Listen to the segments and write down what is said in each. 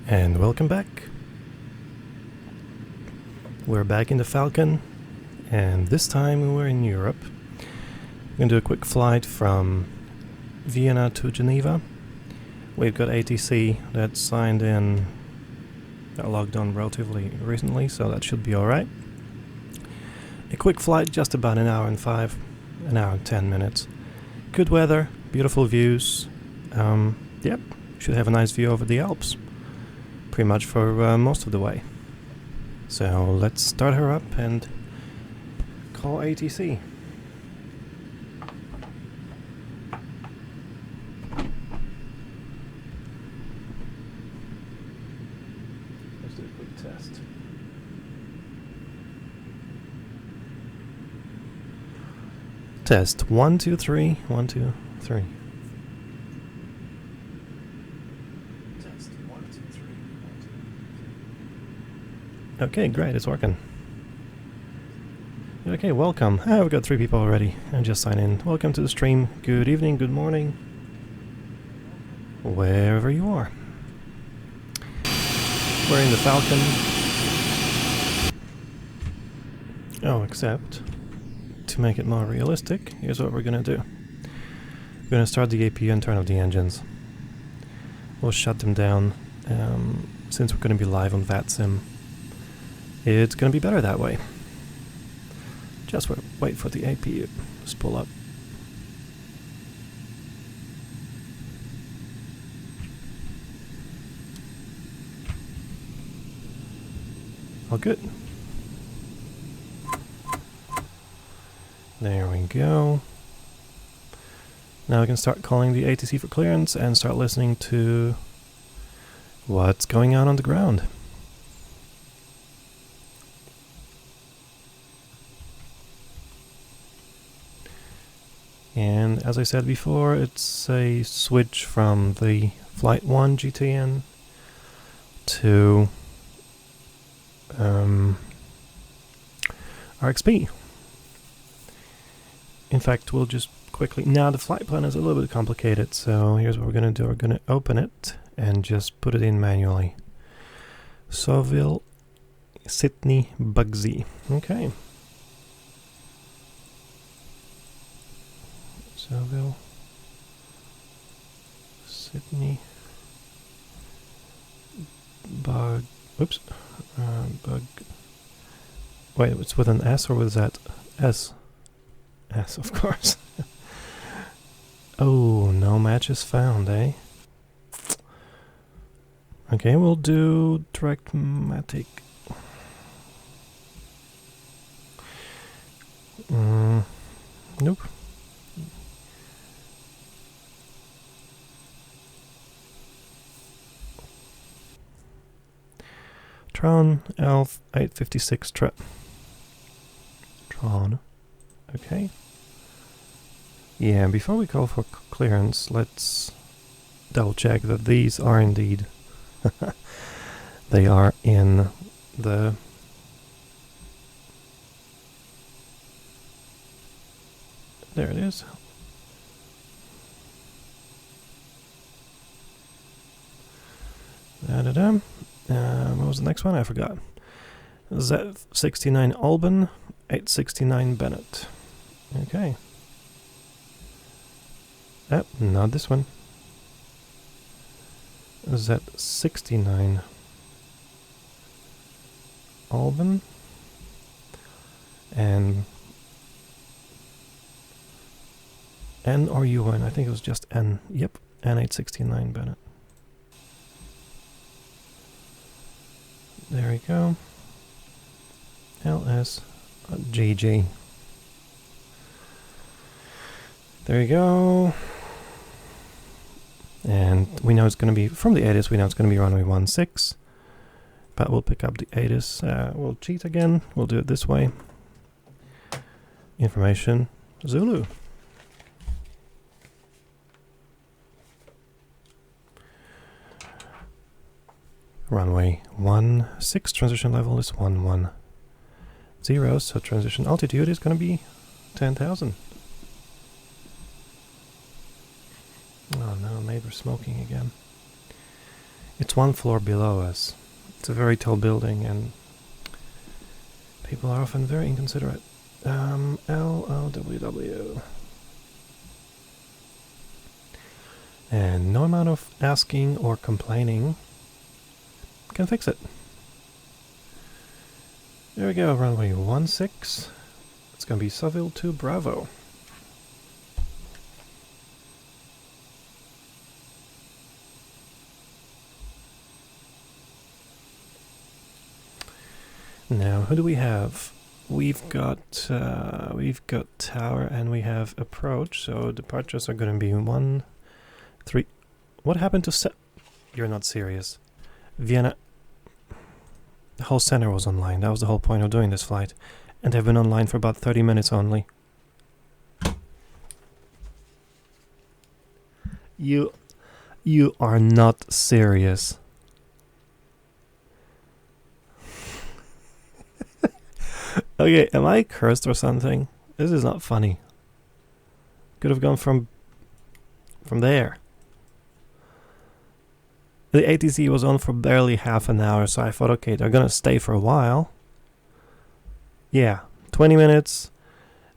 And welcome back. We're back in the Falcon, and this time we're in Europe. We're going to do a quick flight from Vienna to Geneva. We've got ATC that signed in, that logged on relatively recently, so that should be alright. A quick flight, just about an hour and 10 minutes. Good weather, beautiful views. Yep, should have a nice view over the Alps. Pretty much for most of the way. So let's start her up and call ATC. Let's do a quick test. Test 1, 2, 3. 1, 2, 3. Test 1, 2, 3. 1, 2, 3. Okay, great, it's working. Okay, welcome. We've got 3 people already. I'll just sign in. Welcome to the stream. Good evening, good morning. Wherever you are. We're in the Falcon. Oh, except, to make it more realistic, here's what we're gonna do. We're gonna start the APU and turn off the engines. We'll shut them down, since we're gonna be live on Vatsim. It's gonna be better that way. Just wait for the APU to spool up. All good. There we go. Now we can start calling the ATC for clearance and start listening to what's going on the ground. And as I said before, it's a switch from the Flight 1 GTN to RXP. In fact, we'll just quickly... Now, the flight plan is a little bit complicated, so here's what we're going to do. We're going to open it and just put it in manually. Sauville, Sydney, Bugsy. Okay. Sauville, Sydney, Bug... Oops. Bug... Wait, it's with an S or with that? S. S, of course. Oh, no matches found, eh? Okay, we'll do Direct-Matic. Nope. Tron, Elf, 856 Tron. Okay. Yeah, before we call for clearance, let's double check that these are indeed they are in the there it is. Da-da-da. What was the next one? I forgot. Z69 Alban, 869 Bennett. Okay. Not this one. Z69 Alban and N or UN. I think it was just N. Yep, N869 Bennett. There we go. LS GG. There you go. And we know it's going to be, from the ATIS, we know it's going to be runway 16. But we'll pick up the ATIS. We'll cheat again. We'll do it this way. Information Zulu. Runway 16, transition level is 110, so transition altitude is going to be 10,000. Oh no, neighbor smoking again. It's one floor below us. It's a very tall building, and people are often very inconsiderate. LOWW. And no amount of asking or complaining can fix it. There we go, runway 16. It's going to be Seville to Bravo. Now, who do we have? We've got tower and we have approach, so departures are going to be 1, 3. What happened to You're not serious. Vienna. The whole center was online. That was the whole point of doing this flight. And they've been online for about 30 minutes only. You are not serious. Okay, am I cursed or something? This is not funny. Could have gone from there. The ATC was on for barely half an hour, so I thought, okay, they're gonna stay for a while. Yeah, 20 minutes.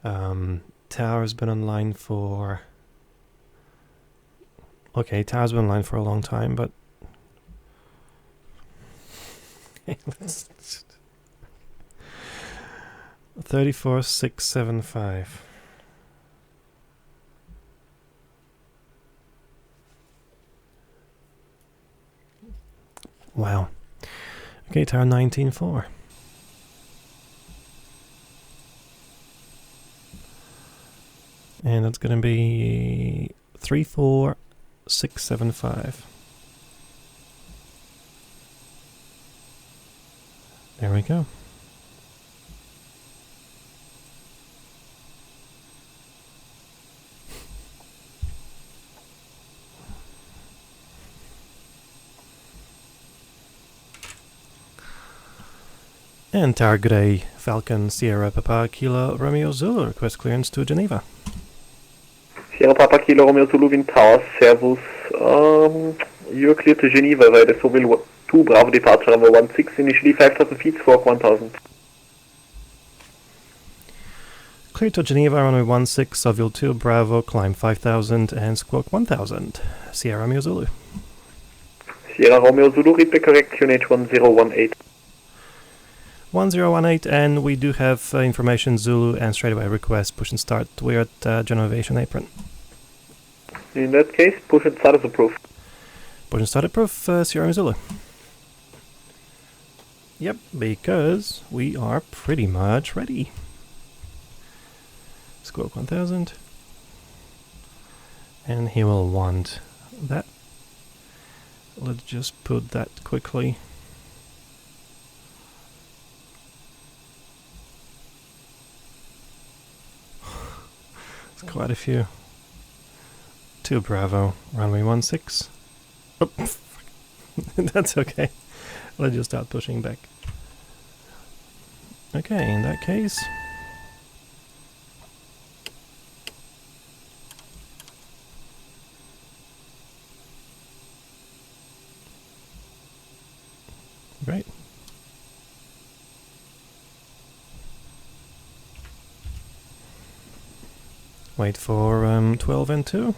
Tower's been online for... Okay, Tower's been online for a long time, but... 34,675. Wow. Okay, Tower 19.4. And that's going to be 34,675. There we go. And Tower Grey, Falcon, Sierra Papa, Kilo, Romeo Zulu, request clearance to Geneva. Sierra Papa, Kilo, Romeo Zulu, Wind Tower, Servus. You're clear to Geneva via the Seville 2 Bravo departure number 16, initially 5,000 feet, squawk 1,000. Clear to Geneva, runway 16, Seville 2 Bravo, climb 5,000 and squawk 1,000. Sierra Romeo Zulu. Sierra Romeo Zulu, replay correct, QNH 1018. 1018, and we do have information Zulu and straightaway request push and start. We're at general aviation apron. In that case, push and start is approved. Push and start approved, Sierra Zulu. Yep, because we are pretty much ready. Squawk 1000. And he will want that. Let's just put that quickly. It's quite a few. 2 Bravo, runway 16. Oh, that's okay. Let's just start pushing back. Okay, in that case... Great. Wait for 12 and 2.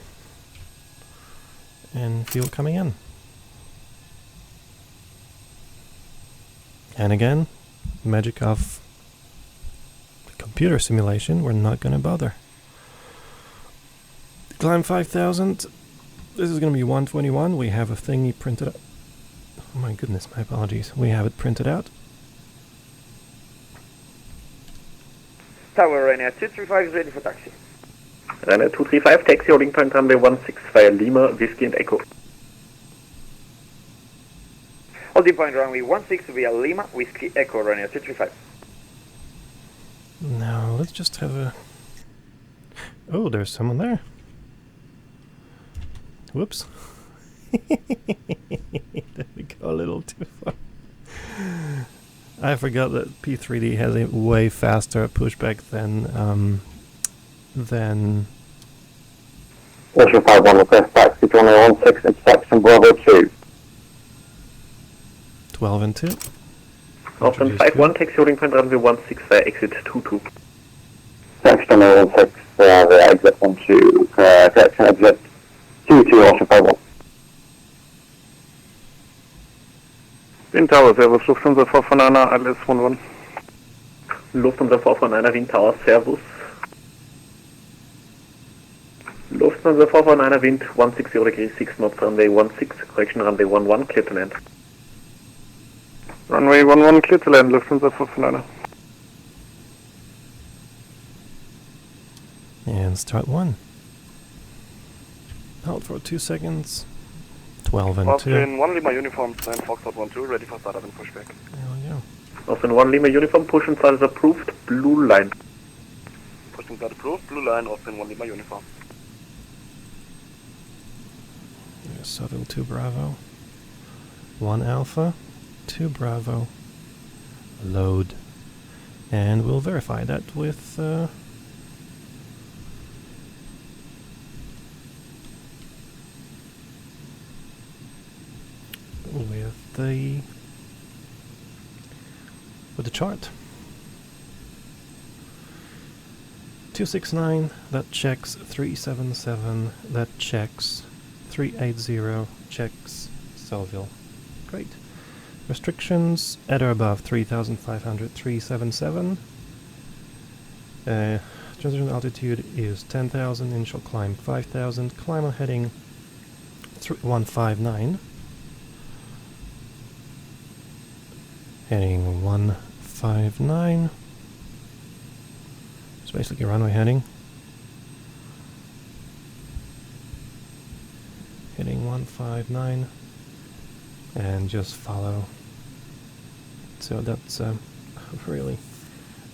And fuel coming in. And again, magic of computer simulation, we're not going to bother. Climb 5,000. This is going to be 121. We have a thingy printed up. Oh my goodness, my apologies. We have it printed out. Tower Ryanair 235 is ready for taxi. Ryanair 235, taxi holding point runway 16 via Lima, Whiskey and Echo. Holding point runway 16 via Lima, Whiskey, Echo, Ryanair 235. Now, let's just have a... Oh, there's someone there. Whoops. There we go, a little too far. I forgot that P3D has a way faster pushback than... Ocean 51, request taxi to runway 16, intersection Bravo 2. 12 and 2. Austin 5-1, taxi holding point runway 16 via exit 22. Taxi runway 16 via exit 12, correction exit 22, Austin 5-1. Wind Tower, Servus, Lufthansa 449, alles 1-1. Lufthansa 449, Wind Tower, Servus. Lufthansa 449, wind 160 degrees 6 knots, runway 16, correction runway 11, clear to land. Runway 11, clear to land, Lufthansa 449. And start 1. Hold for 2 seconds. 12 and 2. Austin 1 Lima uniform, stand Foxtrot 1-2, ready for startup and pushback. There we go. Austin 1 Lima uniform, push and start is approved, blue line. Push and start approved, blue line, Austin 1 Lima uniform. Southern 2 Bravo. 1 Alpha. 2 Bravo. Load. And we'll verify that with the chart. 269, that checks. 377, that checks. 380, checks. Sellville. Great. Restrictions at or above 3,500, 377. Transition altitude is 10,000, initial climb 5,000, climb on heading 159. Heading 159. It's basically runway heading. Heading 159. And just follow. So that's a really,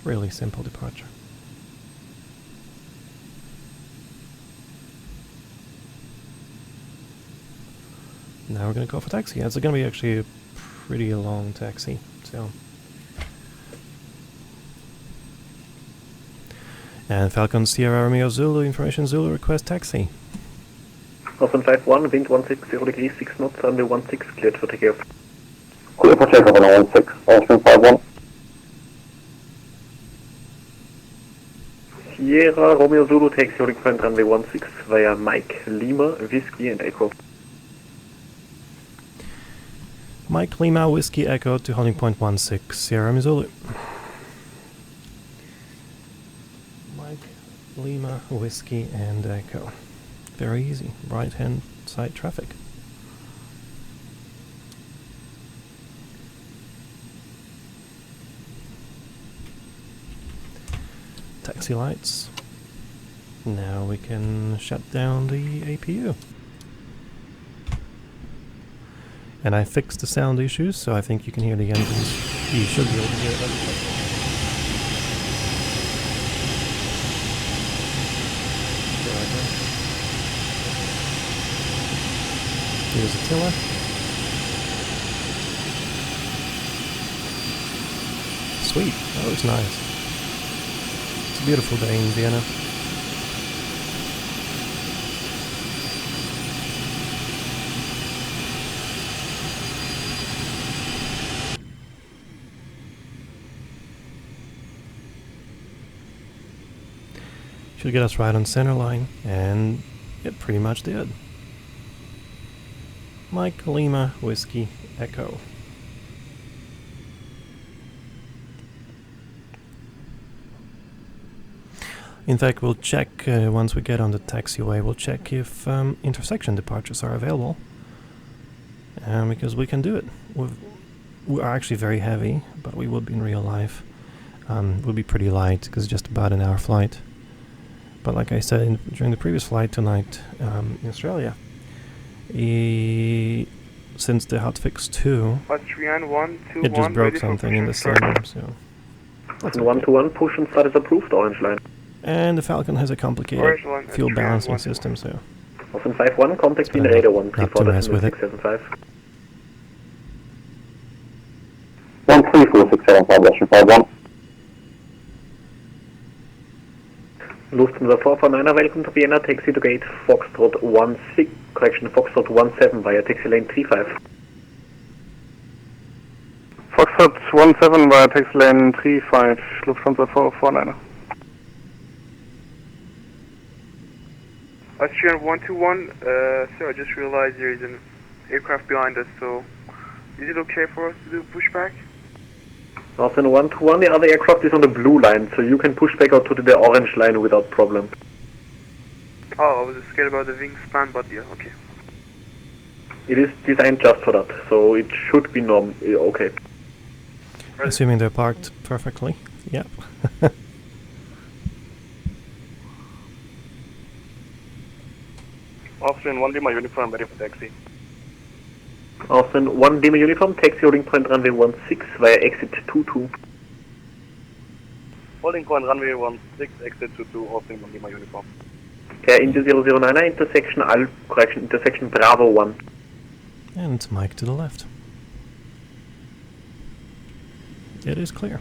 really simple departure. Now we're going to go for taxi. It's going to be actually a pretty long taxi. So, and Falcon Sierra Romeo Zulu, information Zulu, request taxi. Austin 5-1, wind 160 degrees 6 knots, runway 16, cleared for takeoff. Clear for takeoff on 16, Austin 5-1. Sierra Romeo Zulu, taxi holding point runway 16 via Mike Lima, Whiskey and Echo. Mike Lima, Whiskey Echo to holding point 16, Sierra Missouri. Mike Lima, Whiskey and Echo. Very easy. Right hand side traffic. Taxi lights. Now we can shut down the APU. And I fixed the sound issues, so I think you can hear the engines. You should be able to hear it. There I go. Here's a tiller. Sweet, that looks nice. It's a beautiful day in Vienna. Should get us right on center line, and it pretty much did. Mike Lima, Whiskey, Echo. In fact, we'll check, once we get on the taxiway, we'll check if intersection departures are available. Because we can do it. We are actually very heavy, but we would be in real life. We'll be pretty light, because it's just about an hour flight. But like I said during the previous flight tonight in Australia, since the hotfix 2, it just broke something in the system. So that's 1-1, push and start is approved, orange line. And the Falcon has a complicated fuel balancing system, so Austin 5-1, contact Vienna radar 1344675, Austin 5-1. Lufthansa 449, welcome to Vienna, taxi to gate Foxtrot 16, correction Foxtrot 17 via taxi lane 35. Lufthansa 17 via taxi lane 35, Lufthansa 449er. Austrian 121, sir, I just realized there is an aircraft behind us, so is it okay for us to do pushback? Austrian 121, the other aircraft is on the blue line, so you can push back out to the orange line without problem. Oh, I was scared about the wingspan, but yeah, okay. It is designed just for that, so it should be okay. Assuming they're parked perfectly. Yep. Austrian 1 Lima uniform, ready for taxi. Austrian 1 Lima uniform, taxi holding point runway 16 via exit 22. Holding point runway 16, exit 22, Austrian 1 Lima uniform. Air India 009, intersection Bravo 1. And Mike to the left. It is clear.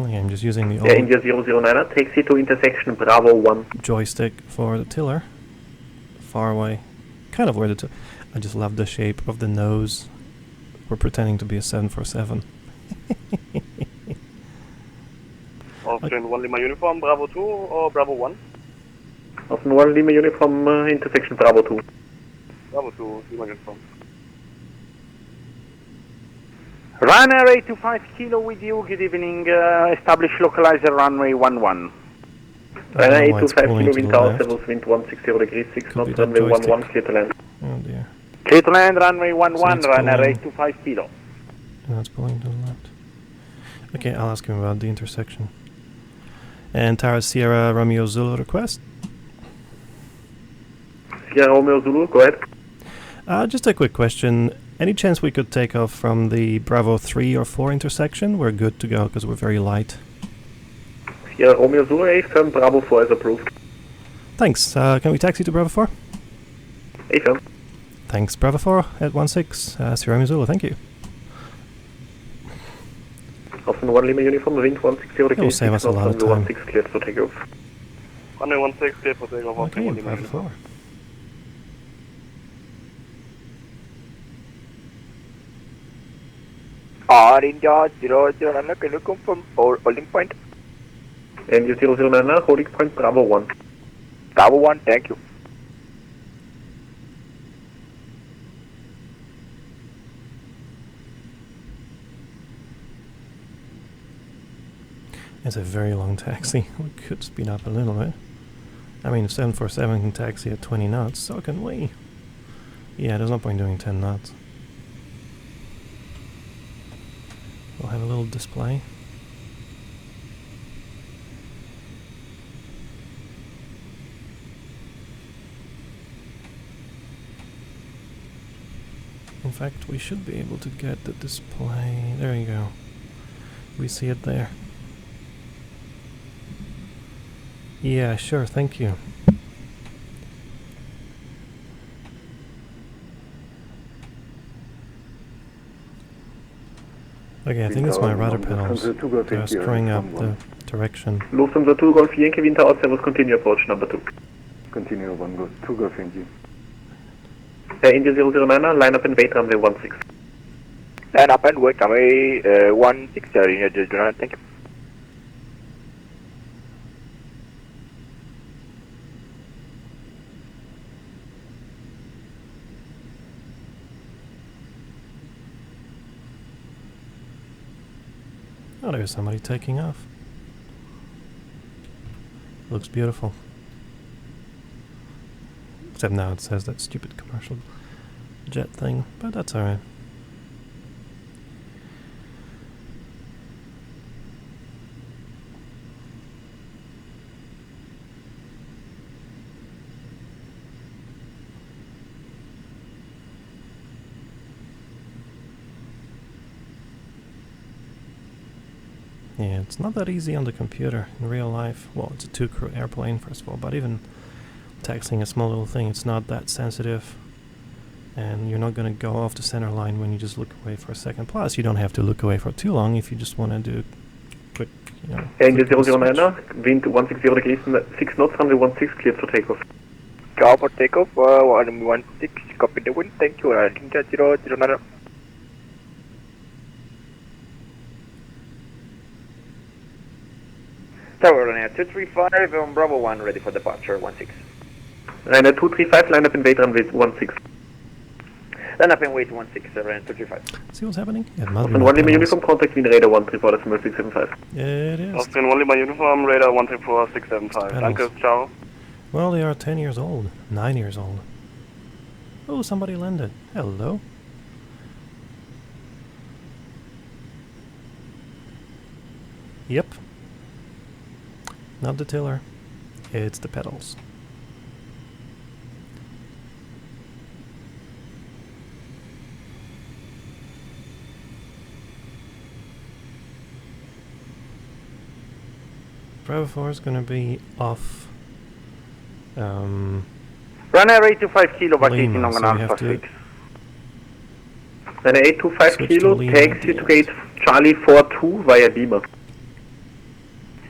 Okay, I'm just using the Air old India 009, taxi to intersection Bravo 1. joystick for the tiller. Far away. Kind of where the I just love the shape of the nose. We're pretending to be a 747. Austrian 1 Lima uniform, Bravo 2 or Bravo 1? Austrian 1 Lima uniform, intersection Bravo 2. Bravo 2, Lima uniform. Runner 825 kilo with you, good evening, establish localizer runway 11. I Runner don't know why it's 825 pulling kilo to the wind tower, left. levels wind 160 degrees 6 Could be knots, that runway 11, joystick. clear to land. Oh dear. Clear to land, runway 11, So it's runner pulling. 825 kilo. That's pulling to the left. Okay, I'll ask him about the intersection. And Tara Sierra Romeo Zulu request. Sierra Romeo Zulu, go ahead. Just a quick question. Any chance we could take off from the Bravo 3 or 4 intersection? We're good to go because we're very light. Sierra Romeo Zulu, A-firm, Bravo 4 is approved. Thanks. Can we taxi to Bravo 4? A-firm. Thanks, Bravo 4 at 16, Sierra Missoula, thank you. Austrian 1 Lima uniform, wind 160 will degrees save 6 us a knots, lot of runway time. 16 cleared for takeoff. Runway 16, clear for takeoff, Austrian Okay, 1 Lima Bravo uniform. 4. India 009, can you confirm our holding point? India 009, holding point Bravo 1. Bravo 1, thank you. It's a very long taxi. We could speed up a little bit. I mean, if 747 can taxi at 20 knots, so can we. Yeah, there's no point doing 10 knots. We'll have a little display. In fact, we should be able to get the display. There you go. We see it there. Yeah, sure, thank you. Okay, I think it's my rudder pedals. They're screwing up the direction. Lufthansa 2 Golf Yankee, wind tower, servus, continue approach number 2. Continue 1 Golf 2 Golf Yankee. Air India 009, line up and wait runway 16. Line up and wait, runway 16, India 009, thank you. Oh, there's somebody taking off. Looks beautiful. Except now it says that stupid commercial jet thing, but that's alright. Yeah, it's not that easy on the computer in real life. Well, it's a two-crew airplane, first of all, but even taxiing a small little thing, it's not that sensitive. And you're not going to go off the center line when you just look away for a second. Plus, you don't have to look away for too long if you just want to do quick, you know... Air India quick little 009, switch. wind 160 degrees 6 knots, runway 16 cleared for takeoff. Go for takeoff, 116, copy the wind, thank you, 009. Tower Ryanair 235 on Bravo 1, ready for departure, 16. Ryanair 235, line up in wait runway 16. Line up and wait 16, Ryanair 235. See what's happening? Yeah, Austrian 1 Lima uniform, contact Wien radar 134.675. It is. Austrian 1 Lima uniform, radar 134.675. Danke, ciao. Well, they are 10 years old. 9 years old. Oh, somebody landed. Hello. Yep. Not the tiller. It's the pedals. Bravo 4 is going to be off. Ryanair 825 kilo, vacating Lima, on so an we have Alpha to 6. Ryanair 825 switch to kilo, Lima taxi at to the gate Charlie 42 via Lima.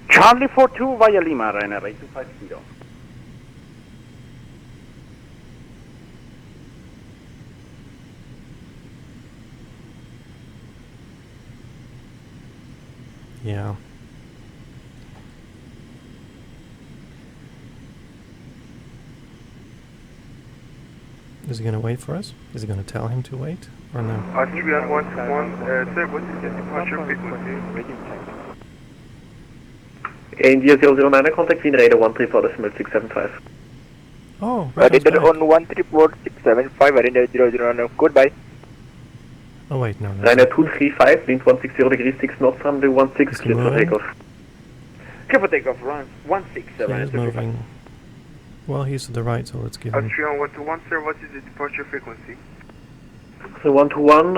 Charlie 42 via Lima, Ryanair 825 kilo. Yeah. Is he going to wait for us? Is he going to tell him to wait? Or no? Austrian 121, sir, what is your departure frequency? India 009, contact Wien radar 134.675. Oh, right. Radar on 134.675, Ryanair 009, goodbye. Oh, wait, no. That's Ryanair 235, wind 160 degrees 6 knots, runway 16, Is he clear for moving? takeoff. Clear for takeoff, run 16, he Ryanair is 235. moving. Well, he's to the right, so let's give him. Austrian 121, sir, what is the departure frequency? So 121,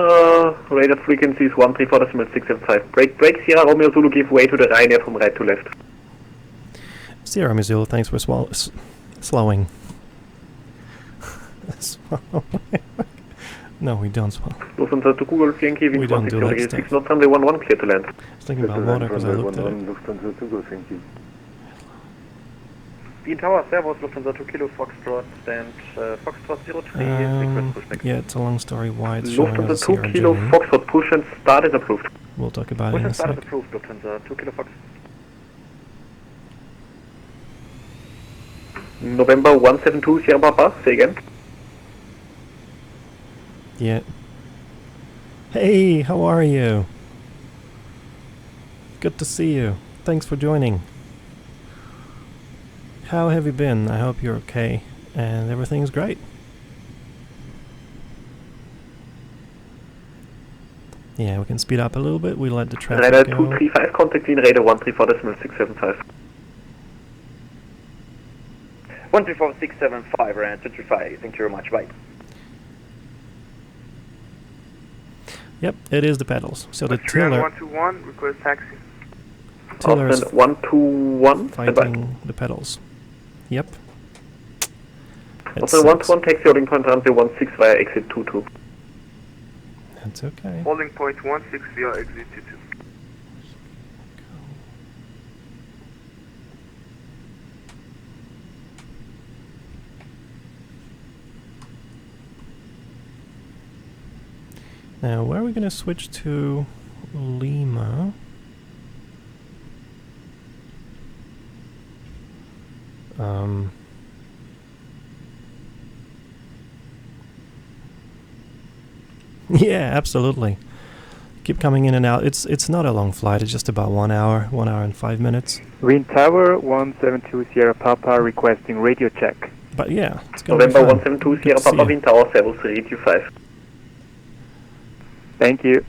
radar frequency is 134.675. Break Sierra Romeo Zulu, give way to the Ryanair from right to left. Sierra Mizil, thanks for slowing. No, we don't swallow. Lufthansa to Google, Yankee, wind We don't do 160 that degrees stuff. 6 knots, runway 11, clear to land. I was thinking about water because I looked at it. Lufthansa to go, thank you. Wien Tower, Servus, Lufthansa 2 Kilo, Foxtrot, stand Foxtrot 03, request pushback. Yeah, it's a long story why it's showing Lufthansa us 2 Sierra Kilo, Germany. Foxtrot, push and start is approved. We'll talk about it in a Push started sec. approved, Lufthansa 2 Kilo Fox. November 172, Sierra Papa, say again. Yeah. Hey, how are you? Good to see you. Thanks for joining. How have you been? I hope you're okay and everything's great. Yeah, we can speed up a little bit. We let the traffic Ryanair go. 235, contact Wien radar 134.675. 134.675, Ryanair 235, thank you very much, bye. Yep, it is the pedals. So the Austrian tiller 121, request taxi. is Austrian 121, fighting the pedals. Yep. It Austrian sucks. 121, taxi holding point runway 16 via exit 22. That's okay. Holding point 16 via exit 22. Now, where are we going to switch to? Lima. Yeah, absolutely. Keep coming in and out. It's not a long flight. It's just about 1 hour, 1 hour and 5 minutes. Wind Tower 172 Sierra Papa requesting radio check. But yeah, it's gonna be November fun. 172, Good Sierra to see Papa, you. Wien Tower, Servus, Radio 5. Thank you.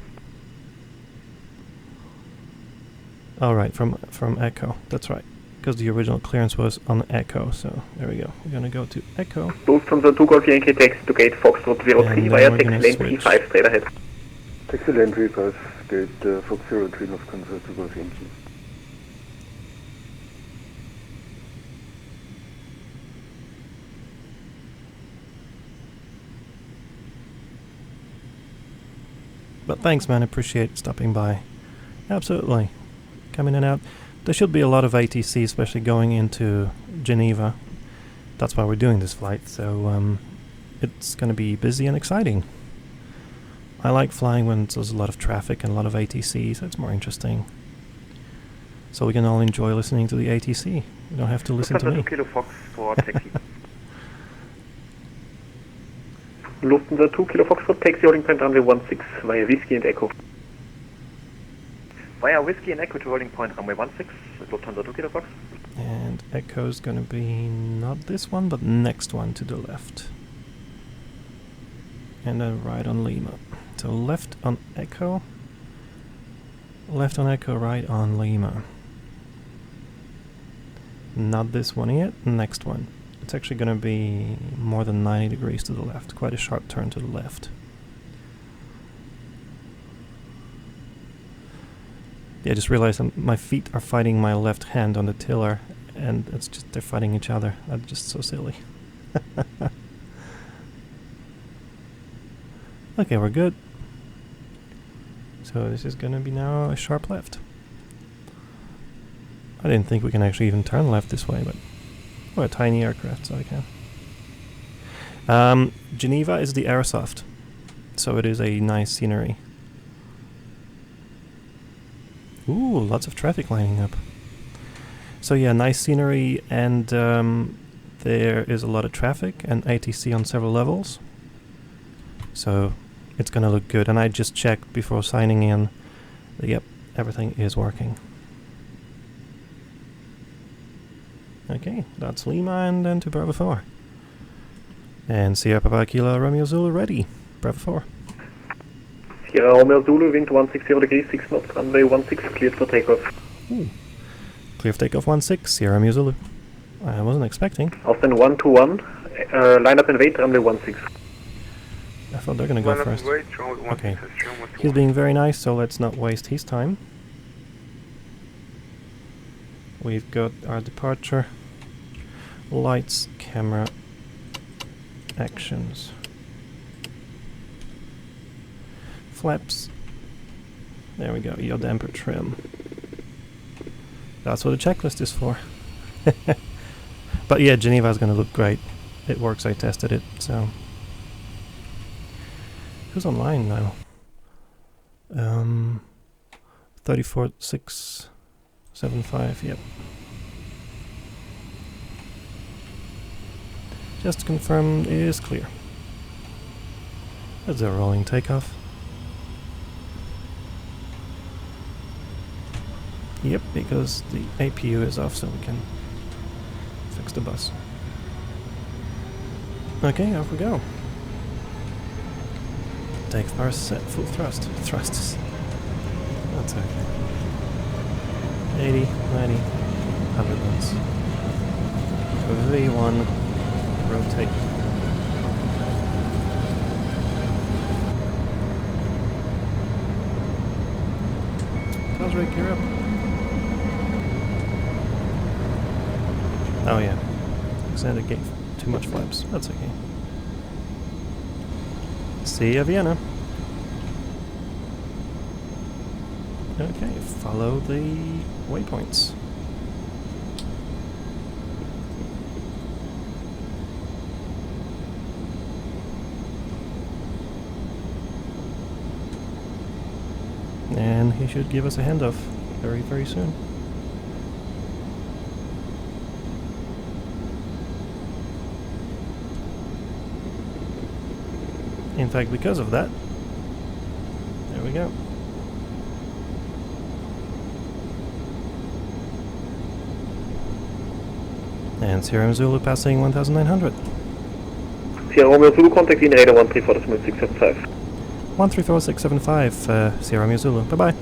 All right, from Echo. That's right, because the original clearance was on Echo. So there we go. We're gonna go to Echo. Lufthansa 2 Golf Yankee, taxi to gate Foxtrot 03 And via then we're taxi gonna lane switch. T5, straight ahead. Taxi lane 35, gate Fox 03 Lufthansa to go, thank you. But thanks, man. Appreciate stopping by. Absolutely. Come in and out. There should be a lot of ATC, especially going into Geneva. That's why we're doing this flight, so it's going to be busy and exciting. I like flying when there's a lot of traffic and a lot of ATC, so it's more interesting. So we can all enjoy listening to the ATC. You don't have to listen to me. Kilo Foxtrot taxi. Lufthansa 2 Kilo Foxtrot, taxi holding point runway 16 via Whiskey and Echo. Via Whiskey and Echo to holding point runway 16, Lufthansa 2 Kilo Fox. And Echo's gonna be not this one, but next one to the left. And then right on Lima. So left on Echo, right on Lima. Not this one yet, next one. It's actually gonna be more than 90 degrees to the left, quite a sharp turn to the left. Yeah, I just realized my feet are fighting my left hand on the tiller, and it's just they're fighting each other. That's just so silly. Okay, we're good. So this is gonna be now a sharp left. I didn't think we can actually even turn left this way, but we're a tiny aircraft, so I can. Geneva is the airsoft, so it is a nice scenery. Ooh, lots of traffic lining up. So yeah, nice scenery, and there is a lot of traffic and ATC on several levels. So it's gonna look good, and I just checked before signing in. Yep, everything is working. Okay, that's Lima, and then to Bravo 4. And Sierra Papa Kilo Romeo Zulu ready. Bravo 4. Sierra Romeo Zulu, wind 160 degrees, 6 knots, runway 16, cleared for takeoff. Ooh. Clear for takeoff 16, Sierra Romeo Zulu. I wasn't expecting. Austin 121, line up and wait, runway 16. I thought they're gonna go first. Okay. He's being very nice, so let's not waste his time. We've got our departure. Lights, camera, actions. Flaps. There we go, yaw damper trim. That's what the checklist is for. But yeah, Geneva is gonna look great. It works, I tested it, so. Who's online now? 34675, yep. Just to confirm it is clear. That's a rolling takeoff. Yep, because the APU is off, so we can fix the bus. Okay, off we go. Take power set, full thrust. Thrusts. That's okay. 80, 90, 100 knots. V1, rotate. How's rate gear up? Oh yeah. Alexander gave too much flaps. That's okay. See ya, Vienna. Okay, follow the waypoints. And he should give us a handoff very, very soon. In fact, because of that, there we go. And Sierra Zulu passing 1900. Sierra Romeo Zulu, contact in radar 134.675. 134.675, Sierra Romeo Zulu. Bye bye.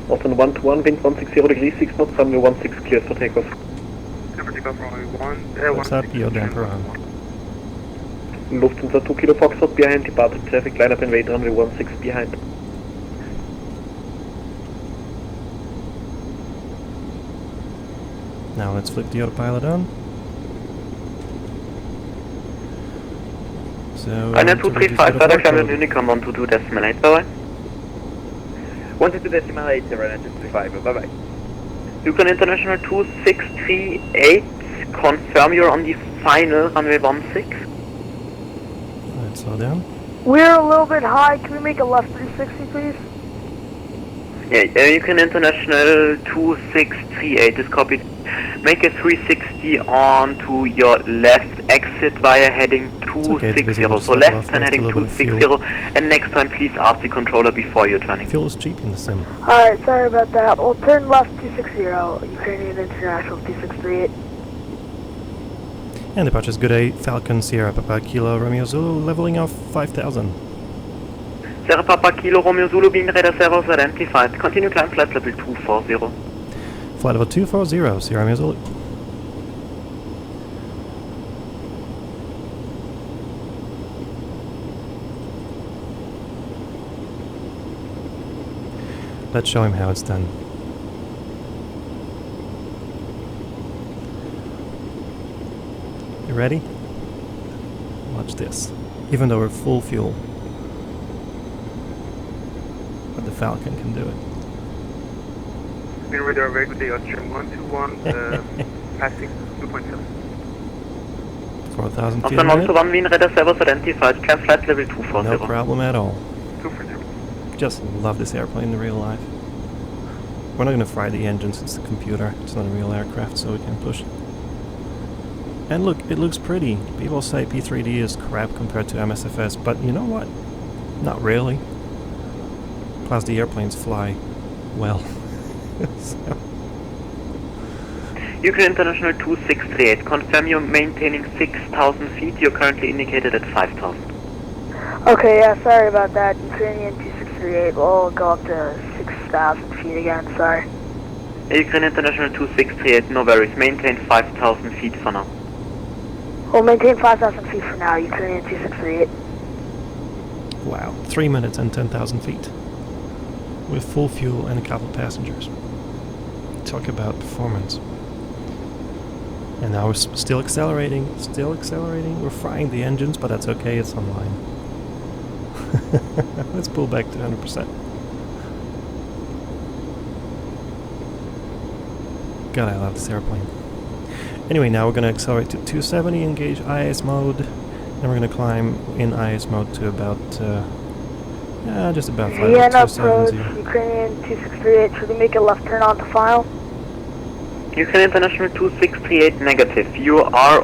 Austin 121, wind 160 degrees, 6 knots, runway 16, cleared for takeoff. What's up, yaw damper on. Lufthansa 2 Kilo Foxtrot behind, departed traffic, line up and wait, runway 16 behind. Now let's flip the autopilot on. So, Eine 235, weiter climb Unicom 122.8, bye bye. 122.8, Runner 235, bye bye. Yukon International 2638, confirm you're on the final runway 16. Alright, slow down. We're a little bit high. Can we make a left 360, please? Yeah, Ukraine International 2638 is copied. Make a 360 on to your left exit via heading 260. So left and heading 260. And next time please ask the controller before you're turning. Fuel is cheap in the sim. Alright, sorry about that. We'll turn left 260, Ukrainian International 2638. And departure is good 8, Falcon, Sierra Papa Kilo, Romeo Zulu, leveling off 5000. Sierra Papa Kilo, Romeo Zulu, being radar servos identified. Continue climb flight level 240. Flight level 240, Sierra Romeo Zulu. Let's show him how it's done. You ready? Watch this. Even though we're full fuel. But the Falcon can do it. Been radar very good day, Austrian 121, passing 2.7. 4,000 feet. Austrian 121, Wien radar servos identified. Climb flight level 240. No problem at all. 240. Just love this airplane in real life. We're not going to fry the engines, it's the computer. It's not a real aircraft, so we can push. And look, it looks pretty. People say P3D is crap compared to MSFS, but you know what? Not really. Plus the airplanes fly well. So. Ukraine International 2638, confirm you're maintaining 6,000 feet. You're currently indicated at 5,000. Okay, yeah, sorry about that. Ukrainian 2638, we'll go up to 6,000 feet again, sorry. Ukraine International 2638, no worries. Maintain 5,000 feet for now. We'll maintain 5,000 feet for now, Ukrainian 2638. Wow, 3 minutes and 10,000 feet. With full fuel and a couple passengers. Talk about performance. And now we're still accelerating, We're frying the engines, but that's okay, it's online. Let's pull back to 100%. God, I love this airplane. Anyway, now we're going to accelerate to 270, engage IS mode, and we're going to climb in IS mode to about, just about Vienna approach, 270. Ukrainian 2638, should we make a left turn onto final? Ukraine International 2638, negative. You are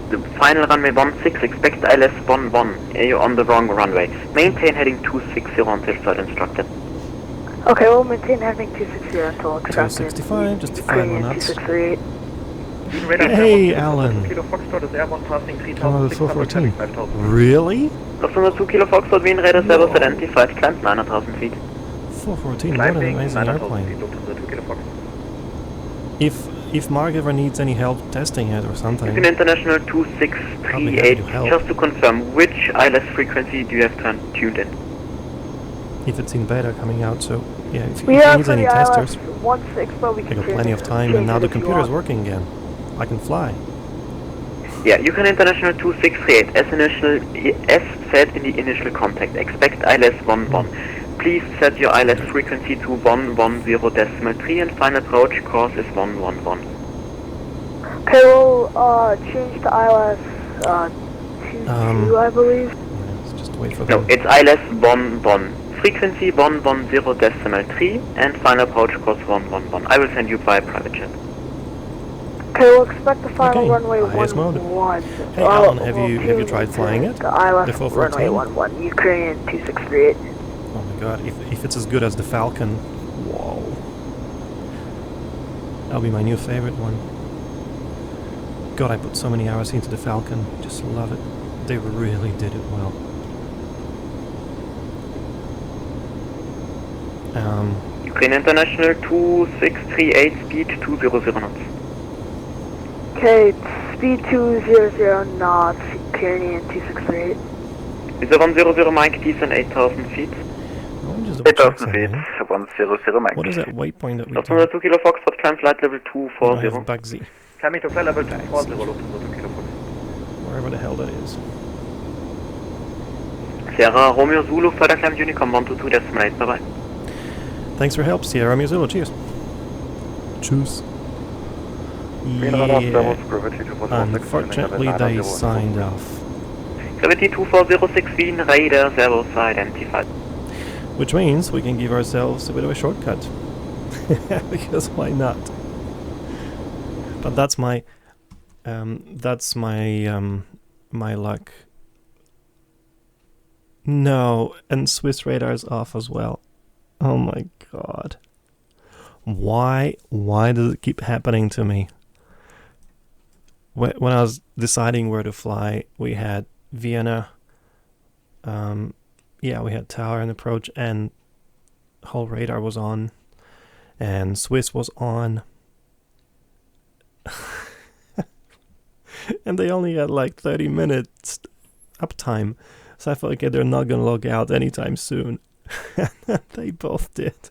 the final runway 16, expect ILS 11. You're on the wrong runway. Maintain heading 260 until further instructed. Okay, we'll maintain heading 260 until instructed. 265, just 5 more Ukrainian knots. 2638. Hey, Alan! Kilo Foxtrot is Airborne passing Come on, 414. 5,000. Really? Customer 2 Kilo Foxtrot, Wien radar servos identified, climb 9,000 feet. 414, what an amazing airplane. If Mark ever needs any help testing it or something... Ukraine International 2638, just to confirm, which ILS frequency do you have tuned in? If it's in beta coming out, so yeah, if We he are needs for any the testers, ILS 16, but we I can got plenty of time, and now the computer's working again. I can fly. Yeah, Ukraine International 2638, as said in the initial contact, expect ILS 11. Please set your ILS frequency to 110.3 and final approach course is 111. Okay, we'll change to ILS 22, I believe. Let's just wait for No, them. it's ILS 11. Frequency 110.3 and final approach course 111. I will send you by private chat. Okay, we'll expect the final Okay, runway IS mode. 11. Hey, Alan, have you tried flying it? The ILS The 414? runway 11, Ukrainian 2638. Oh my god, if it's as good as the Falcon, whoa. That'll be my new favorite one. God, I put so many hours into the Falcon, just love it. They really did it well. Ukraine International 2638, speed 200 knots. Okay, speed 200 knots, Ukrainian 2638. Is the 100 Mike descent 8,000 feet? Let me just double check 8,000 feet, something. 100 Mike. What is that waypoint that we Customer took? 2 Kilo Foxtrot, climb flight level I 240. have Bugsy, Climbing to flight level 240, Lufthansa 2 Kilo Fox. wherever the hell that is. Sierra Romeo Zulu, further climb Unicom 122.8, bye bye. Thanks for help, Sierra Romeo Zulu. Cheers. Cheers. Yeah, unfortunately they signed off. Gravity 2406 Wien, radar, servo side, empty 5. Which means we can give ourselves a bit of a shortcut. Because why not? But that's my my luck. No, and Swiss radar's off as well. Oh my god. Why does it keep happening to me? When I was deciding where to fly, we had Vienna, yeah, we had tower and approach, and whole radar was on, and Swiss was on. And they only had like 30 minutes uptime, so I thought, okay, they're not gonna log out anytime soon. They both did,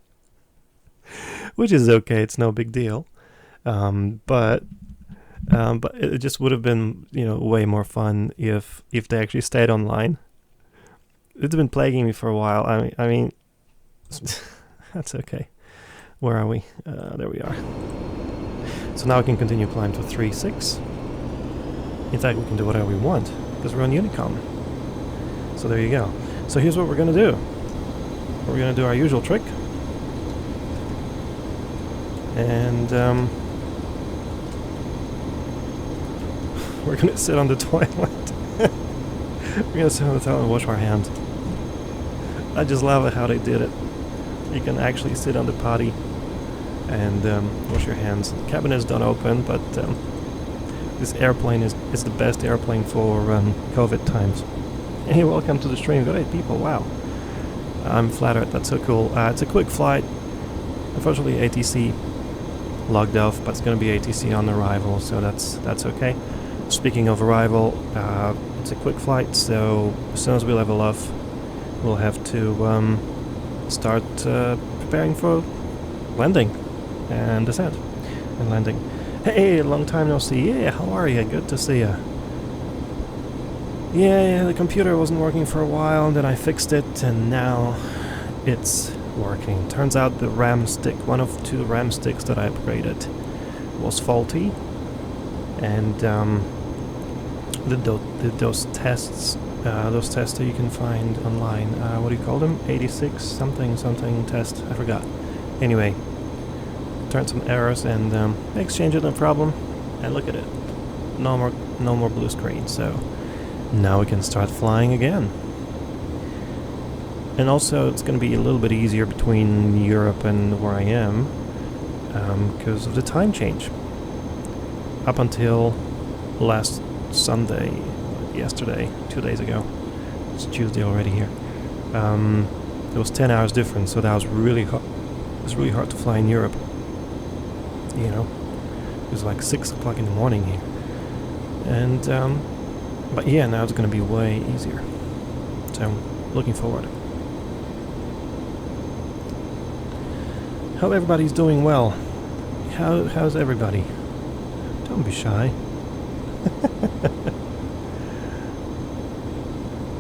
which is okay, it's no big deal. But it just would have been, you know, way more fun if they actually stayed online. It's been plaguing me for a while. I mean, that's okay. Where are we? There we are. So now we can continue climb to 3.6. In fact, we can do whatever we want because we're on Unicom. So there you go. So here's what we're gonna do. We're gonna do our usual trick, and we're gonna sit on the toilet. We're gonna sit on the toilet and wash our hands. I just love it how they did it. You can actually sit on the potty and wash your hands. The cabinet is done open, but this airplane is the best airplane for COVID times. Hey, welcome to the stream. Got 8 people. Wow. I'm flattered. That's so cool. It's a quick flight. Unfortunately, ATC logged off, but it's going to be ATC on arrival, so that's okay. Speaking of arrival, it's a quick flight, so as soon as we level off, we'll have to start preparing for landing and descent and landing. Hey, long time no see. Yeah, how are you? Good to see you. Yeah, the computer wasn't working for a while, and then I fixed it, and now it's working. Turns out the RAM stick, one of 2 RAM sticks that I upgraded, was faulty, and those tests that you can find online, what do you call them? 86 something test, I forgot. Anyway, turned some errors, and exchanged it, no problem, and look at it, no more blue screen. So now we can start flying again. And also it's going to be a little bit easier between Europe and where I am, because of the time change. Up until last Sunday, yesterday, 2 days ago, it's Tuesday already here, there was 10 hours difference, so that was really hard. It was really hard to fly in Europe, you know. It was like 6 o'clock in the morning here, and but yeah, now it's going to be way easier, so I'm looking forward. Hope everybody's doing well. How's everybody? Don't be shy.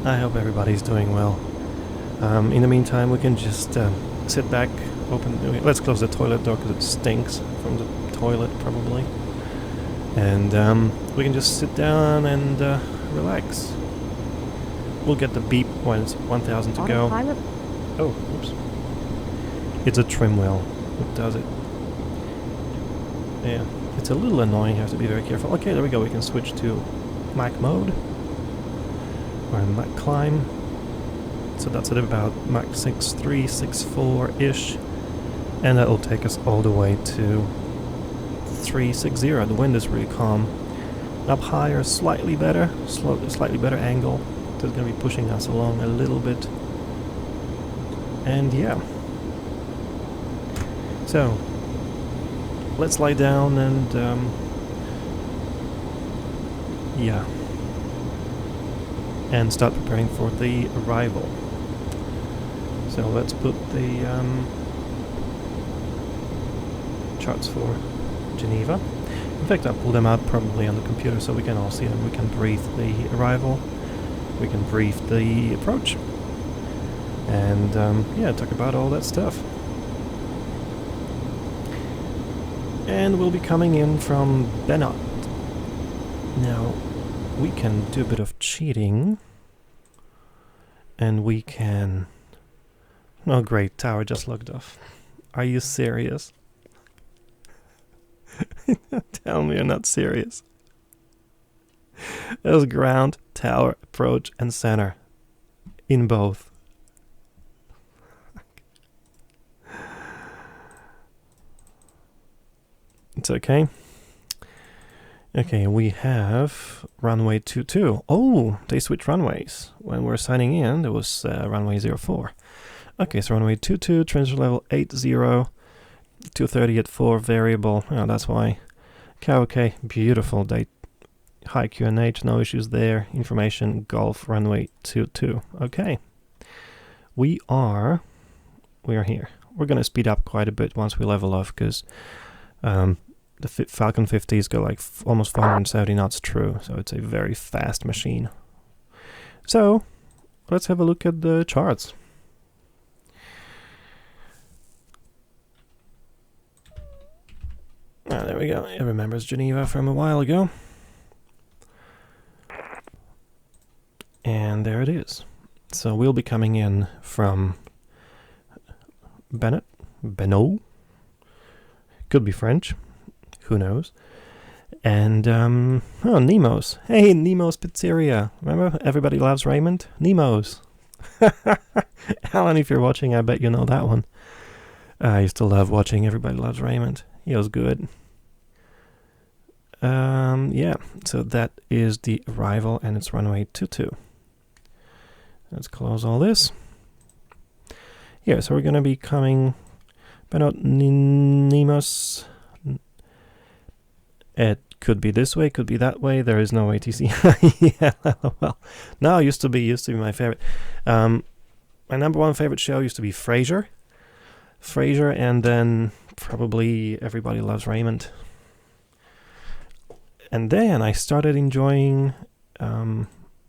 I hope everybody's doing well. In the meantime, we can just sit back, let's close the toilet door because it stinks from the toilet probably. And we can just sit down and relax. We'll get the beep when it's 1,000 to go. Oh, oops. It's a trim wheel that does it. Yeah, it's a little annoying, you have to be very careful. Okay, there we go, we can switch to Mac mode. Or Mac climb. So that's at about Mach 6.3, 6.4-ish. And that will take us all the way to 3.60. The wind is really calm. Up higher, slightly better. Slightly better angle. So it's going to be pushing us along a little bit. And yeah. So, let's lie down and yeah. And start preparing for the arrival. So let's put the charts for Geneva. In fact, I'll pull them out probably on the computer so we can all see them. We can brief the arrival, we can brief the approach, and yeah, talk about all that stuff. And we'll be coming in from Vienna. Now, we can do a bit of cheating. And we can... Oh great, tower just logged off. Are you serious? Tell me you're not serious. There's ground, tower, approach, and center. In both. It's okay. Okay, we have runway 22. Oh, they switched runways. When we're signing in, there was runway 04. Okay, so runway 22, transfer level 80, 230 at 4, variable. Oh, that's why. Okay, beautiful. High QNH, no issues there. Information, Golf, runway 22. Okay. We are here. We're going to speed up quite a bit once we level off, because the Falcon 50s go like almost 470 knots true, so it's a very fast machine. So, let's have a look at the charts. Ah, there we go. It remembers Geneva from a while ago. And there it is. So we'll be coming in from Beno. Could be French. Who knows? And, Nemo's. Hey, Nemo's Pizzeria. Remember? Everybody Loves Raymond? Nemo's. Alan, if you're watching, I bet you know that one. I used to love watching Everybody Loves Raymond. He was good. Yeah, so that is the arrival, and it's runway 22. Let's close all this. Yeah, so we're going to be coming... Nemo's... It could be this way, could be that way. There is no ATC. Yeah, well, no, used to be my favorite. My #1 favorite show used to be Frasier, and then probably Everybody Loves Raymond. And then I started enjoying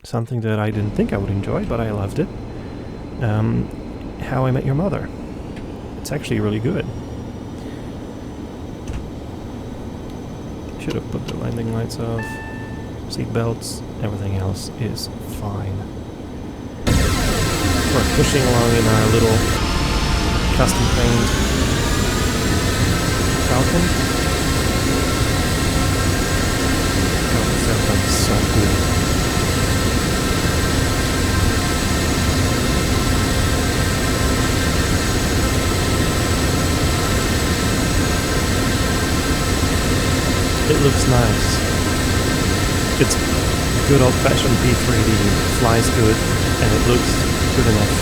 something that I didn't think I would enjoy, but I loved it. How I Met Your Mother. It's actually really good. Should have put the landing lights off, seat belts, everything else is fine. We're pushing along in our little custom paint Falcon. God, this airplane is so cool. It looks nice. It's good old-fashioned P3D, flies good, and it looks good enough.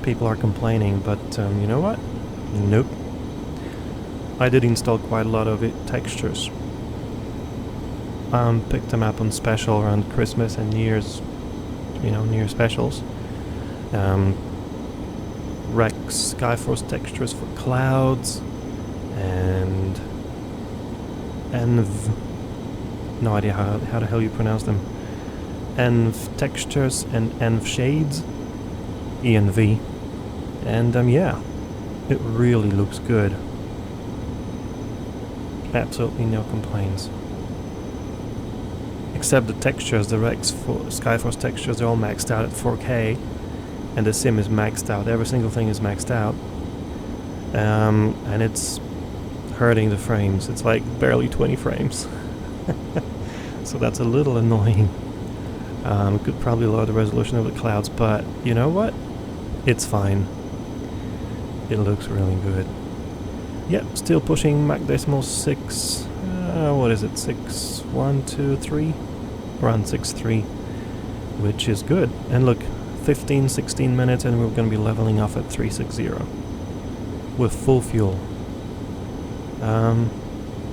People are complaining, but you know what? Nope. I did install quite a lot of textures. Picked them up on special around Christmas and New Year's, New Year specials. Rex Skyforce textures for clouds, and Env, no idea how the hell you pronounce them. Env textures and Env shades, ENV, and yeah, it really looks good. Absolutely no complaints. Except the textures, the Rex Skyforce textures, they're all maxed out at 4K, and the sim is maxed out. Every single thing is maxed out, and it's hurting the frames. It's like barely 20 frames. So that's a little annoying. Could probably lower the resolution of the clouds, but you know what? It's fine. It looks really good. Yep, still pushing Mach decimal 6. What is it? 6, 1, 2, 3? Around 6.3, which is good. And look, 15, 16 minutes, and we're going to be leveling off at 360 with full fuel.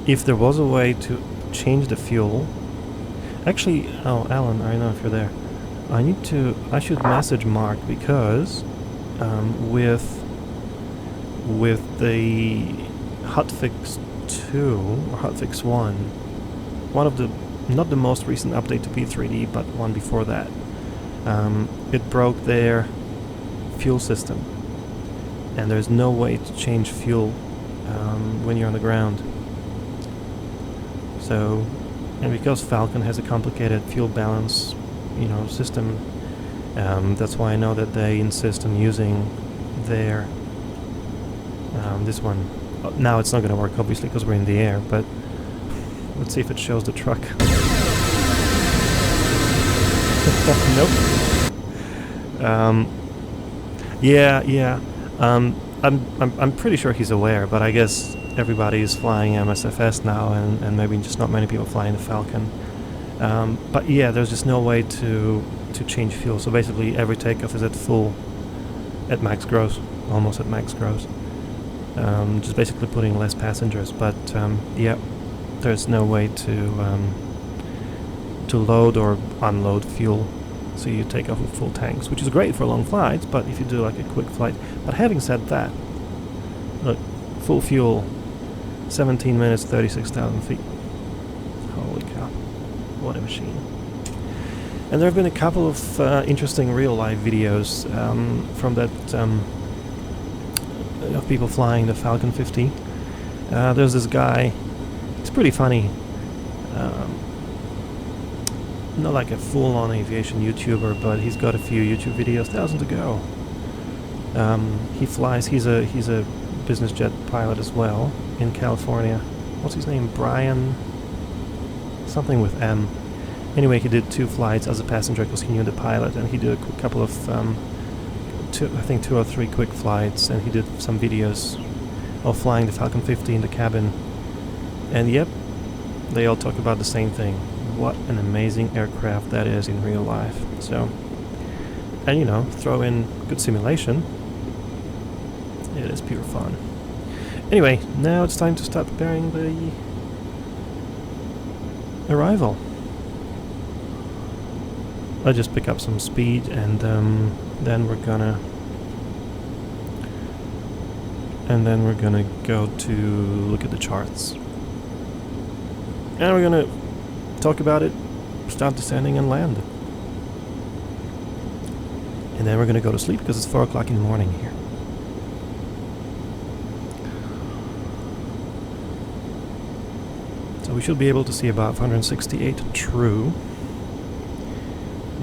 If there was a way to change the fuel... Actually, oh, Alan, I don't know if you're there. I should message Mark, because with the hotfix 2 or hotfix 1, one of the, not the most recent update to P3D, but one before that, it broke their fuel system, and there's no way to change fuel when you're on the ground. So, and because Falcon has a complicated fuel balance, system, that's why I know that they insist on using their this one. Now it's not going to work, obviously, because we're in the air, but let's see if it shows the truck. Nope. Yeah. I'm pretty sure he's aware, but I guess everybody is flying MSFS now, and maybe just not many people flying the Falcon. But yeah, there's just no way to change fuel. So basically, every takeoff is at max gross, almost at max gross. Just basically putting less passengers. But yeah, there's no way to load or unload fuel. So you take off with full tanks, which is great for long flights, but if you do like a quick flight. But having said that, look, full fuel, 17 minutes, 36,000 feet. Holy cow, what a machine. And there have been a couple of interesting real-life videos from that, of people flying the Falcon 50. There's this guy, it's pretty funny. Not like a full-on aviation YouTuber, but he's got a few YouTube videos, thousands ago. He flies. He's a business jet pilot as well in California. What's his name? Brian. Something with M. Anyway, he did 2 flights as a passenger because he knew the pilot, and he did a couple of, I think 2 or 3 quick flights, and he did some videos of flying the Falcon 50 in the cabin. And yep, they all talk about the same thing. What an amazing aircraft that is in real life. So, and throw in good simulation. It is pure fun. Anyway, now it's time to start preparing the arrival. I'll just pick up some speed, and then we're gonna go to look at the charts. And we're gonna talk about it, start descending and land. And then we're gonna go to sleep because it's 4 o'clock in the morning here. So we should be able to see about 168 true.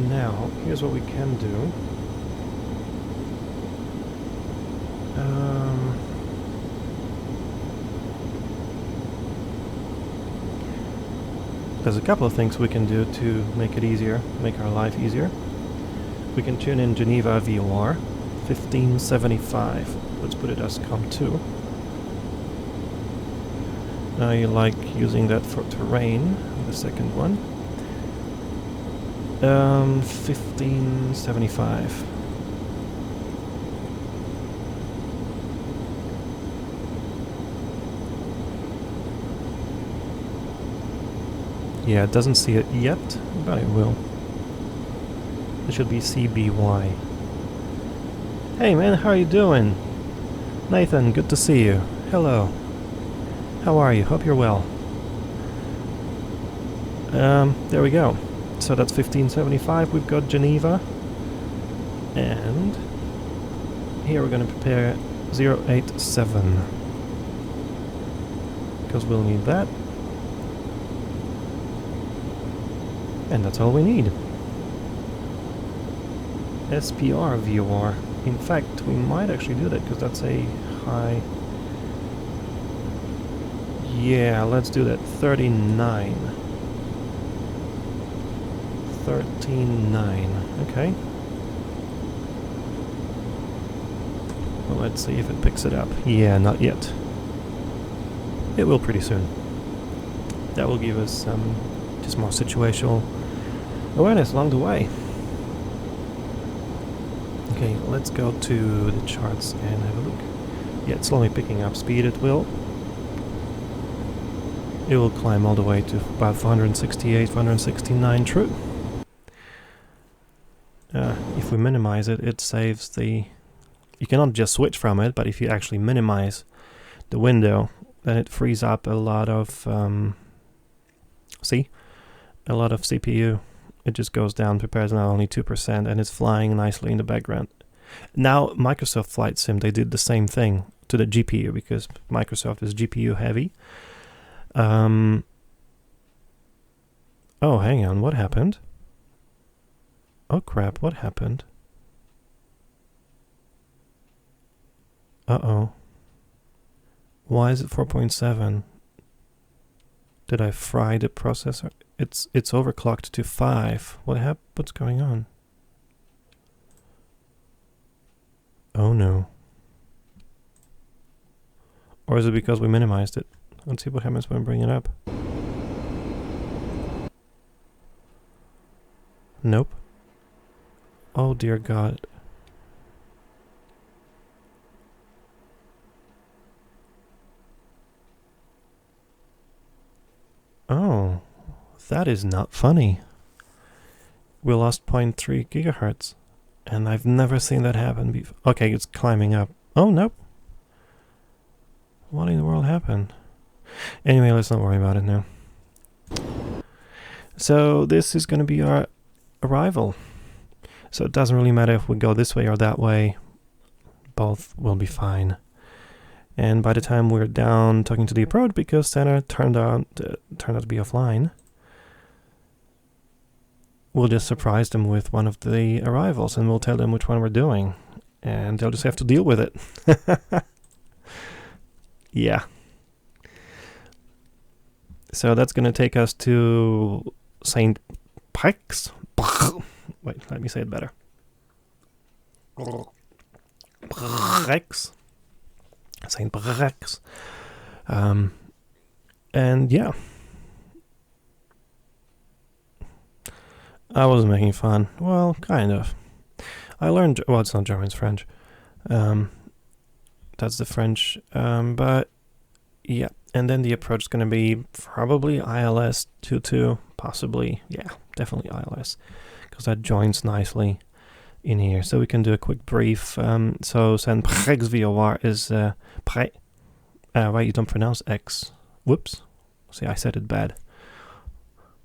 Now, here's what we can do. There's a couple of things we can do to make it easier, make our life easier. We can tune in Geneva VOR 1575. Let's put it as COM2. I like using that for terrain, the second one. 1575. Yeah, it doesn't see it yet, but it will. It should be CBY. Hey man, how are you doing? Nathan, good to see you. Hello. How are you? Hope you're well. There we go. So that's 1575. We've got Geneva. And here we're going to prepare 087. Because we'll need that. And that's all we need. SPR VOR. In fact, we might actually do that because that's a high... Yeah, let's do that. 39. 13.9. Okay. Well, let's see if it picks it up. Yeah, not yet. It will pretty soon. That will give us just more situational awareness along the way. Okay, let's go to the charts and have a look. Yeah, it's slowly picking up speed. It will climb all the way to about 468, 469 true. If we minimize it, it saves the... You cannot just switch from it, but if you actually minimize the window, then it frees up a lot of... see? A lot of CPU. It just goes down, prepares now only 2%, and it's flying nicely in the background. Now, Microsoft Flight Sim, they did the same thing to the GPU, because Microsoft is GPU heavy. Oh, hang on, what happened? Oh crap, what happened? Uh-oh. Why is it 4.7? Did I fry the processor? It's overclocked to 5. What's going on? Oh no. Or is it because we minimized it? Let's see what happens when I bring it up. Nope. Oh dear God. Oh, that is not funny. We lost 0.3 gigahertz. And I've never seen that happen before. Okay, it's climbing up. Oh, nope. What in the world happened? Anyway, let's not worry about it now. So this is going to be our arrival. So it doesn't really matter if we go this way or that way. Both will be fine. And by the time we're down talking to the approach, because Santa turned out to be offline, we'll just surprise them with one of the arrivals, and we'll tell them which one we're doing, and they'll just have to deal with it. Yeah. So that's going to take us to St. Pikes. Wait, let me say it better. St. Brex. And yeah. I wasn't making fun. Well, kind of. I learned... Well, it's not German, it's French. That's the French. But yeah. And then the approach is going to be probably ILS 22. Possibly. Yeah, definitely ILS. Because that joins nicely in here. So we can do a quick brief. So St. Brex VOR is... Right, you don't pronounce X. Whoops. See, I said it bad.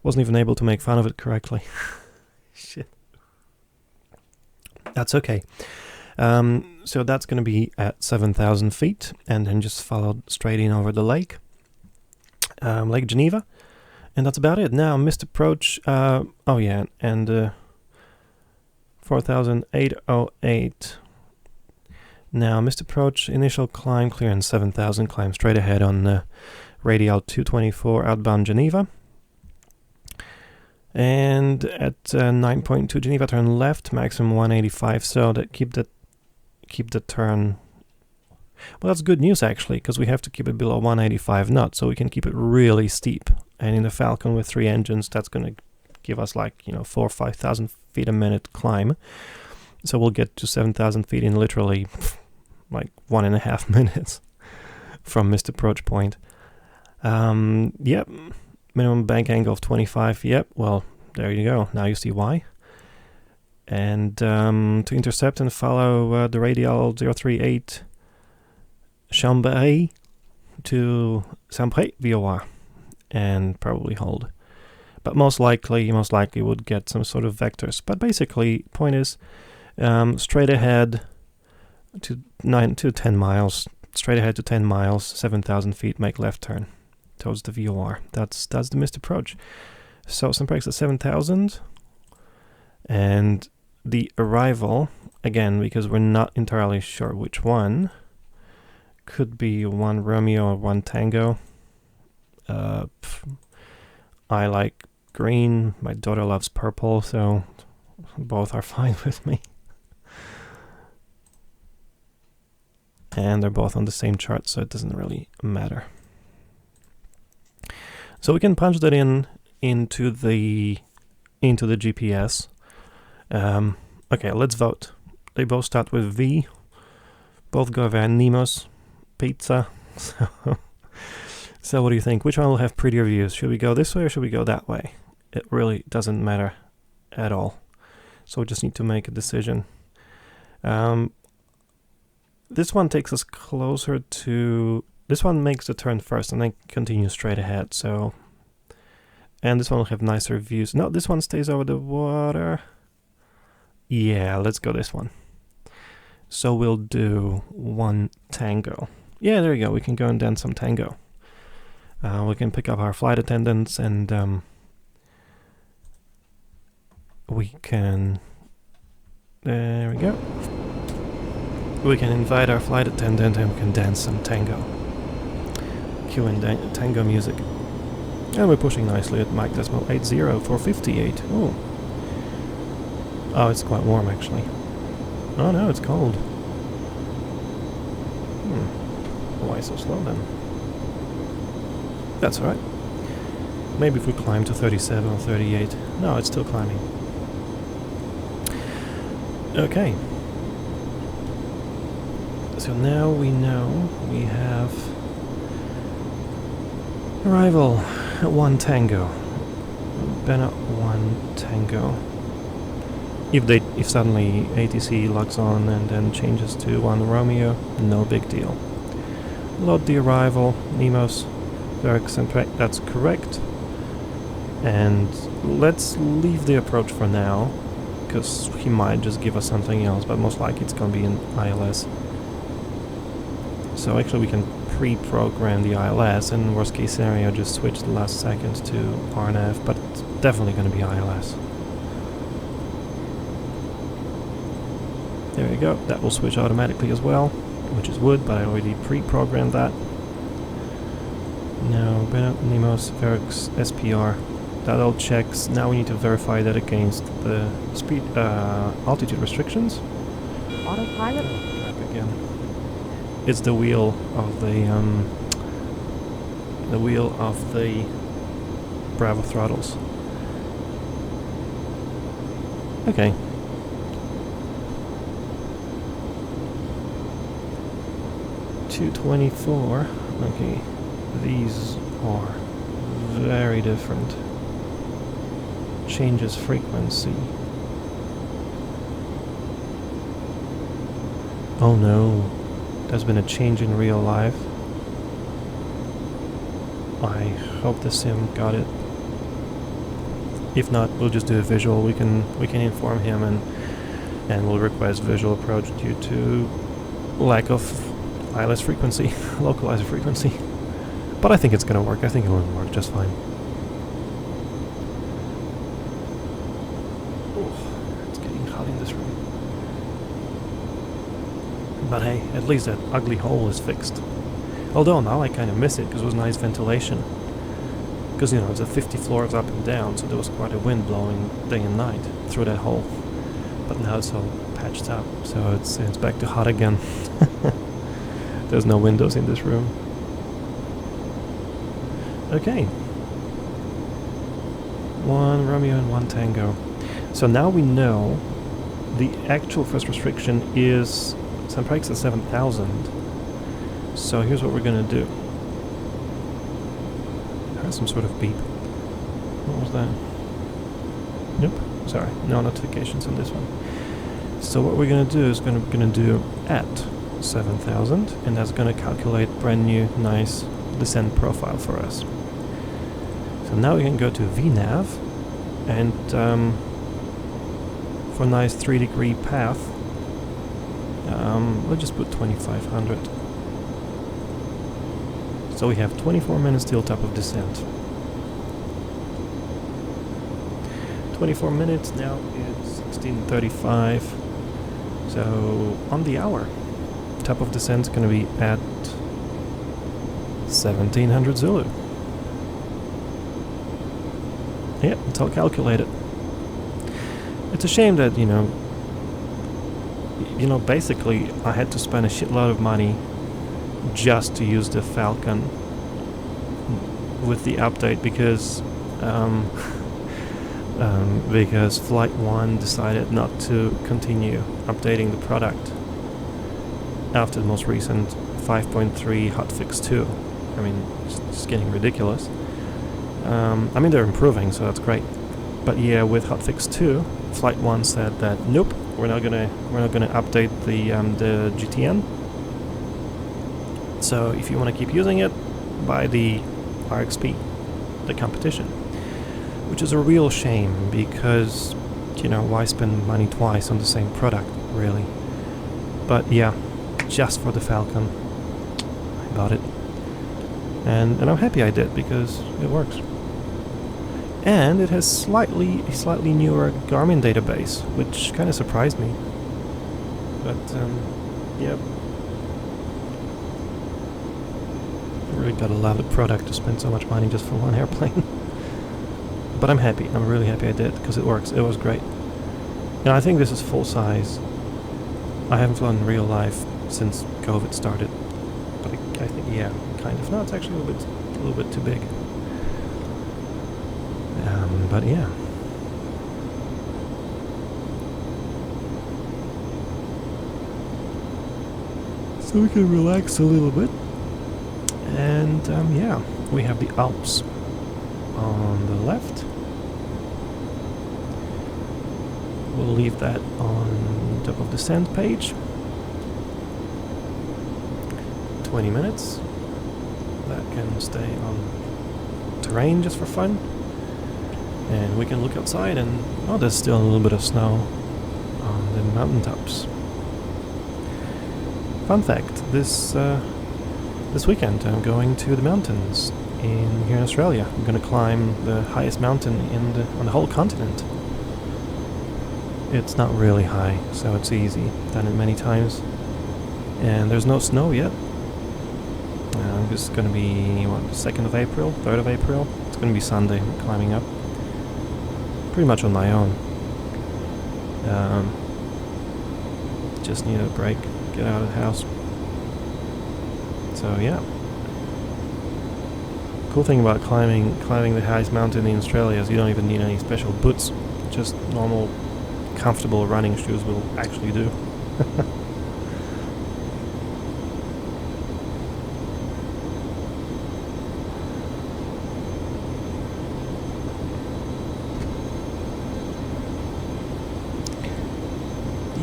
Wasn't even able to make fun of it correctly. Shit. That's okay. So that's going to be at 7,000 feet, and then just followed straight in over the lake. Lake Geneva. And that's about it. Now, missed approach. Oh yeah, and 4,808. Now, missed approach, initial climb clearance 7,000, climb straight ahead on radial 224 outbound Geneva. And at 9.2 Geneva, turn left, maximum 185, so that keep the turn. Well, that's good news actually, because we have to keep it below 185 knots, so we can keep it really steep. And in the Falcon with 3 engines, that's going to give us like 4,000 or 5,000 feet a minute climb. So we'll get to 7,000 feet in literally like 1.5 minutes from missed approach point. Yep. Minimum bank angle of 25. Yep. Well, there you go. Now you see why. And to intercept and follow the radial 038 Chambéry to Saint-Pré VOR and probably hold. But most likely would get some sort of vectors. But basically, point is straight ahead to 10 miles. Straight ahead to 10 miles, 7,000 feet, make left turn towards the VOR. That's the missed approach. So some breaks at 7,000, and the arrival, again, because we're not entirely sure which one, could be 1 Romeo or 1 Tango. I like green, my daughter loves purple, so both are fine with me. And they're both on the same chart, so it doesn't really matter. So we can punch that into the GPS. Okay, let's vote. They both start with V. Both go via Nemos Pizza. So what do you think? Which one will have prettier views? Should we go this way or should we go that way? It really doesn't matter at all. So we just need to make a decision. This one takes us closer to... This one makes the turn first and then continues straight ahead, so... And this one will have nicer views. No, this one stays over the water. Yeah, let's go this one. So we'll do 1 tango. Yeah, there you go. We can go and dance some tango. We can pick up our flight attendants and we can... There we go. We can invite our flight attendant and we can dance some tango. Cue in tango music. And we're pushing nicely at Mach decimal 80 for 58. Oh. Oh, it's quite warm actually. Oh no, it's cold. Why so slow then? That's alright. Maybe if we climb to 37 or 38. No, it's still climbing. Okay. So now we know we have arrival at 1 tango. Vienna 1 tango. If suddenly ATC logs on and then changes to 1 Romeo, no big deal. Load the arrival, Nemos, Verx and Trek, that's correct. And let's leave the approach for now, because he might just give us something else, but most likely it's going to be an ILS. So actually we can pre-program the ILS, and worst case scenario just switch the last second to RNF, but it's definitely going to be ILS. There we go, that will switch automatically as well, which is wood, but I already pre-programmed that. Now, Nemos, Verx, SPR, that all checks. Now we need to verify that against the speed, altitude restrictions. Autopilot. Back again. It's the wheel of the Bravo throttles. Okay. .224. Okay, these are very different. Changes frequency. Oh no, there's been a change in real life. I hope the sim got it. If not, we'll just do a visual. We can inform him and we'll request visual approach due to lack of ILS frequency, localizer frequency. But I think it's gonna work. I think it will work just fine. Oh, it's getting hot in this room. But hey, at least that ugly hole is fixed. Although now I kind of miss it because it was nice ventilation. Because you know it's a 50 floors up and down, so there was quite a wind blowing day and night through that hole. But now it's all patched up, so it's back to hot again. There's no windows in this room. Okay. 1 Romeo and 1 Tango. So now we know the actual first restriction is Sunprakes at 7,000. So here's what we're gonna do. I heard some sort of beep. What was that? Nope. Sorry, no notifications on this one. So what we're gonna do is gonna do at 7,000, and that's going to calculate brand new nice descent profile for us. So now we can go to VNav and for a nice 3-degree path, let's just put 2,500. So we have 24 minutes till top of descent. 24 minutes, now it's 16:35, so on the hour. Top of descent is going to be at 1700 Zulu. Yeah, it's all calculated. It's a shame that, you know, basically I had to spend a shitload of money just to use the Falcon with the update because Flight 1 decided not to continue updating the product after the most recent 5.3 hotfix 2. I mean, it's getting ridiculous. I mean, they're improving, so that's great. But yeah, with hotfix 2, Flight 1 said that nope, we're not gonna update the GTN. So if you want to keep using it, buy the RXP, the competition, which is a real shame because, you know, why spend money twice on the same product, really? But yeah, just for the Falcon, I bought it. And I'm happy I did, because it works. And it has slightly newer Garmin database, which kind of surprised me. But yeah, really gotta love the product to spend so much money just for one airplane. But I'm happy. I'm really happy I did, because it works. It was great. And I think this is full size. I haven't flown in real life since COVID started, but I think, yeah, kind of. No, it's actually a little bit too big. But yeah. So we can relax a little bit. And yeah, we have the Alps on the left. We'll leave that on top of the sand page. 20 minutes. That can stay on terrain just for fun. And we can look outside and, oh, there's still a little bit of snow on the mountaintops. Fun fact, this weekend I'm going to the mountains here in Australia. I'm going to climb the highest mountain on the whole continent. It's not really high, so it's easy. Done it many times. And there's no snow yet. This is going to be, what, 2nd of April? 3rd of April? It's going to be Sunday, I'm climbing up. Pretty much on my own. Just need a break, get out of the house. So yeah. Cool thing about climbing the highest mountain in Australia is you don't even need any special boots. Just normal, comfortable running shoes will actually do.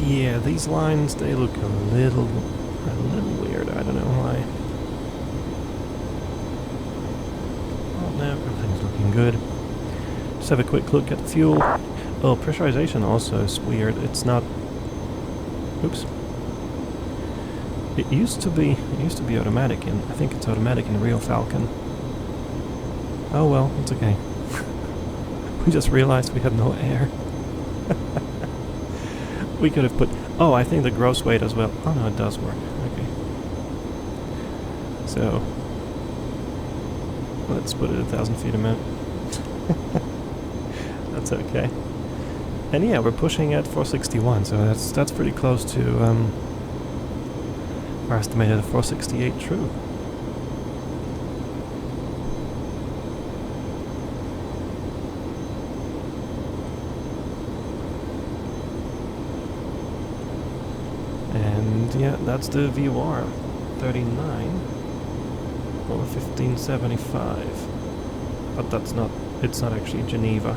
Yeah, these lines, they look a little weird. I don't know why. Oh no, everything's looking good. Just have a quick look at the fuel. Oh, pressurization also is weird. It's not. Oops. It used to be automatic, and I think it's automatic in the real Falcon. Oh well, it's okay. We just realized we had no air. We could have put... Oh, I think the gross weight as well. Oh no, it does work. Okay. So... let's put it 1,000 feet a minute. That's okay. And yeah, we're pushing at 461, so that's pretty close to our estimated 468 true. Yeah, that's the VOR 39 or 1575, but it's not actually Geneva.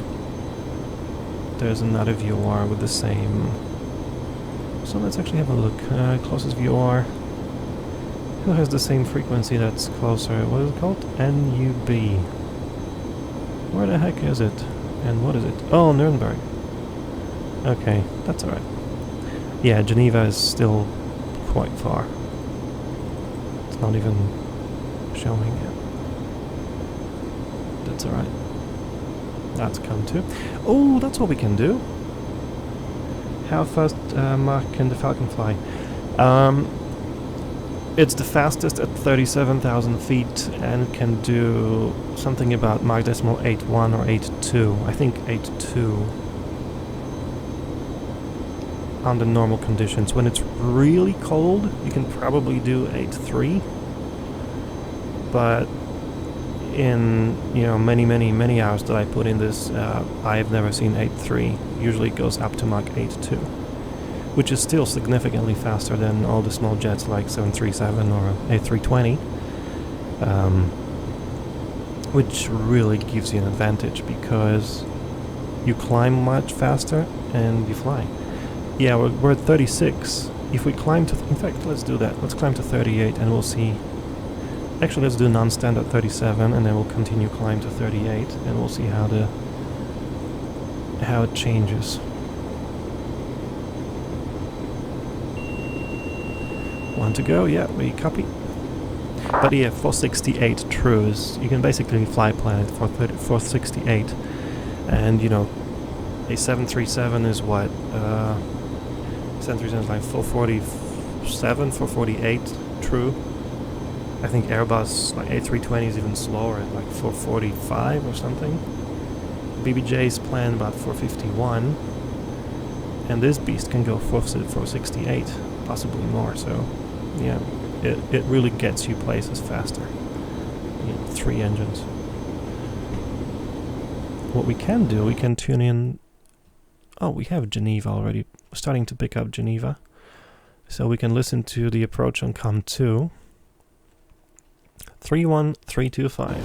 There's another VOR with the same. So let's actually have a look. Closest VOR. Who has the same frequency that's closer? What is it called? NUB. Where the heck is it? And what is it? Oh, Nuremberg. Okay, that's alright. Yeah, Geneva is still quite far. It's not even showing yet. That's alright. That's come too. Oh, that's what we can do. How fast can the Falcon fly? It's the fastest at 37,000 feet, and it can do something about Mach decimal 8.1 or 8.2. I think 8.2. Under normal conditions. When it's really cold, you can probably do 8.3. But in many hours that I put in this, I've never seen 8.3. Usually it goes up to Mach 8.2, which is still significantly faster than all the small jets like 737 or A320, which really gives you an advantage because you climb much faster and you fly. Yeah, we're at 36. If we climb to... in fact, let's do that. Let's climb to 38 and we'll see... Actually, let's do non-standard 37 and then we'll continue climb to 38 and we'll see how it changes. 1 to go, yeah, we copy. But yeah, 468 true is, you can basically fly planet 468. And you know, a 737 is what? 737 is like 447, 448 true. I think Airbus, like A320 is even slower, at like 445 or something. BBJ is planned about 451. And this beast can go 468, possibly more, so yeah, it really gets you places faster. You know, 3 engines. What we can do, we can tune in... Oh, we have Geneva already. We're starting to pick up Geneva. So we can listen to the approach on COM2. 31325.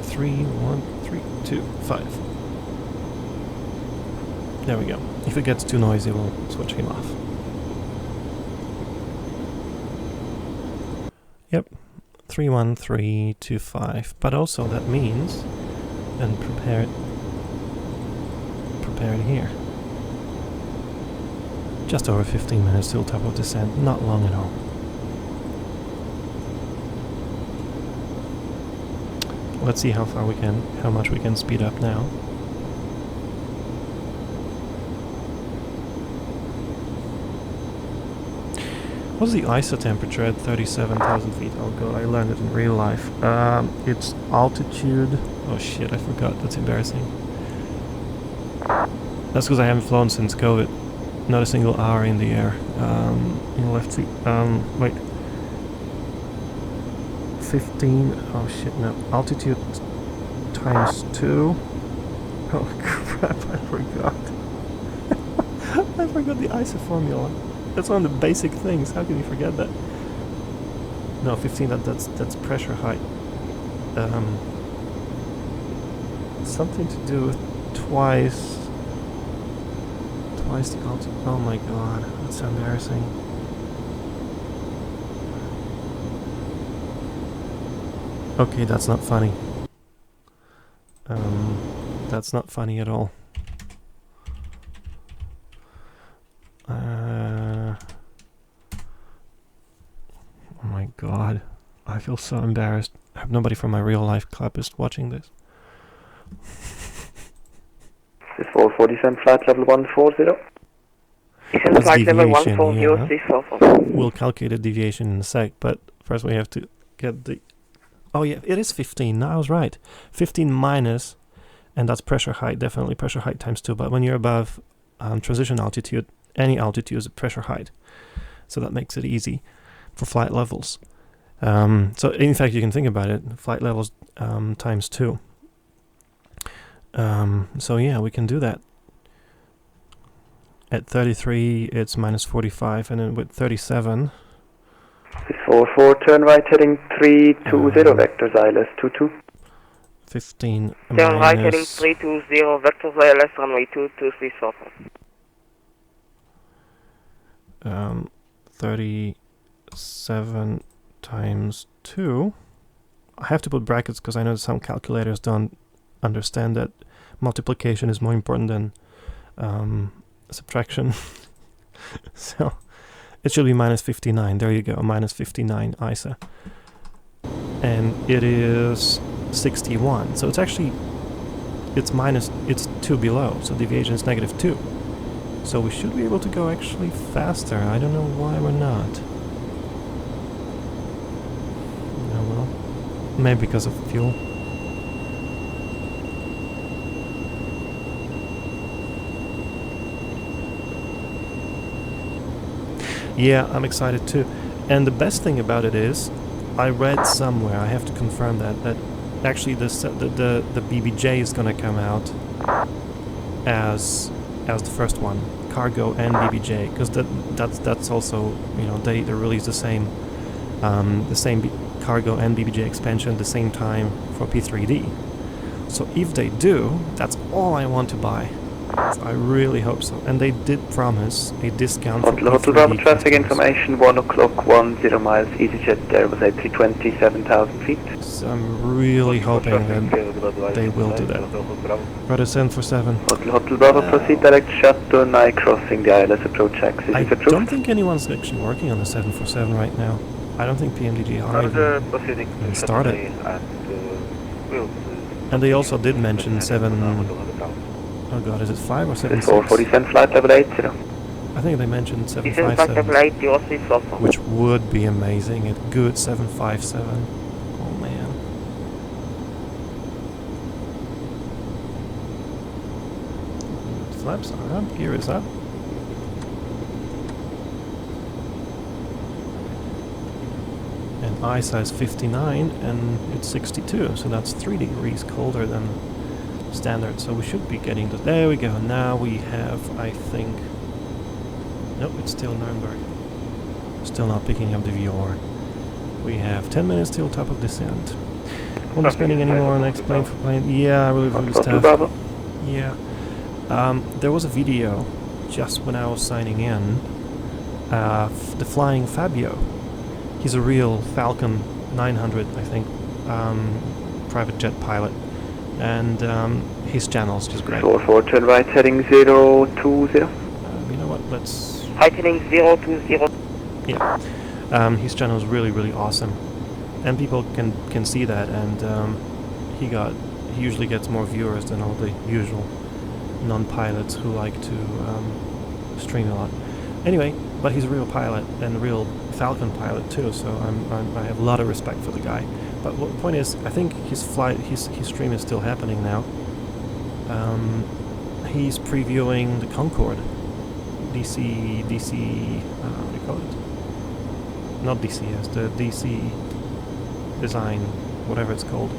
31325. There we go. If it gets too noisy, we'll switch him off. Yep. 31325. But also that means, and prepare it here. Just over 15 minutes till top of descent. Not long at all. Let's see how much we can speed up now. What's the ISO temperature at 37,000 feet? Oh god, I learned it in real life. It's altitude... Oh shit, I forgot. That's embarrassing. That's because I haven't flown since COVID. Not a single hour in the air. In the left seat. Wait. 15... Oh shit, no. Altitude times 2. Oh crap, I forgot. I forgot the ISO formula. That's one of the basic things. How can you forget that? No, 15. That's pressure height. Something to do with twice the altitude. Oh my god, that's so embarrassing. Okay, that's not funny. That's not funny at all. Oh my god, I feel so embarrassed. I hope nobody from my real life club is watching this. This is 447, flight level 140. That's flight level 140, yeah. We'll calculate the deviation in a sec, but first we have to get the... Oh yeah, it is 15, no, I was right. 15 minus, and that's pressure height, definitely pressure height times 2, but when you're above transition altitude, any altitude is a pressure height. So that makes it easy for flight levels. So in fact, you can think about it, flight levels times 2. So yeah, we can do that. At 33, it's minus 45, and then with 37... 44, turn right heading 320, vectors ILS 22. 15 turn right heading 320, vectors ILS runway 22, Falcon. 37 times 2. I have to put brackets because I know some calculators don't understand that multiplication is more important than subtraction. So it should be minus 59. There you go, minus 59 ISA. And it is 61. So it's actually, it's 2 below. So deviation is negative 2. So we should be able to go actually faster. I don't know why we're not. Oh well. Maybe because of fuel. Yeah, I'm excited too. And the best thing about it is, I read somewhere, I have to confirm that actually the BBJ is gonna come out as the first one, cargo and BBJ, because that's also, you know, they release the same cargo and BBJ expansion at the same time for P3D. So if they do, that's all I want to buy. So I really hope so. And they did promise a discount for P3D traffic information, 1 o'clock, 10 miles, EasyJet, Airbus A320, 7,000 feet. So I'm really hoping that they will do that. Rudder 747. Hotel Bravo, proceed direct shot to Nye crossing the ILS approach axis. I don't think anyone's actually working on the 747 right now. I don't think PMDGR even started. And they also did mention 7... Oh god, is it 5 or 7? 447 flight level 80. I think they mentioned 757, which would be amazing. A good 757. Oh man. Flaps are up, gear is up. And I size 59 and it's 62, so that's 3 degrees colder than standard. So we should be getting to... There we go. Now we have, I think... Nope, it's still Nuremberg. Still not picking up the VOR. We have 10 minutes till top of descent. Won't be spending any more on explain for plane. Yeah, I really do stuff. Yeah. There was a video just when I was signing in. The flying Fabio. He's a real Falcon 900, I think, private jet pilot. And his channel's just great. 44, turn right, heading 020. You know what, let's... Heading 020. Yeah. His channel is really, really awesome. And people can see that, and he usually gets more viewers than all the usual non-pilots who like to stream a lot. Anyway, but he's a real pilot, and a real Falcon pilot too, so I have a lot of respect for the guy. But the point is, I think his stream is still happening now. He's previewing the Concorde. DC, what do you call it? Not DCS, the DC design, whatever it's called.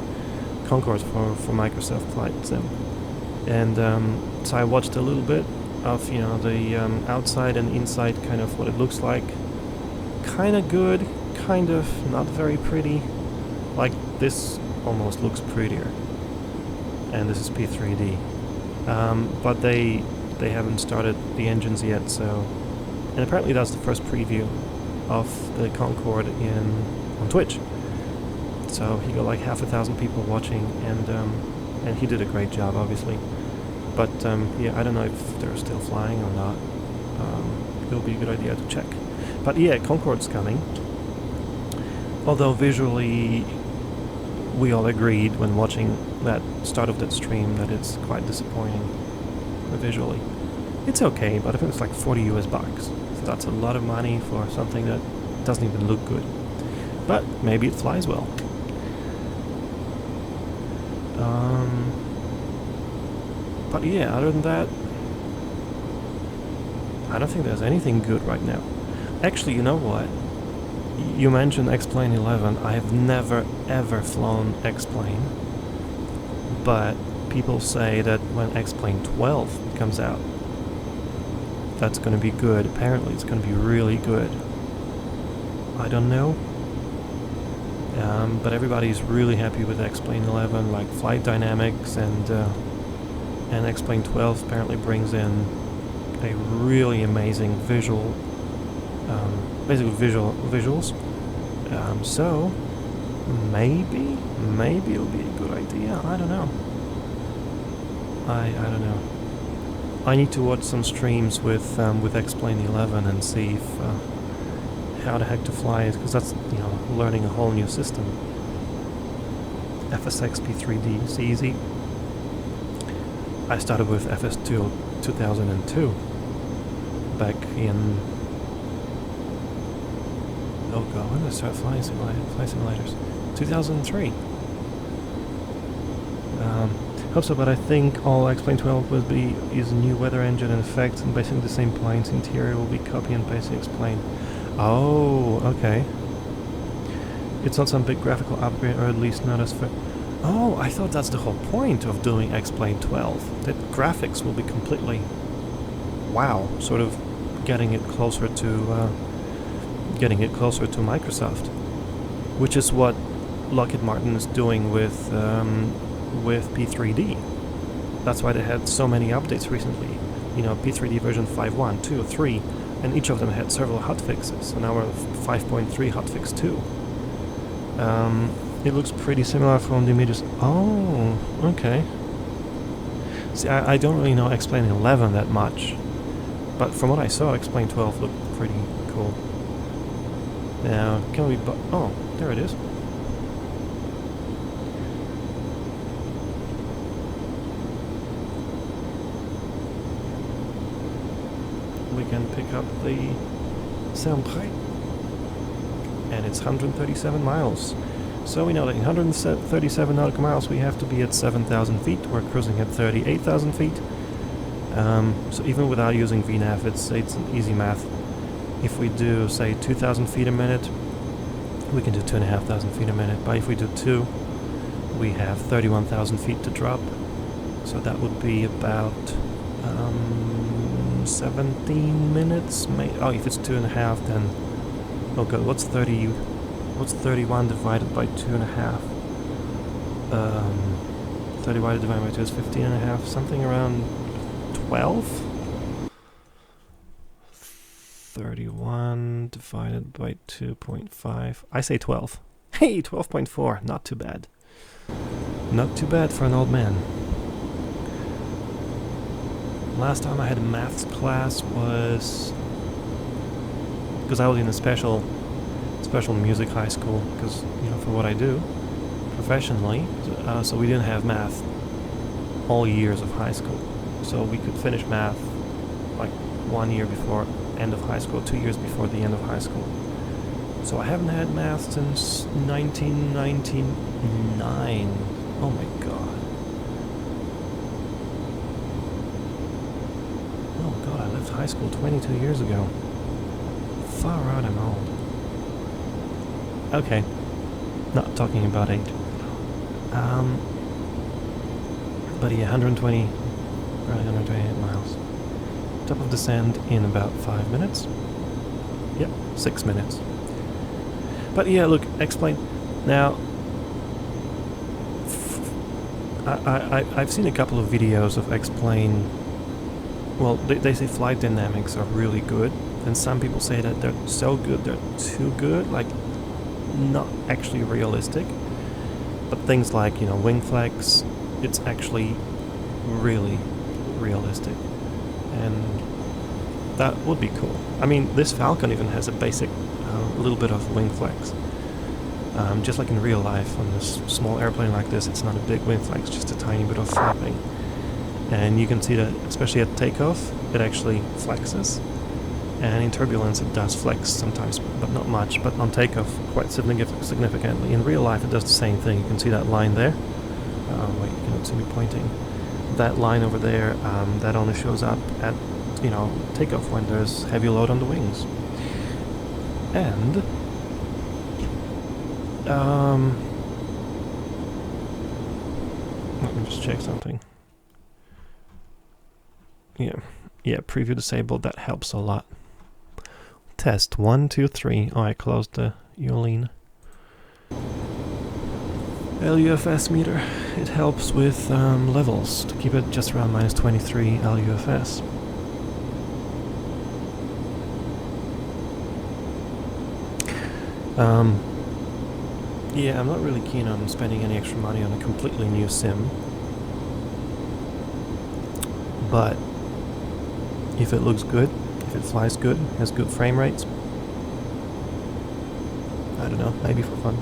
Concorde for Microsoft Flight Sim. And so I watched a little bit of, the outside and inside, kind of what it looks like. Kind of good, kind of not very pretty. Like this almost looks prettier. And this is P3D. But they haven't started the engines yet, so... And apparently that's the first preview of the Concorde on Twitch. So he got like 1,000 people watching, and he did a great job, obviously. But yeah, I don't know if they're still flying or not. It'll be a good idea to check. But yeah, Concorde's coming. Although visually, we all agreed when watching that start of that stream that it's quite disappointing visually. It's okay, but I think it's like 40 US bucks. So that's a lot of money for something that doesn't even look good. But maybe it flies well. But yeah, other than that, I don't think there's anything good right now. Actually, you know what? You mentioned X-Plane 11. I have never ever flown X-Plane. But people say that when X-Plane 12 comes out, that's going to be good. Apparently it's going to be really good. I don't know. But everybody's really happy with X-Plane 11, like flight dynamics, and X-Plane 12 apparently brings in a really amazing visual, basically visuals. So maybe it'll be a good idea. I don't know. I don't know. I need to watch some streams with X-Plane 11 and see if how the heck to fly it, because that's learning a whole new system. FSX P3D, it's easy. I started with FS2 2002 back in... Oh god, when did I start flying simulators? 2003. Hope so, but I think all X-Plane 12 will is a new weather engine in effect, and basically the same plane's interior will be copy and paste X-Plane. Oh, okay. It's not some big graphical upgrade, or at least not as far. Oh, I thought that's the whole point of doing X-Plane 12. That graphics will be completely... Wow, sort of getting it closer to Microsoft, which is what Lockheed Martin is doing with P3D. That's why they had so many updates recently. P3D version 5.1, 2, 3, and each of them had several hotfixes. So now we're 5.3 hotfix 2. It looks pretty similar from the images. Oh, okay. See, I don't really know X-Plane 11 that much, but from what I saw, X-Plane 12 looked pretty cool. Now, can we... oh, there it is. We can pick up the Saint-Pré, and it's 137 miles. So we know that in 137 nautical miles we have to be at 7,000 feet. We're cruising at 38,000 feet. So even without using VNAV, it's an easy math. If we do, say, 2,000 feet a minute, we can do 2,500 feet a minute. But if we do 2, we have 31,000 feet to drop. So that would be about 17 minutes. Oh, if it's 2.5, then... oh god, what's 31 divided by 2.5? 31 divided by 2 is 15.5, something around 12? 31 divided by 2.5. I say 12. Hey, 12.4. Not too bad. Not too bad for an old man. Last time I had a maths class was... because I was in a special music high school, because, you know, for what I do professionally, so we didn't have math all years of high school. So we could finish math like 1 year before end of high school, 2 years before the end of high school. So I haven't had math since 1999. Oh my god. Oh god, I left high school 22 years ago. Far out, I'm old. Okay, not talking about age. But yeah, 128 miles. Top of descent in about 5 minutes. Yep, 6 minutes. But yeah, look, X-Plane. Now, I've seen a couple of videos of X-Plane. Well, they say flight dynamics are really good, and some people say that they're so good, they're too good, like not actually realistic. But things like, you know, wing flex, it's actually really realistic, and that would be cool. I mean, this Falcon even has a basic little bit of wing flex. Just like in real life, on this small airplane like this, it's not a big wing flex, just a tiny bit of flapping. And you can see that, especially at takeoff, it actually flexes. And in turbulence it does flex sometimes, but not much. But on takeoff, quite significantly. In real life it does the same thing. You can see that line there. Wait, you cannot see me pointing. That line over there, that only shows up at, you know, takeoff when there's heavy load on the wings. And let me just check something. Yeah, preview disabled, that helps a lot. Test 1, 2, 3. Oh, I closed the Yulin. LUFS meter. It helps with levels to keep it just around minus 23 LUFS. Yeah, I'm not really keen on spending any extra money on a completely new sim. But if it looks good, if it flies good, has good frame rates, I don't know, maybe for fun.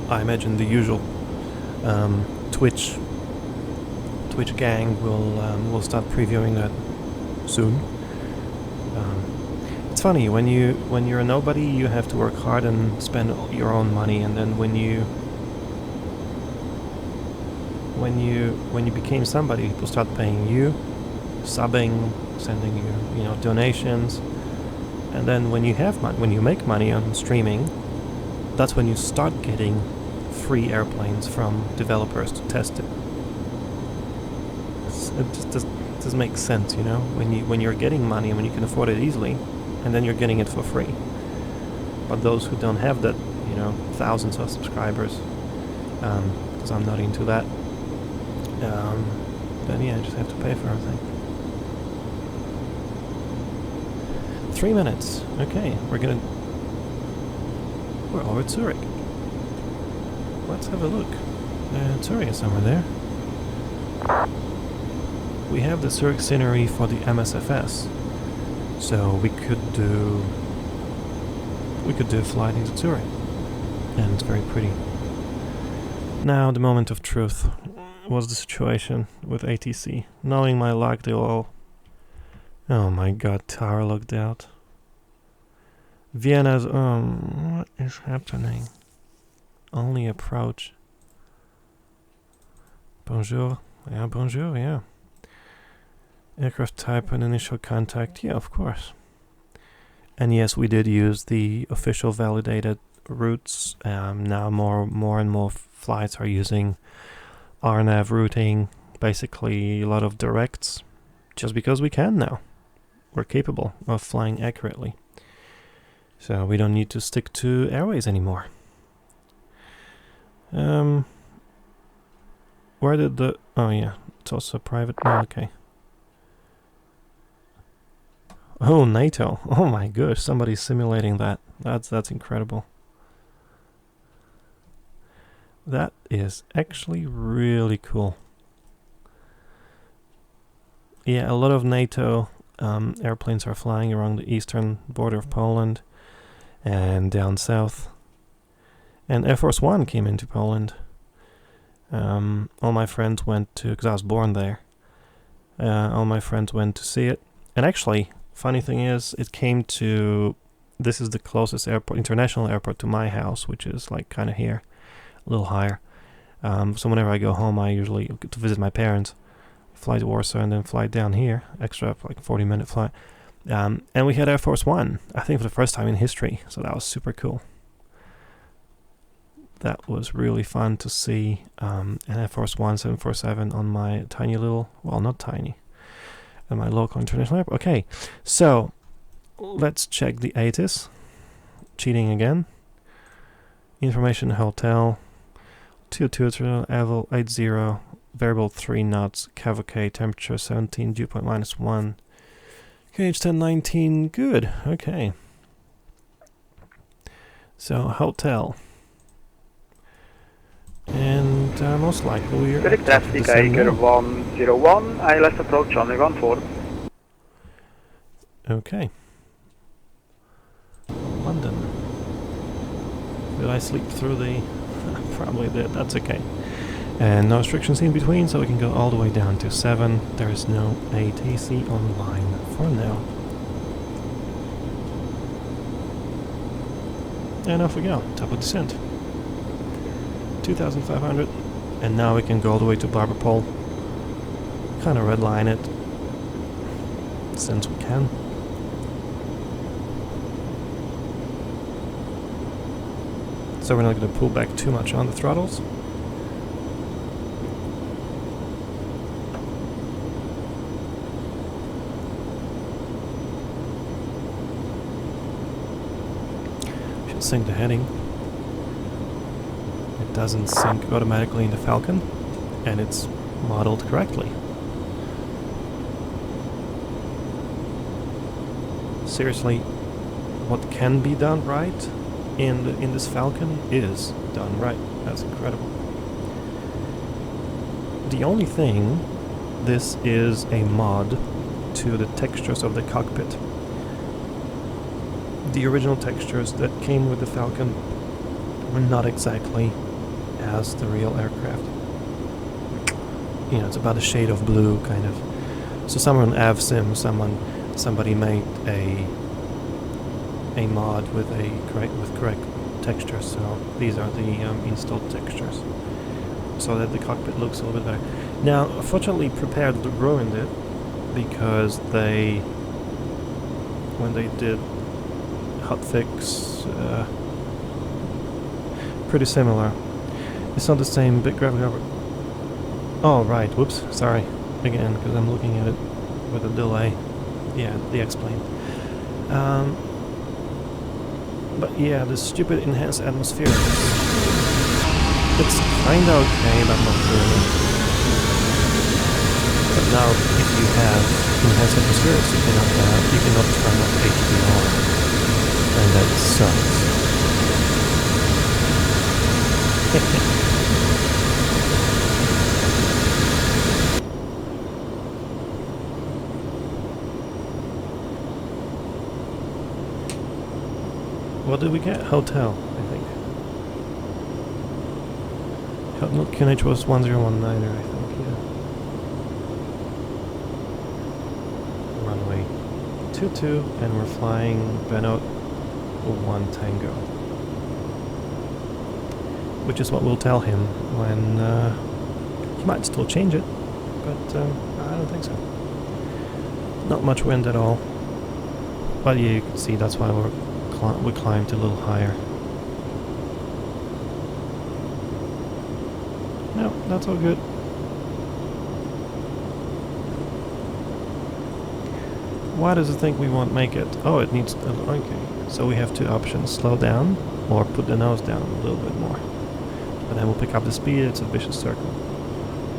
I imagine the usual Twitch gang will start previewing that soon. It's funny, when you're a nobody, you have to work hard and spend your own money, and then when you became somebody, people start paying you, subbing, sending you know, donations, and then when you have money, when you make money on streaming, that's when you start getting free airplanes from developers to test it. It just doesn't make sense, you know, when you're getting money and when you can afford it easily, and then you're getting it for free. But those who don't have that, you know, thousands of subscribers, because I'm not into that, then yeah, I just have to pay for everything. 3 minutes. Okay, we're over Zurich. Let's have a look. Zurich is somewhere there. We have the Zurich scenery for the MSFS, so we could do a flight into Zurich, and it's very pretty. Now the moment of truth. Was the situation with ATC? Knowing my luck, they'll all... Oh my god, tower looked out. Vienna's... what is happening? Only approach. Bonjour. Yeah, bonjour, yeah. Aircraft type and initial contact. Yeah, of course. And yes, we did use the official validated routes. Now more and more flights are using RNAV routing, basically a lot of directs, just because we can now. We're capable of flying accurately. So we don't need to stick to airways anymore. Where did the... Oh yeah, it's also private now, okay. Oh, NATO. Oh my gosh, somebody's simulating that. That's incredible. That is actually really cool. Yeah, a lot of NATO airplanes are flying around the eastern border of Poland and down south. And Air Force One came into Poland. All my friends went to, because I was born there, all my friends went to see it. And actually, funny thing is, it came to, this is the closest airport, international airport to my house, which is like kind of here. A little higher. So whenever I go home, I usually get to visit my parents, fly to Warsaw and then fly down here, extra like 40-minute flight. And we had Air Force One, I think for the first time in history, so that was super cool. That was really fun to see an Air Force One 747 on my tiny little, well not tiny, at my local international airport. Okay, so let's check the ATIS. Cheating again. Information hotel. 22 level 80, variable 3 knots, cavalcade, temperature 17, dew point -1, KH 1019, good, okay. So, hotel. And most likely we're Direct traffic, Eiger 101, ILS approach runway 14. Okay. London. Did I sleep through the... Probably did, that's okay. And no restrictions in between, so we can go all the way down to 7. There is no ATC online for now. And off we go, top of descent. 2,500, and now we can go all the way to Barber Pole. Kind of redline it, since we can. So we're not going to pull back too much on the throttles. Should sync the heading. It doesn't sync automatically in the Falcon, and it's modeled correctly. Seriously, what can be done right in this Falcon is done right. That's incredible. The only thing, this is a mod to the textures of the cockpit. The original textures that came with the Falcon were not exactly as the real aircraft. You know, it's about a shade of blue, kind of. So somewhere on Vatsim, somebody made a mod with correct textures. So these are the installed textures, so that the cockpit looks a little bit better. Now, fortunately, Prepared ruined it because when they did hotfix, pretty similar. It's not the same big graphic. Oh right, whoops, sorry again, because I'm looking at it with a delay. Yeah, the X-plane. But yeah, the stupid enhanced atmosphere. It's kinda okay, but not really. But now, if you have enhanced atmospherics, you cannot turn off HDR, and that sucks. What did we get? Hotel, I think. No, QNH was 1019er, I think, yeah. Runway 22, and we're flying Vienna 1 Tango. Which is what we'll tell him when... he might still change it, but I don't think so. Not much wind at all. But yeah, you can see that's why we climbed a little higher. No, that's all good. Why does it think we won't make it? Oh, it needs... okay, so we have two options. Slow down, or put the nose down a little bit more. But then we'll pick up the speed, it's a vicious circle.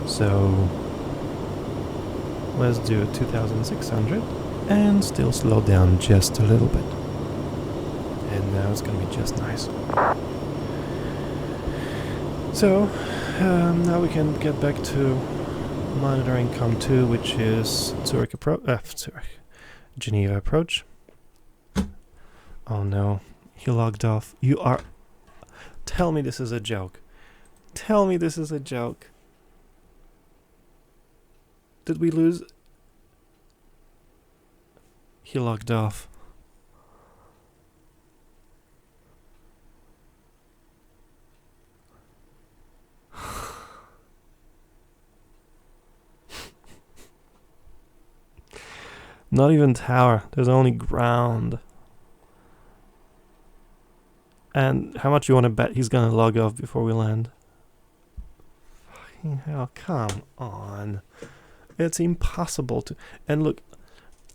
So... let's do 2,600, and still slow down just a little bit. And now it's gonna be just nice. So, now we can get back to monitoring COM2, which is Geneva approach. Oh no, he logged off. You are... Tell me this is a joke. Tell me this is a joke. Did we lose? He logged off. Not even tower, there's only ground. And how much you want to bet he's gonna log off before we land? Fucking hell, come on. It's impossible to... And look,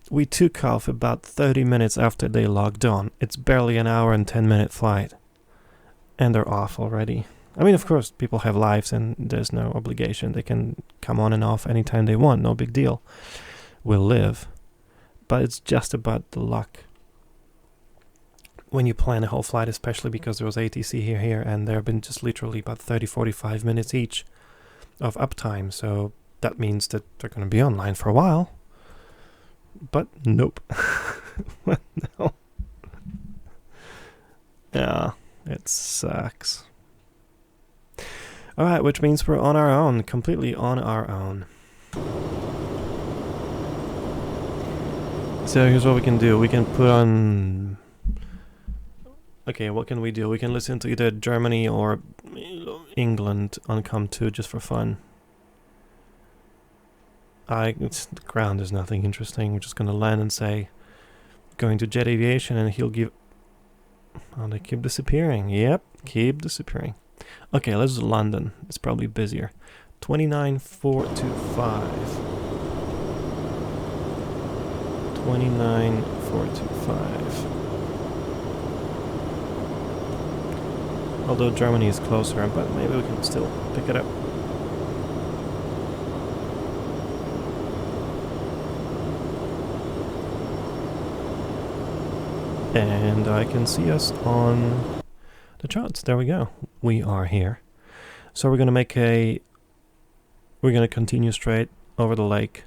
we took off about 30 minutes after they logged on. It's barely an hour and 10-minute flight. And they're off already. I mean, of course, people have lives and there's no obligation. They can come on and off anytime they want, no big deal. We'll live. But it's just about the luck. When you plan a whole flight, especially because there was ATC here, and there have been just literally about 30-45 minutes each of uptime, so that means that they're going to be online for a while. But nope. No. Yeah, it sucks. Alright, which means we're on our own, completely on our own. So here's what we can do. We can put on... Okay, what can we do? We can listen to either Germany or England on COM2 just for fun. The ground is nothing interesting. We're just gonna land and say, going to Jet Aviation, and he'll give... Oh, they keep disappearing. Yep, keep disappearing. Okay, let's do London. It's probably busier. 29425. 29425. Although Germany is closer, but maybe we can still pick it up. And I can see us on the charts. There we go. We are here. So we're going to make a... We're going to continue straight over the lake.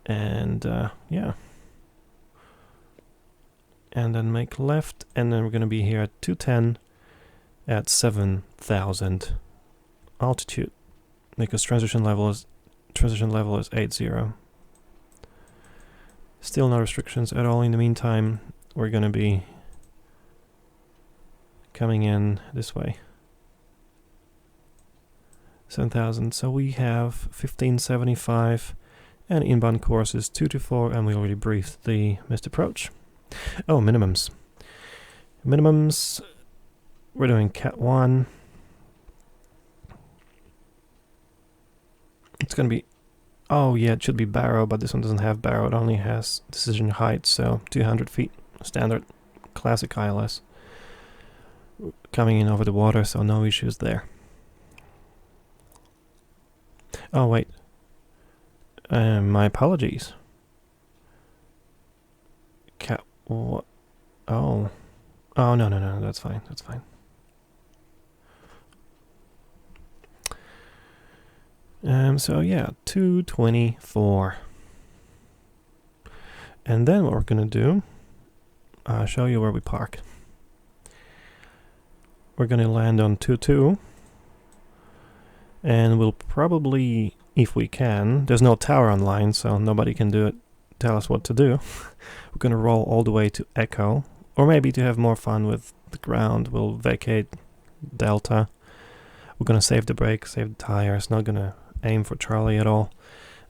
And, yeah. And then make left. And then we're going to be here at 210 at 7,000 altitude. Because transition level is 80. Still no restrictions at all in the meantime. We're going to be coming in this way. 7,000. So we have 1575 and inbound course is 224, and we already briefed the missed approach. Oh, minimums. Minimums, we're doing Cat 1. It's going to be... Oh yeah, it should be Barrow, but this one doesn't have Barrow. It only has decision height, so 200 feet. Standard, classic ILS. Coming in over the water, so no issues there. Oh wait. My apologies. What? Oh. Oh, no, that's fine, that's fine. So yeah, 224. And then what we're gonna do, I'll show you where we park. We're gonna land on 22. And we'll probably, if we can, there's no tower online, so nobody can do it, tell us what to do. We're gonna roll all the way to Echo, or maybe to have more fun with the ground, we'll vacate Delta. We're gonna save the brake, save the tires, not gonna aim for Charlie at all.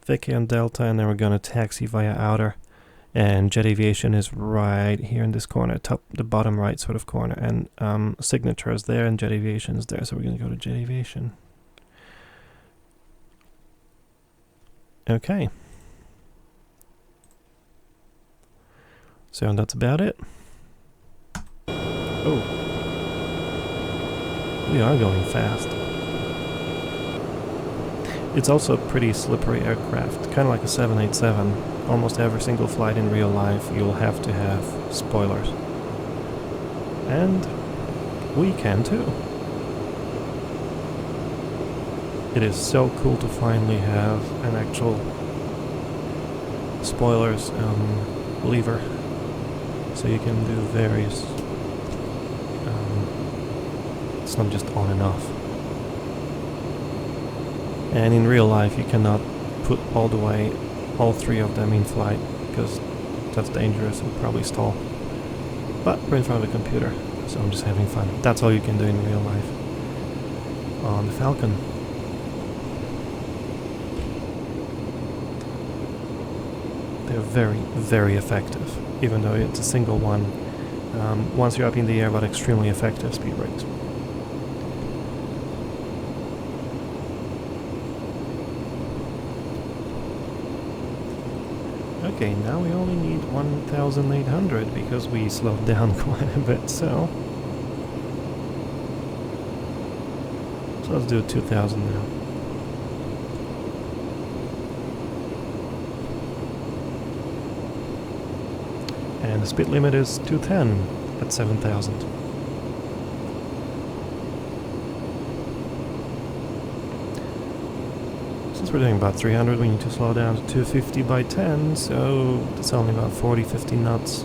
Vacate on Delta, and then we're gonna taxi via Outer. And Jet Aviation is right here in this corner, the bottom right sort of corner, and Signature is there and Jet Aviation is there, so we're gonna go to Jet Aviation. Okay. So that's about it. Oh. We are going fast. It's also a pretty slippery aircraft, kind of like a 787. Almost every single flight in real life you'll have to have spoilers. And we can too. It is so cool to finally have an actual spoilers lever, so you can do various, it's not just on and off. And in real life you cannot put all three of them in flight, because that's dangerous and probably stall. But we're in front of a computer, so I'm just having fun. That's all you can do in real life on the Falcon. They're very, very effective, even though it's a single one. Once you're up in the air, but extremely effective speed brakes. Okay, now we only need 1,800 because we slowed down quite a bit, so let's do 2,000 now. And the speed limit is 210 at 7,000. Since we're doing about 300, we need to slow down to 250 by 10, so that's only about 40-50 knots.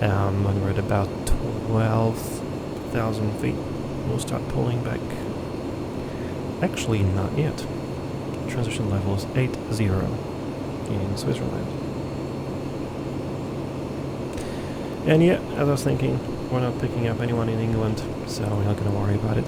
When we're at about 12,000 feet, we'll start pulling back. Actually, not yet. Transition level is 80 in Switzerland. And yeah, as I was thinking, we're not picking up anyone in England, so we're not going to worry about it.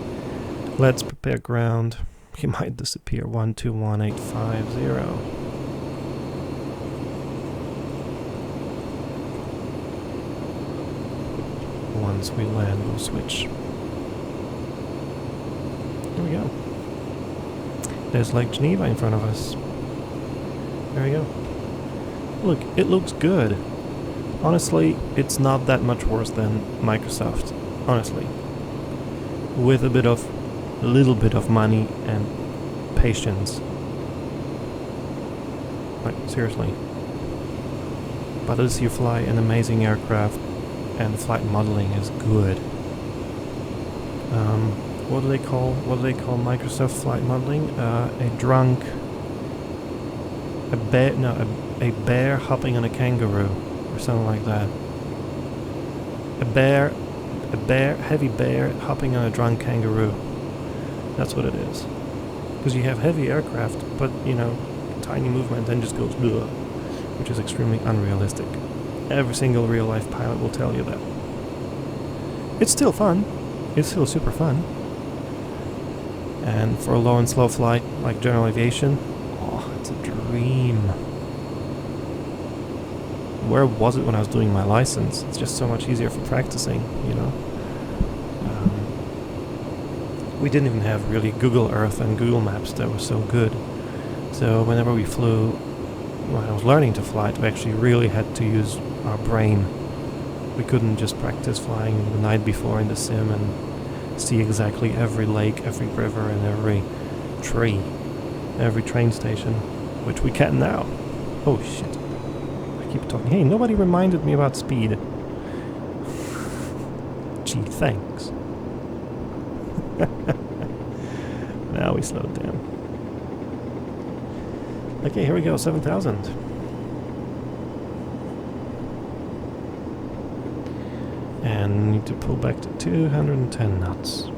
Let's prepare ground. He might disappear. 121850. Once we land, we'll switch. Here we go. There's Lake Geneva in front of us. There we go. Look, it looks good. Honestly, it's not that much worse than Microsoft. Honestly. With a little bit of money and patience. Like, seriously. But as you fly an amazing aircraft, and flight modeling is good. What do they call Microsoft flight modeling? A bear hopping on a kangaroo, or something like that. Heavy bear hopping on a drunk kangaroo. That's what it is. Because you have heavy aircraft, but, you know, tiny movement and just goes bleh, which is extremely unrealistic. Every single real-life pilot will tell you that. It's still fun. It's still super fun. And for a low and slow flight, like general aviation, oh, it's a dream. Where was it when I was doing my license? It's just so much easier for practicing, you know. We didn't even have really Google Earth and Google Maps that were so good. So whenever we flew, when I was learning to fly, we actually really had to use our brain. We couldn't just practice flying the night before in the sim and see exactly every lake, every river, and every tree, every train station. which we can now. Oh shit. I keep talking. Hey, nobody reminded me about speed. Gee, thanks. Now we slowed down. Okay, here we go, 7,000. And need to pull back to 210 knots.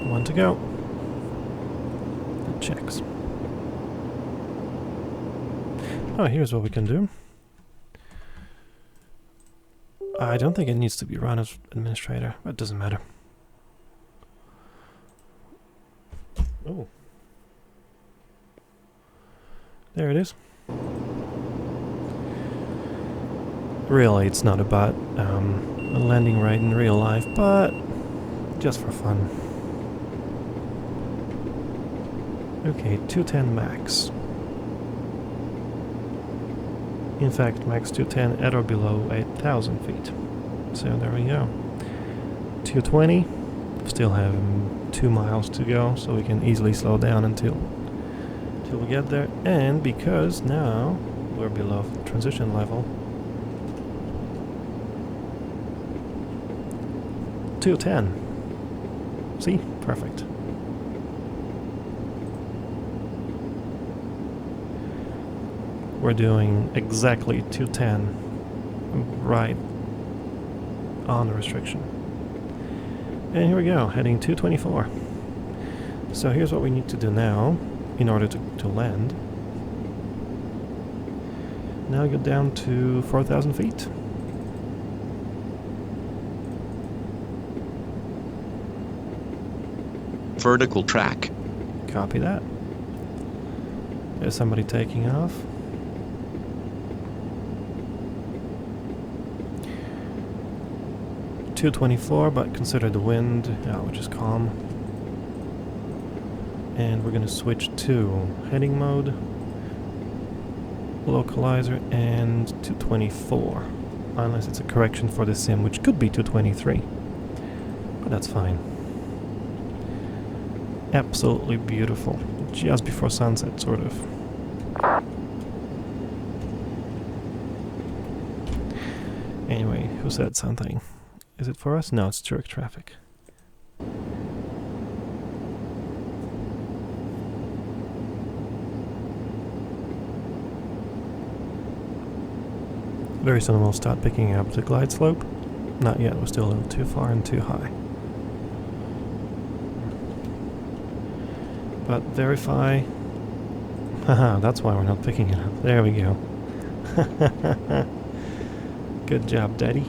One to go. That checks. Oh, here's what we can do. I don't think it needs to be run as administrator, but it doesn't matter. Oh. There it is. Really, it's not about a landing rate in real life, but just for fun. Okay, 210 max. In fact, max 210 at or below 8,000 feet. So there we go. 220. Still have 2 miles to go, so we can easily slow down until we get there. And because now we're below transition level, 210. See? Perfect. We're doing exactly 210 right on the restriction. And here we go, heading 224. So here's what we need to do now in order to land. Now go down to 4,000 feet. Vertical track. Copy that. There's somebody taking off. .224, but consider the wind, which is calm. And we're gonna switch to heading mode, localizer, and 224. Unless it's a correction for the sim, which could be 223. But that's fine. Absolutely beautiful. Just before sunset, sort of. Anyway, who said something? Is it for us? No, it's jerk traffic. Very soon we'll start picking up the glide slope. Not yet, we're still a little too far and too high. But verify. Haha, that's why we're not picking it up. There we go. Good job, Daddy.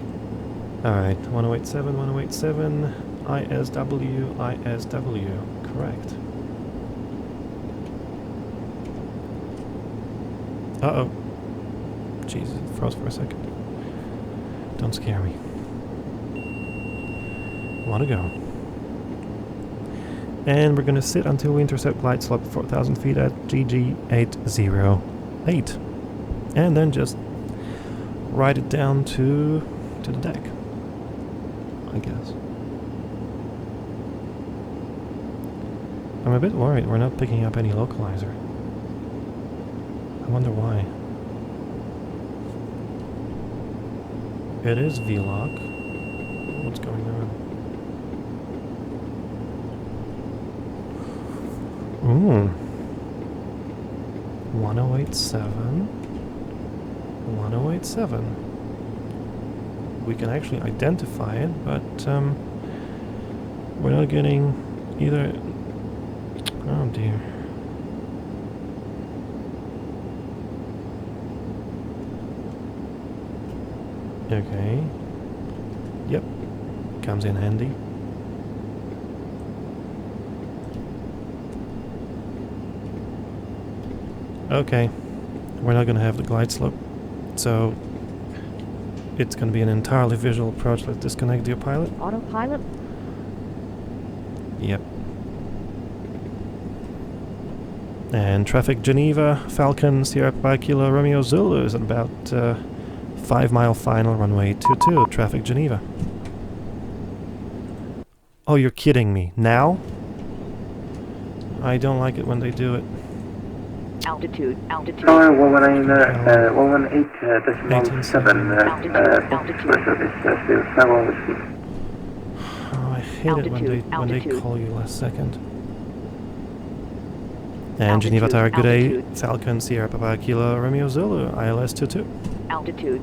Alright, 1087, 1087, ISW, ISW, correct. Uh-oh. Jesus, it froze for a second. Don't scare me. Want to go. And we're gonna sit until we intercept glide slope 4,000 feet at GG808. And then just ride it down to the deck, I guess. I'm a bit worried we're not picking up any localizer. I wonder why. It is V-lock. What's going on? Ooh. 1087. 1087. We can actually identify it, but we're not getting either. Oh dear. Okay. Yep. Comes in handy. Okay. We're not gonna have the glide slope, so it's gonna be an entirely visual approach. Let's disconnect the pilot. Autopilot? Yep. And traffic Geneva, Falcon, Sierra Papa Kilo, Romeo Zulu is at about 5 mile final, runway 22, traffic Geneva. Oh, you're kidding me. Now? I don't like it when they do it. Altitude. Tower 118.7, Oh, I hate it when they call you last second. And Geneva Tower, good day, Falcon, Sierra Papa Kilo, Romeo Zulu, ILS 22. Altitude.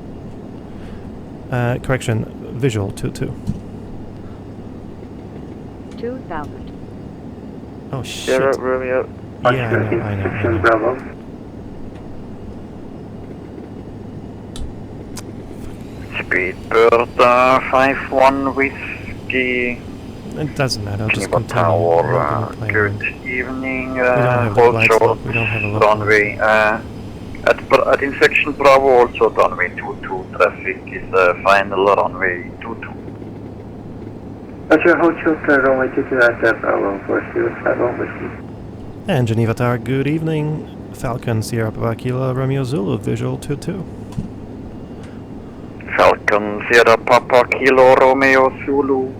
Correction, visual 22. 2000. Oh shit. Sierra Romeo. Yeah, I know. Bravo. Speedbird 5-1 Whiskey. It doesn't matter, I'll just Geneva continue. Tower, good evening. We don't have the Hold glide short, slope, we don't have a local. runway. At intersection Bravo, also runway 22. Traffic is final runway 22. Roger, hold short, runway 22 at Bravo, 4051 Whiskey. And Geneva Tower, good evening. Falcon, Sierra Papa Kilo, Romeo Zulu, visual 22. Falcon, Sierra Papa Kilo, Romeo Zulu.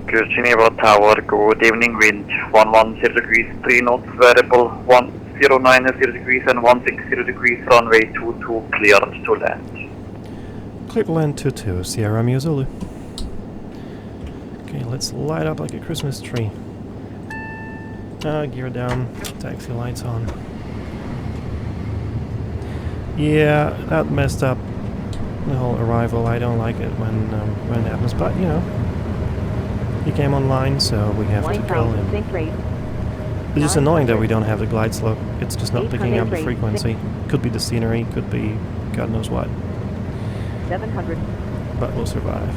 Good Geneva Tower, good evening, wind 110 degrees, 3 knots, variable 109 degrees and 160 degrees, runway 22, cleared to land. Clear to land 22, Sierra Romeo Zulu. Okay, let's light up like a Christmas tree. Gear down, taxi lights on. Yeah, that messed up the whole arrival. I don't like it when that happens, but you know, he came online, so we have to call him. It's just annoying that we don't have the glide slope. It's just not picking up the frequency. Could be the scenery, could be God knows what. 700. But we'll survive.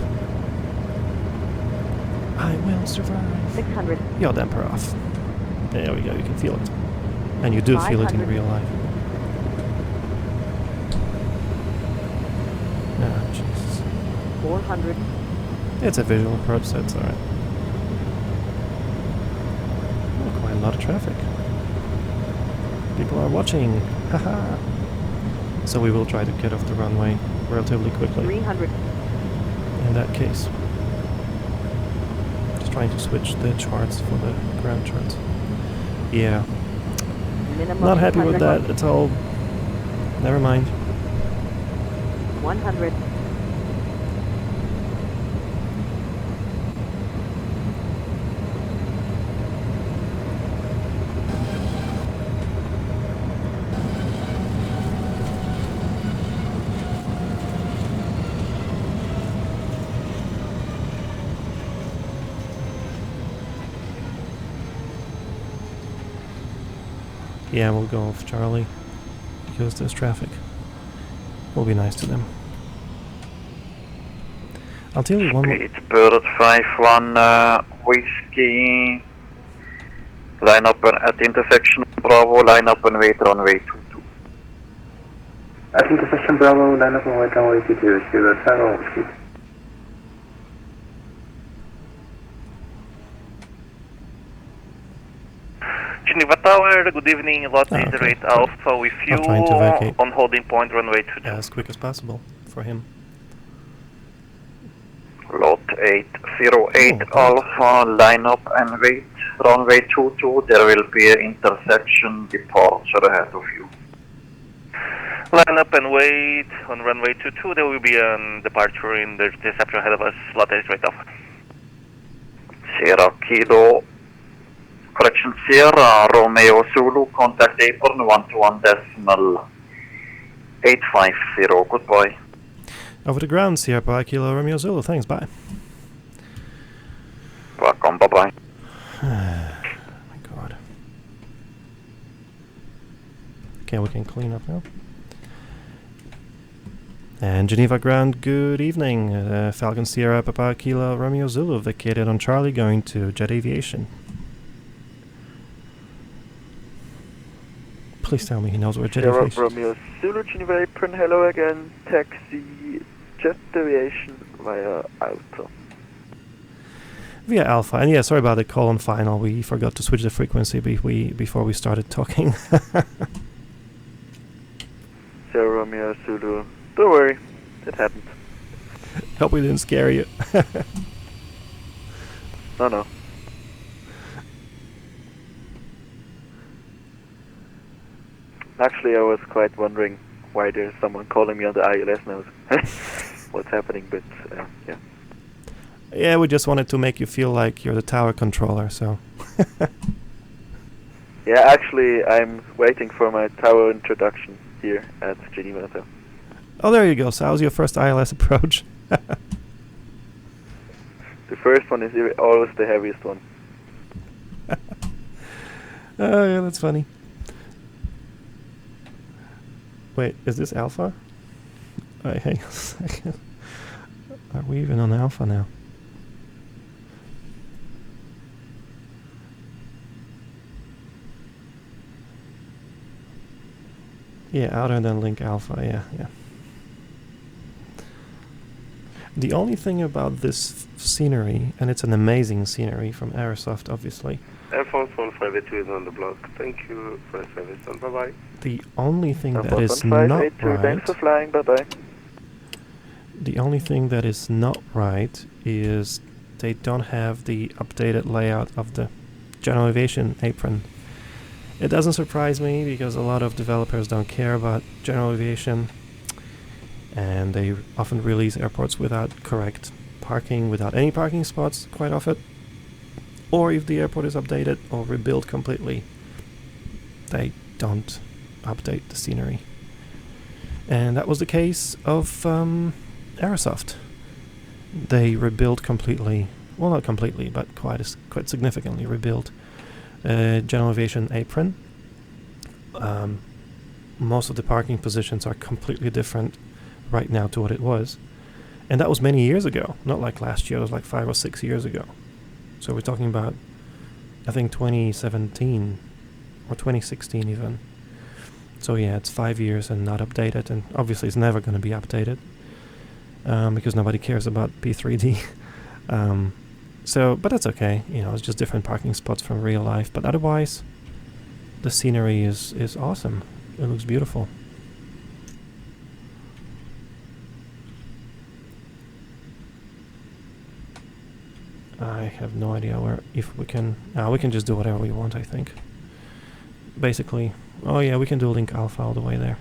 I will survive. 600. Yaw damper off. There we go, you can feel it. And you do feel it in real life. Ah, Jesus. 400. It's a visual approach, so it's alright. Oh, quite a lot of traffic. People are watching. Haha. So we will try to get off the runway relatively quickly. 300. In that case. Just trying to switch the charts for the ground charts. Yeah. Minimum Not happy with that at all. Never mind. 100. Yeah, we'll go off Charlie because there's traffic. We'll be nice to them. I'll tell you one more. It's Bird 5-1 Whiskey. Line up at intersection Bravo, line up and wait runway 22. At intersection Bravo, line up and wait runway 22, Sierra Tower, Whiskey. Geneva Tower, good evening, lot 88 Alpha with you on holding point runway 22. As quick as possible for him. Lot 808 Alpha, line up and wait runway 22. There will be an intersection departure ahead of you. Line up and wait on runway 22. There will be a departure in the interceptor ahead of us. Lot 8 right off. Sierra Kilo. Correction, Sierra Romeo Zulu, contact apron 121.850. Goodbye. Over the ground, Sierra Papa Kilo Romeo Zulu. Thanks, bye. Welcome, bye-bye. My God. Okay, we can clean up now. And Geneva ground, good evening. Falcon Sierra Papa Kilo Romeo Zulu vacated on Charlie going to Jet Aviation. Please tell me he knows where Jet Sierra Aviation is. Romeo Zulu, Geneva apron, hello again, taxi, Jet Aviation via Auto. via alpha. And yeah, sorry about the colon final. We forgot to switch the frequency before we started talking. Sierra Romeo Zulu. Don't worry, it happened. Hope we didn't scare you. No. Actually, I was quite wondering why there's someone calling me on the ILS now. What's happening, but yeah. Yeah, we just wanted to make you feel like you're the tower controller, so... Yeah, actually, I'm waiting for my tower introduction here at Geneva, so... Oh, there you go. So how's your first ILS approach? The first one is always the heaviest one. Oh, yeah, that's funny. Wait, is this alpha? Hang on a second. Are we even on alpha now? Yeah, outer than link alpha, yeah. The only thing about this scenery, and it's an amazing scenery from Airsoft, obviously. Airforce 152 is on the block. Thank you for the service, and bye-bye. The only thing that Airforce is not 1582, right... thanks for flying, bye-bye. The only thing that is not right is they don't have the updated layout of the general aviation apron. It doesn't surprise me because a lot of developers don't care about general aviation, and they often release airports without correct parking, without any parking spots quite often. Or if the airport is updated or rebuilt completely, they don't update the scenery. And that was the case of Airsoft. They rebuilt completely, well, not completely, but quite significantly rebuilt general aviation apron. Most of the parking positions are completely different right now to what it was. And that was many years ago, not like last year, it was like 5 or 6 years ago. So we're talking about, I think, 2017 or 2016 even. So yeah, it's 5 years and not updated, and obviously it's never going to be updated because nobody cares about P3D. But that's okay, it's just different parking spots from real life. But otherwise, the scenery is awesome. It looks beautiful. I have no idea if we can just do whatever we want, I think. Basically, oh yeah, we can do link alpha all the way there.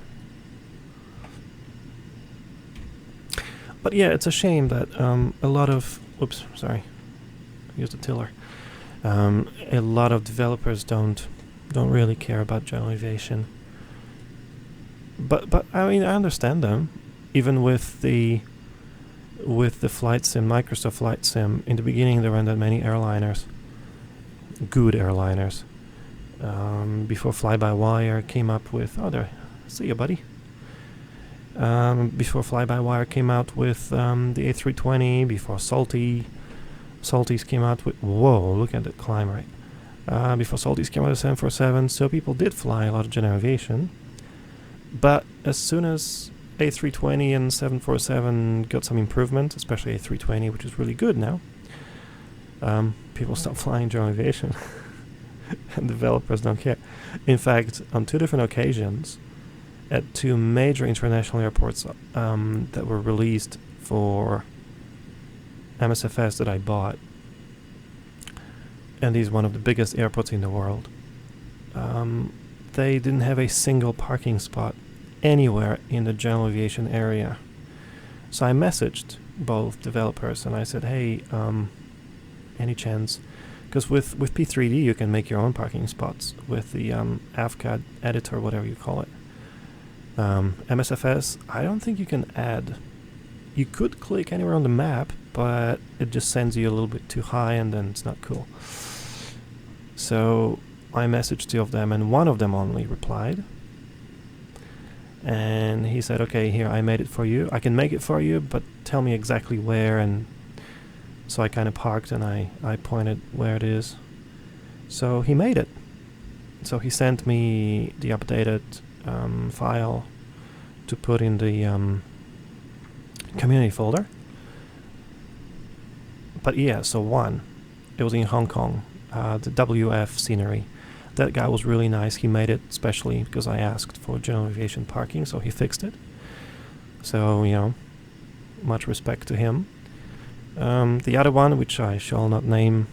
But yeah, it's a shame that a lot of, oops, sorry, use the tiller. A lot of developers don't really care about general aviation. But I mean, I understand them. Even with the flight sim, Microsoft Flight Sim, in the beginning there weren't that many airliners, good airliners. Before Fly-by-Wire came up with, see you, buddy. Before Fly-by-Wire came out with the A320, before Salties came out with, whoa, look at the climb rate. Before Salties came out with 747, so people did fly a lot of general aviation. But as soon as A320 and 747 got some improvement, especially A320, which is really good now, people stopped flying general aviation. And developers don't care. In fact, on 2 different occasions, at 2 major international airports that were released for MSFS that I bought, and these one of the biggest airports in the world, they didn't have a single parking spot anywhere in the general aviation area. So I messaged both developers and I said, hey, any chance? Because with P3D you can make your own parking spots with the AVCAD editor, whatever you call it. MSFS, I don't think you can add. You could click anywhere on the map, but it just sends you a little bit too high and then it's not cool. So I messaged 2 of them and one of them only replied. And he said, okay, here, I made it for you. I can make it for you, but tell me exactly where. And so I kind of parked and I pointed where it is. So he made it. So he sent me the updated file to put in the community folder. But yeah, so 1, It was in Hong Kong, the WF scenery. That guy was really nice. He made it specially because I asked for general aviation parking, so he fixed it. So, you know, much respect to him. The other one, which I shall not name,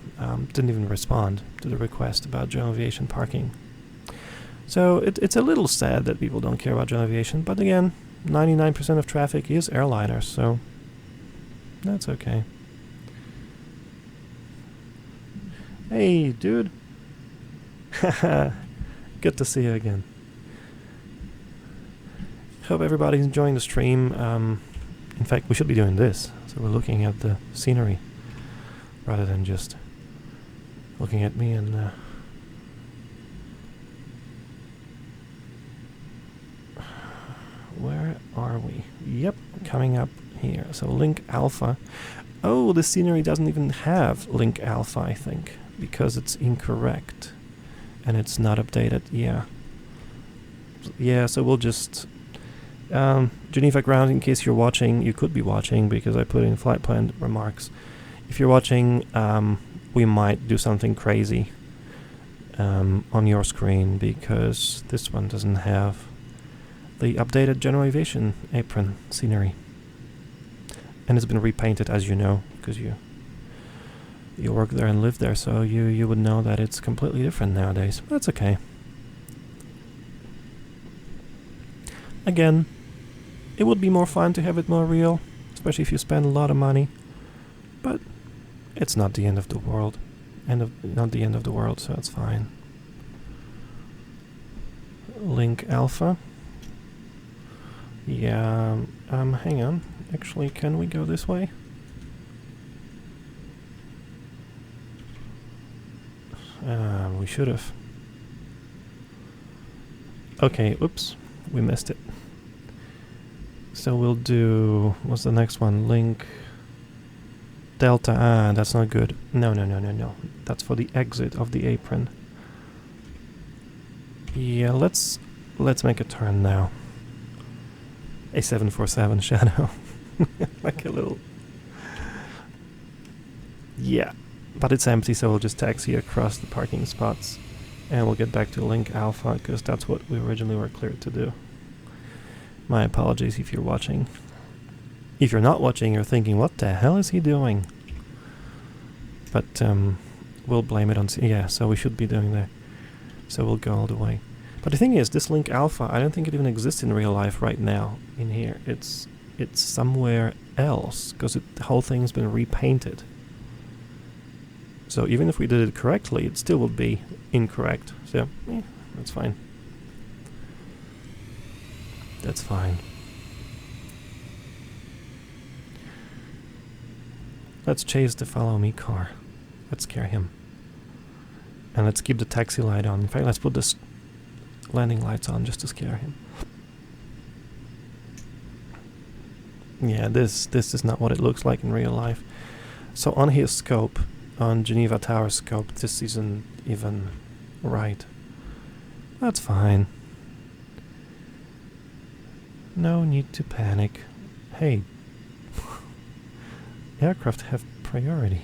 didn't even respond to the request about general aviation parking. So it's a little sad that people don't care about general aviation, but again, 99% of traffic is airliners, so that's okay. Hey, dude. Haha, good to see you again. Hope everybody's enjoying the stream. In fact, we should be doing this. So we're looking at the scenery rather than just looking at me and where are we? Yep, coming up here. So link alpha. Oh, the scenery doesn't even have link alpha, I think, because it's incorrect and it's not updated. Yeah, so we'll just Geneva ground, in case you're watching, you could be watching because I put in flight plan remarks. If you're watching, we might do something crazy on your screen because this one doesn't have the updated general aviation apron scenery. And it's been repainted, as you know, because you work there and live there, so you would know that it's completely different nowadays. But that's okay. Again, it would be more fun to have it more real, especially if you spend a lot of money. But it's not the end of the world. Not the end of the world, so it's fine. Link alpha. Yeah, hang on. Actually, can we go this way? We should have. Okay, oops, we missed it. So we'll do, what's the next one? Link delta. Ah, that's not good. No. That's for the exit of the apron. Yeah, let's make a turn now. A 747 Shadow. Like a little... Yeah, but it's empty, so we'll just taxi across the parking spots. And we'll get back to Link Alpha, because that's what we originally were cleared to do. My apologies if you're watching. If you're not watching, you're thinking, what the hell is he doing? But we'll blame it on... Yeah, so we should be doing that. So we'll go all the way. But the thing is, this Link Alpha, I don't think it even exists in real life right now in here. It's somewhere else, because the whole thing's been repainted. So even if we did it correctly, it still would be incorrect. So, that's fine. That's fine. Let's chase the follow me car. Let's scare him. And let's keep the taxi light on. In fact, let's put this landing lights on just to scare him. Yeah, this is not what it looks like in real life. So on his scope, on Geneva Tower scope, this isn't even right. That's fine. No need to panic. Hey, aircraft have priority.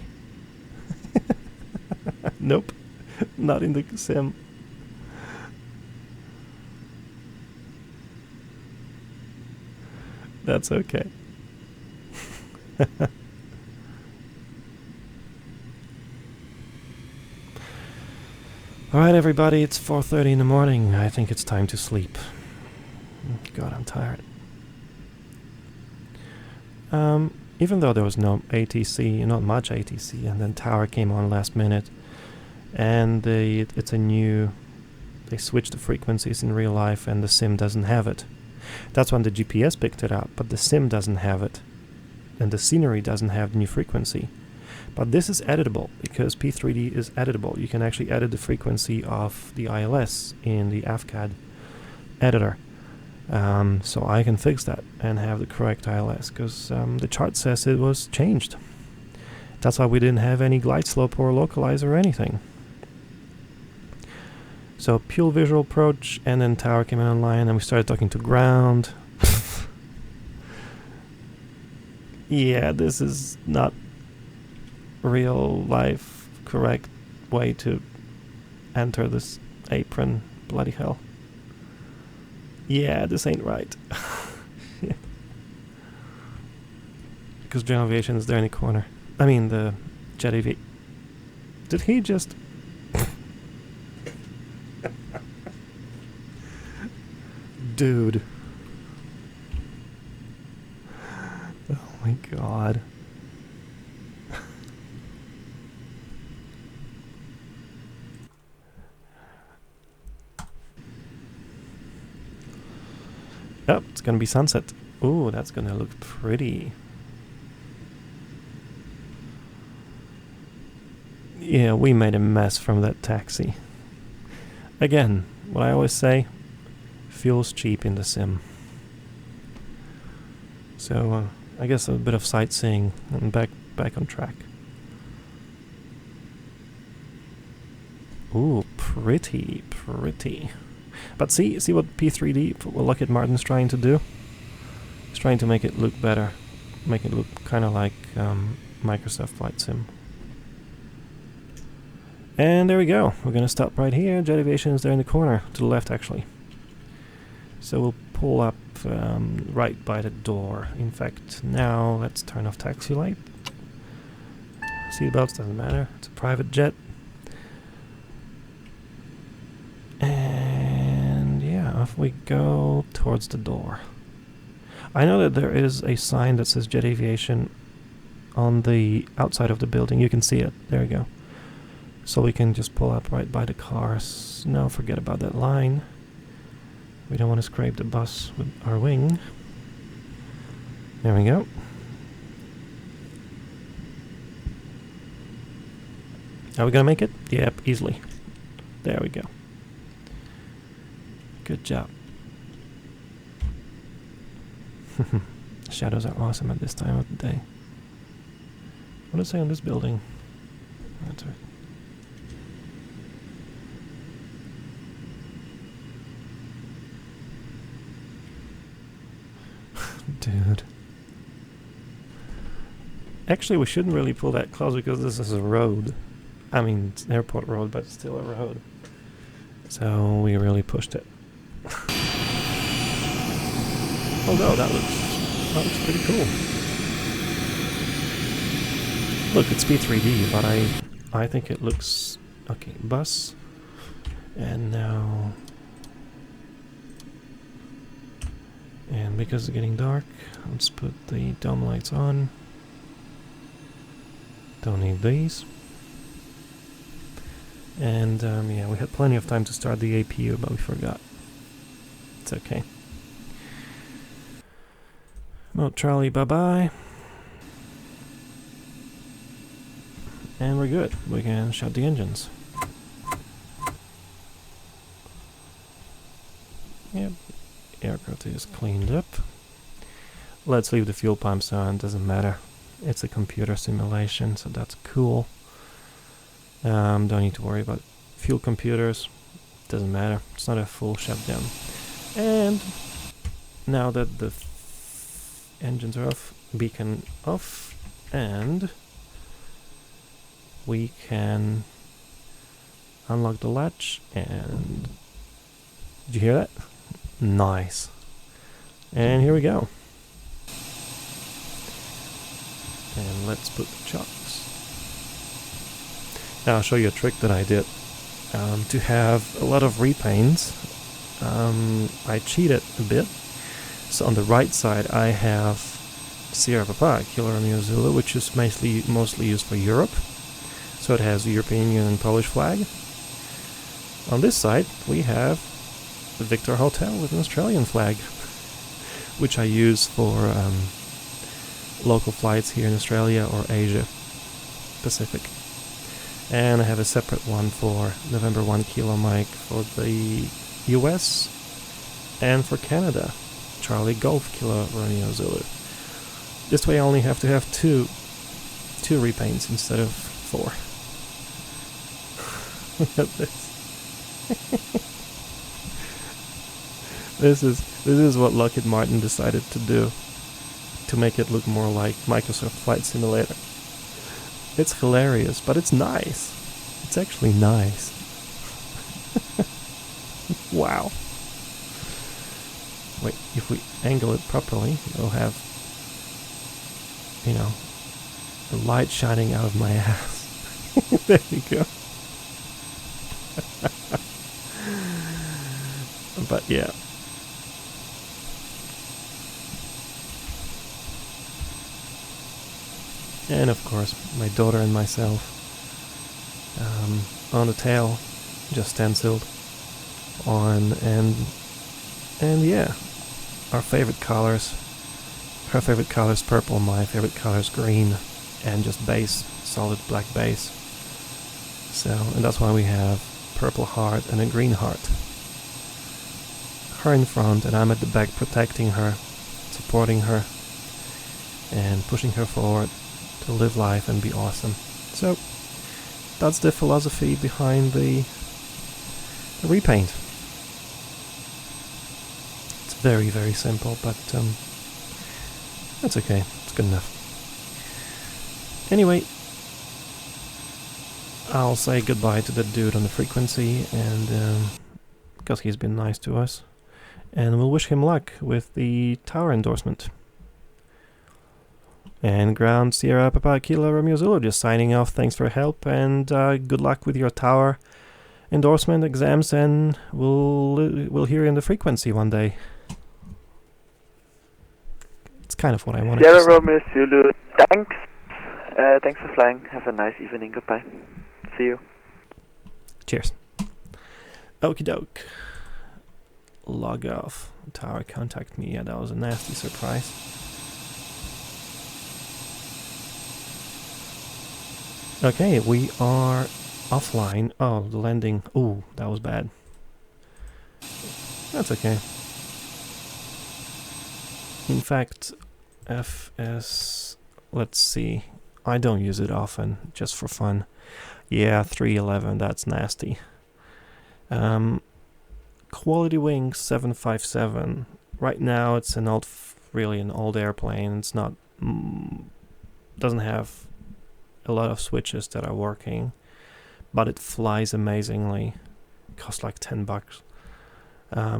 Nope, not in the sim. That's okay. Alright everybody, it's 4:30 in the morning. I think it's time to sleep. God, I'm tired. Even though there was no ATC, not much ATC, and then Tower came on last minute, and it's a new... They switched the frequencies in real life and the sim doesn't have it. That's when the GPS picked it up, but the sim doesn't have it. And the scenery doesn't have the new frequency. But this is editable, because P3D is editable. You can actually edit the frequency of the ILS in the AFCAD editor. So I can fix that and have the correct ILS, because the chart says it was changed. That's why we didn't have any glide slope or localizer or anything. So pure visual approach, and then Tower came in online, and we started talking to ground. Yeah, this is not real life correct way to enter this apron. Bloody hell. Yeah, this ain't right. Because General Aviation is there in the corner. I mean, the Jet AV. Did he just... Dude. Oh my god. Oh, it's gonna be sunset. Ooh, that's gonna look pretty. Yeah, we made a mess from that taxi. Again, what I always say, fuel's cheap in the sim. So, I guess a bit of sightseeing and back on track. Ooh, pretty. But see what P3D, what Lockheed Martin's trying to do? It's trying to make it look better. Make it look kind of like Microsoft Flight Sim. And there we go. We're going to stop right here. Jet Aviation is there in the corner, to the left actually. So we'll pull up right by the door. In fact, now let's turn off taxi light. Seatbelts, doesn't matter. It's a private jet. And yeah, off we go towards the door. I know that there is a sign that says Jet Aviation on the outside of the building. You can see it. There we go. So we can just pull up right by the cars. No, forget about that line. We don't want to scrape the bus with our wing. There we go. Are we gonna make it? Yep, easily. There we go. Good job. Shadows are awesome at this time of the day. What does it say on this building? That's right. Dude. Actually, we shouldn't really pull that close because this is a road. I mean, it's an airport road, but it's still a road. So we really pushed it. Although that looks pretty cool. Look, it's P3D, but I think it looks okay. Bus, and now. And because it's getting dark, let's put the dome lights on. Don't need these. And yeah, we had plenty of time to start the APU, but we forgot. It's okay. Well, Charlie, bye-bye. And we're good. We can shut the engines. Yep. Aircraft is cleaned up. Let's leave the fuel pumps on, doesn't matter. It's a computer simulation, so that's cool. Don't need to worry about fuel computers, doesn't matter. It's not a full shutdown. And now that the engines are off, beacon off, and we can unlock the latch. And did you hear that? Nice. And here we go. And let's put the chocks. Now I'll show you a trick that I did. To have a lot of repaints, I cheated a bit. So on the right side I have Sierra Papa, Kilo Romeo Zulu, which is mostly used for Europe. So it has the European Union and Polish flag. On this side we have the Victor Hotel with an Australian flag, which I use for local flights here in Australia or Asia Pacific. And I have a separate one for November 1 Kilo Mike for the US and for Canada, Charlie Golf Kilo Romeo Zulu. This way I only have to have two repaints instead of 4. Look at this. This is what Lockheed Martin decided to do to make it look more like Microsoft Flight Simulator. It's hilarious, but it's nice. It's actually nice. Wow. Wait, if we angle it properly, we'll have, you know, the light shining out of my ass. There you go. But yeah. And of course, my daughter and myself on the tail, just stenciled on, and yeah, our favorite colors. Her favorite color is purple, my favorite color is green, and just base, solid black base. So, and that's why we have purple heart and a green heart. Her in front, and I'm at the back protecting her, supporting her, and pushing her forward to live life and be awesome. So, that's the philosophy behind the repaint. It's very, very simple, but that's okay. It's good enough. Anyway, I'll say goodbye to the dude on the frequency, and because he's been nice to us, and we'll wish him luck with the tower endorsement. And Ground Sierra Papa Kilo Romeo Zulu just signing off. Thanks for your help, and good luck with your tower endorsement exams, and we'll hear you in the frequency one day. It's kind of what I wanted to say. Sierra Romeo Zulu, thanks. Thanks for flying. Have a nice evening. Goodbye. See you. Cheers. Okie doke. Log off. Tower contact me. Yeah, that was a nasty surprise. Okay, we are offline. Oh, the landing. Ooh, that was bad. That's okay. In fact, FS... Let's see. I don't use it often, just for fun. Yeah, 311, that's nasty. Quality Wings 757. Right now it's an old, really an old airplane. It's not, doesn't have a lot of switches that are working, but it flies amazingly. It costs like $10.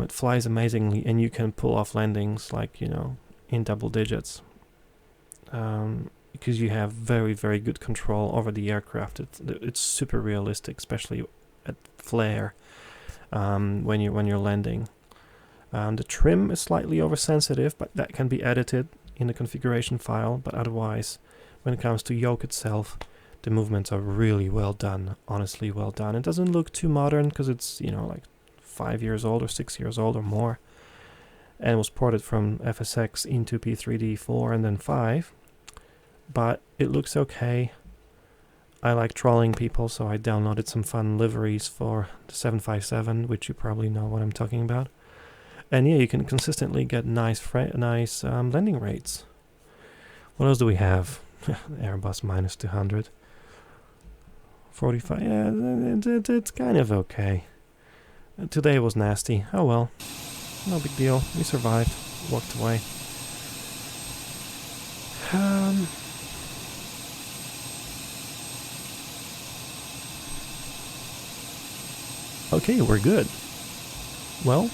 It flies amazingly, and you can pull off landings like, you know, in double digits. Because you have very, very good control over the aircraft. It's super realistic, especially at flare, when you're landing. The trim is slightly oversensitive, but that can be edited in the configuration file. But otherwise, when it comes to yoke itself, the movements are really well done. Honestly, well done. It doesn't look too modern because it's, you know, like 5 years old or 6 years old or more, and was ported from FSX into P3Dv4 and then 5. But it looks okay. I like trolling people, so I downloaded some fun liveries for the 757, which you probably know what I'm talking about. And yeah, you can consistently get nice landing rates. What else do we have? Airbus minus 200. 45, yeah, it's kind of okay. Today was nasty. Oh well. No big deal. We survived. Walked away. Okay, we're good. Well,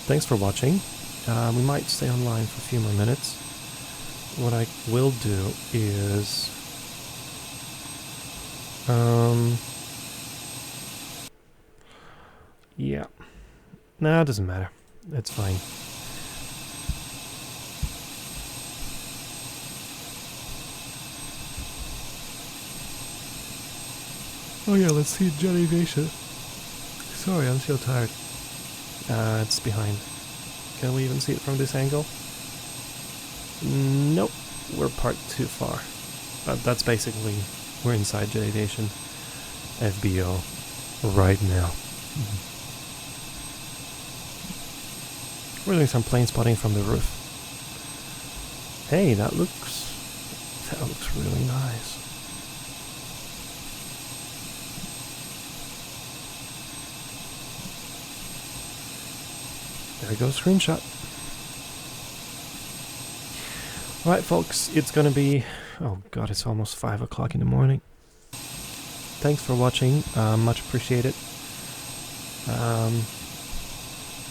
thanks for watching. We might stay online for a few more minutes. What I will do is... yeah. Nah, it doesn't matter. It's fine. Oh yeah, let's see Jet Aviation. Sorry, I'm so tired. It's behind. Can we even see it from this angle? Nope, we're parked too far. But that's basically, we're inside Jet Aviation FBO right now. We're doing some plane spotting from the roof. Hey, that looks really nice. There we go, screenshot. Alright folks, it's gonna be Oh god, it's almost 5 o'clock in the morning. Thanks for watching, much appreciated.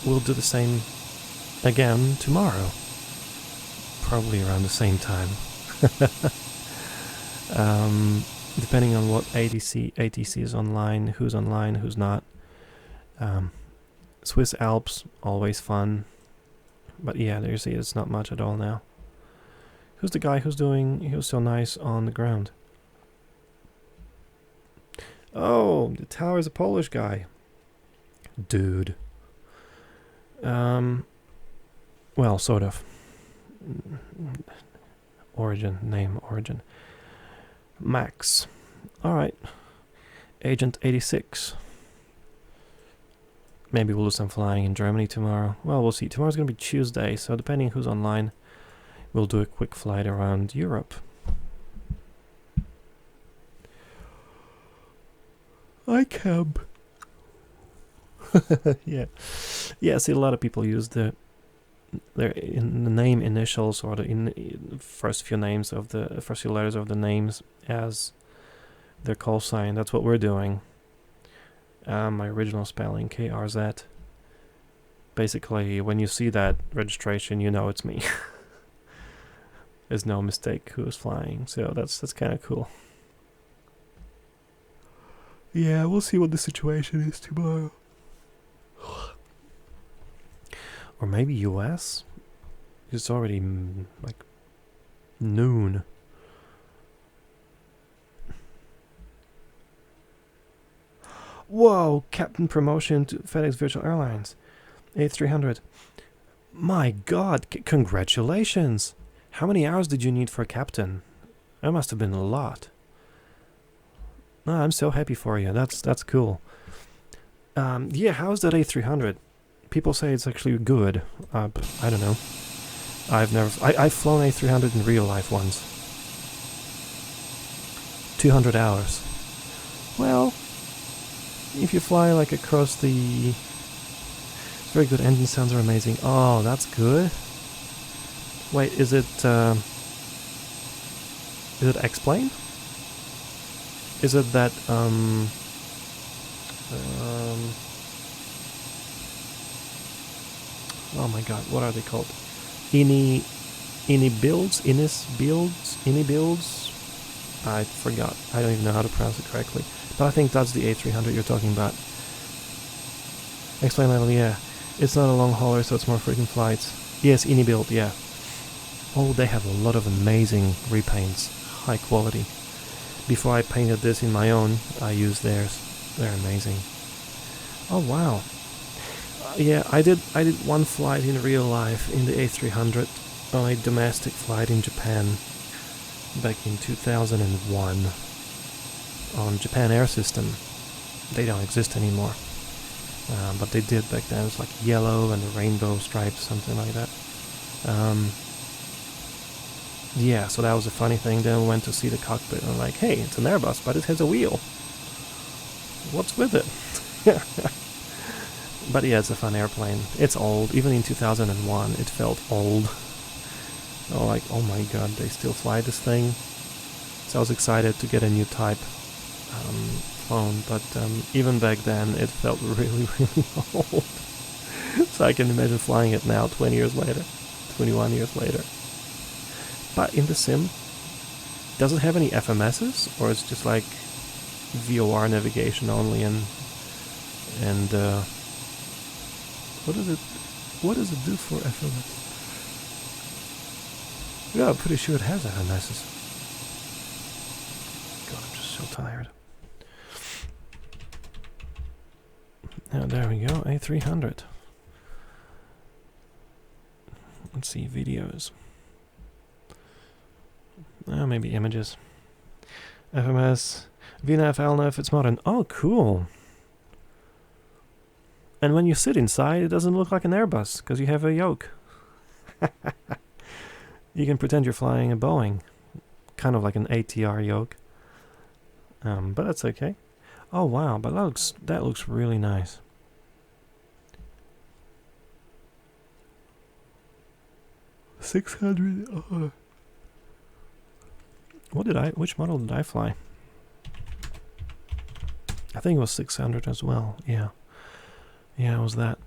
We'll do the same again tomorrow. Probably around the same time. Depending on what ATC is online, who's not. Swiss Alps, always fun. But yeah, there you see, it's not much at all now. Who's the guy who's so nice on the ground? Oh, the tower is a Polish guy. Dude. Well, sort of. Name origin. Max. Alright. Agent 86. Maybe we'll do some flying in Germany tomorrow. Well, we'll see. Tomorrow's gonna be Tuesday, so depending who's online, we'll do a quick flight around Europe. I camp. Yeah. Yeah, see, a lot of people use the name initials or the first few names of the first few letters of the names as their call sign. That's what we're doing. My original spelling, KRZ. Basically, when you see that registration, you know it's me. There's no mistake who's flying, so that's kind of cool. Yeah, we'll see what the situation is tomorrow. Or maybe US? It's already like noon. Whoa, captain promotion to FedEx Virtual Airlines. A300. My god, congratulations! How many hours did you need for captain? That must have been a lot. No, I'm so happy for you. That's cool. Yeah, how's that A300? People say it's actually good. I don't know. I've flown A300 in real life once. 200 hours. Well, if you fly like across the... Very good, engine sounds are amazing. Oh, that's good. Wait, is it X-Plane? Is it that, oh my god, what are they called? Ini builds? I forgot. I don't even know how to pronounce it correctly. But I think that's the A300 you're talking about. X-Plane level, yeah. It's not a long hauler, so it's more frequent flights. Yes, Ini build, yeah. Oh, they have a lot of amazing repaints. High quality. Before I painted this in my own, I used theirs. They're amazing. Oh wow. Yeah, I did one flight in real life in the A300 on a domestic flight in Japan back in 2001 on Japan Air System. They don't exist anymore. But they did back then. It was like yellow and a rainbow stripes, something like that. Yeah, so that was a funny thing. Then we went to see the cockpit and I'm like, hey, it's an Airbus, but it has a wheel. What's with it? But yeah, it's a fun airplane. It's old. Even in 2001, it felt old. Oh, like, oh my god, they still fly this thing. So I was excited to get a new type flown, but even back then, it felt really, really old. So I can imagine flying it now, 20 years later, 21 years later. But in the sim, does it have any FMSs, or it's just like VOR navigation only? And what does it do for FMS? Yeah, I'm pretty sure it has FMSs. God, I'm just so tired. Now there we go, A300. Let's see, videos. Maybe images. FMS. Vienna FLNF, it's modern. Oh, cool. And when you sit inside, it doesn't look like an Airbus, because you have a yoke. You can pretend you're flying a Boeing. Kind of like an ATR yoke. But that's okay. Oh wow, but that looks really nice. $600. Which model did I fly? I think it was 600 as well. Yeah. Yeah, it was that.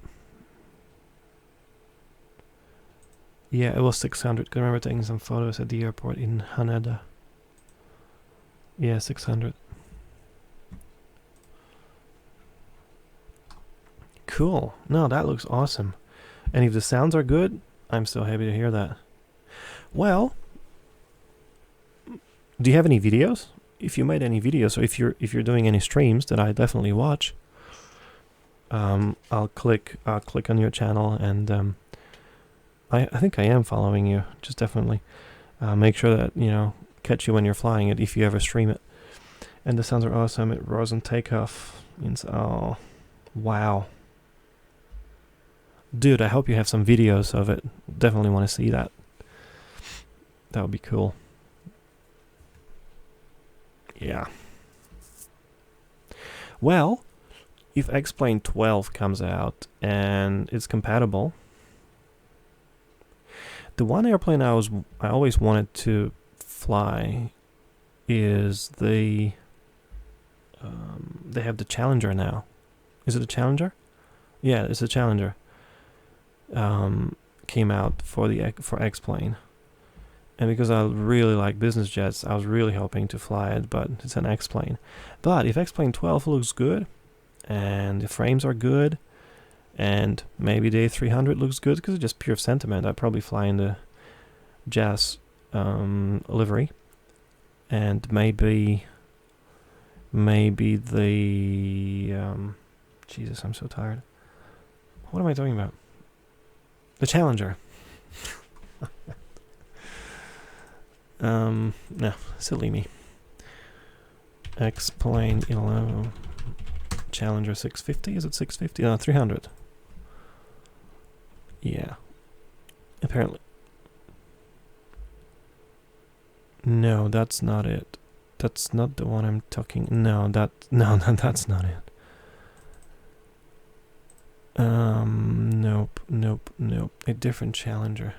Yeah, it was 600. I remember taking some photos at the airport in Haneda. Yeah, 600. Cool. No, that looks awesome. And if the sounds are good, I'm so happy to hear that. Well, do you have any videos? If you made any videos, or if you're doing any streams that I definitely watch, I'll click on your channel, and I think I am following you. Just definitely make sure that, you know, catch you when you're flying it if you ever stream it. And the sounds are awesome. It roars on takeoff. Oh, wow. Dude, I hope you have some videos of it. Definitely want to see that. That would be cool. Yeah. Well, if X-Plane 12 comes out and it's compatible, the one airplane I always wanted to fly is the they have the Challenger now. Is it a Challenger? Yeah, it's a Challenger. Came out for X-Plane, and because I really like business jets, I was really hoping to fly it, but it's an X-Plane. But if X-Plane 12 looks good, and the frames are good, and maybe the A300 looks good, because it's just pure sentiment, I'd probably fly in the Jazz livery, and maybe the Jesus, I'm so tired. What am I talking about? The Challenger. No, silly me. X-Plane 11. Challenger 650, is it 650? No, 300. Yeah. Apparently. No, that's not it. That's not the one I'm talking. No, that's not it. Nope. A different Challenger.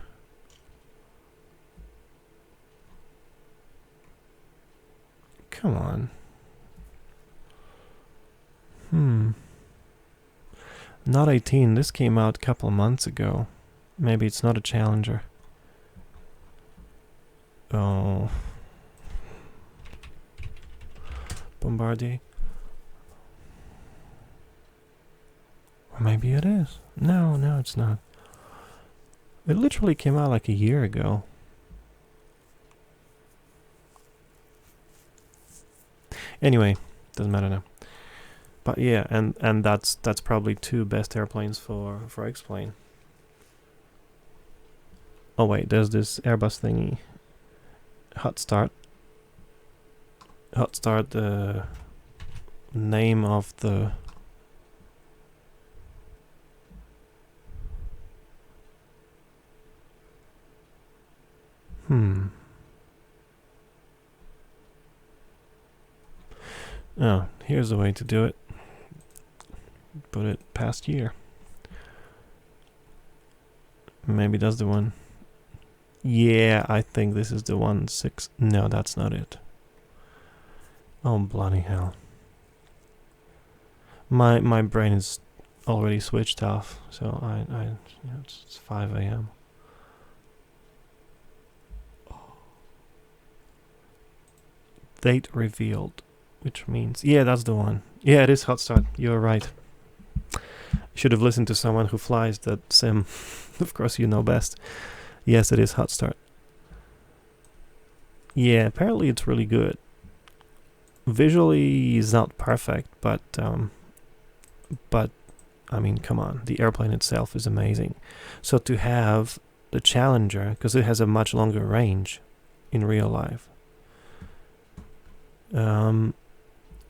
Come on. Not 18. This came out a couple of months ago. Maybe it's not a Challenger. Oh. Bombardier. Or maybe it is. No, it's not. It literally came out like a year ago. Anyway, doesn't matter now. But yeah, and that's probably two best airplanes for X-Plane. Oh wait, there's this Airbus thingy. Hot start, the name of the Oh, here's the way to do it. Put it past year. Maybe that's the one. Yeah, I think this is the one. 6. No, that's not it. Oh, bloody hell. My brain is already switched off, so it's 5 a.m. Date revealed, which means, yeah, that's the one. Yeah, it is hot start. You're right. Should have listened to someone who flies that sim. Of course, you know best. Yes, it is hot start. Yeah, apparently it's really good. Visually, it's not perfect, but I mean, come on, the airplane itself is amazing. So to have the Challenger, because it has a much longer range in real life.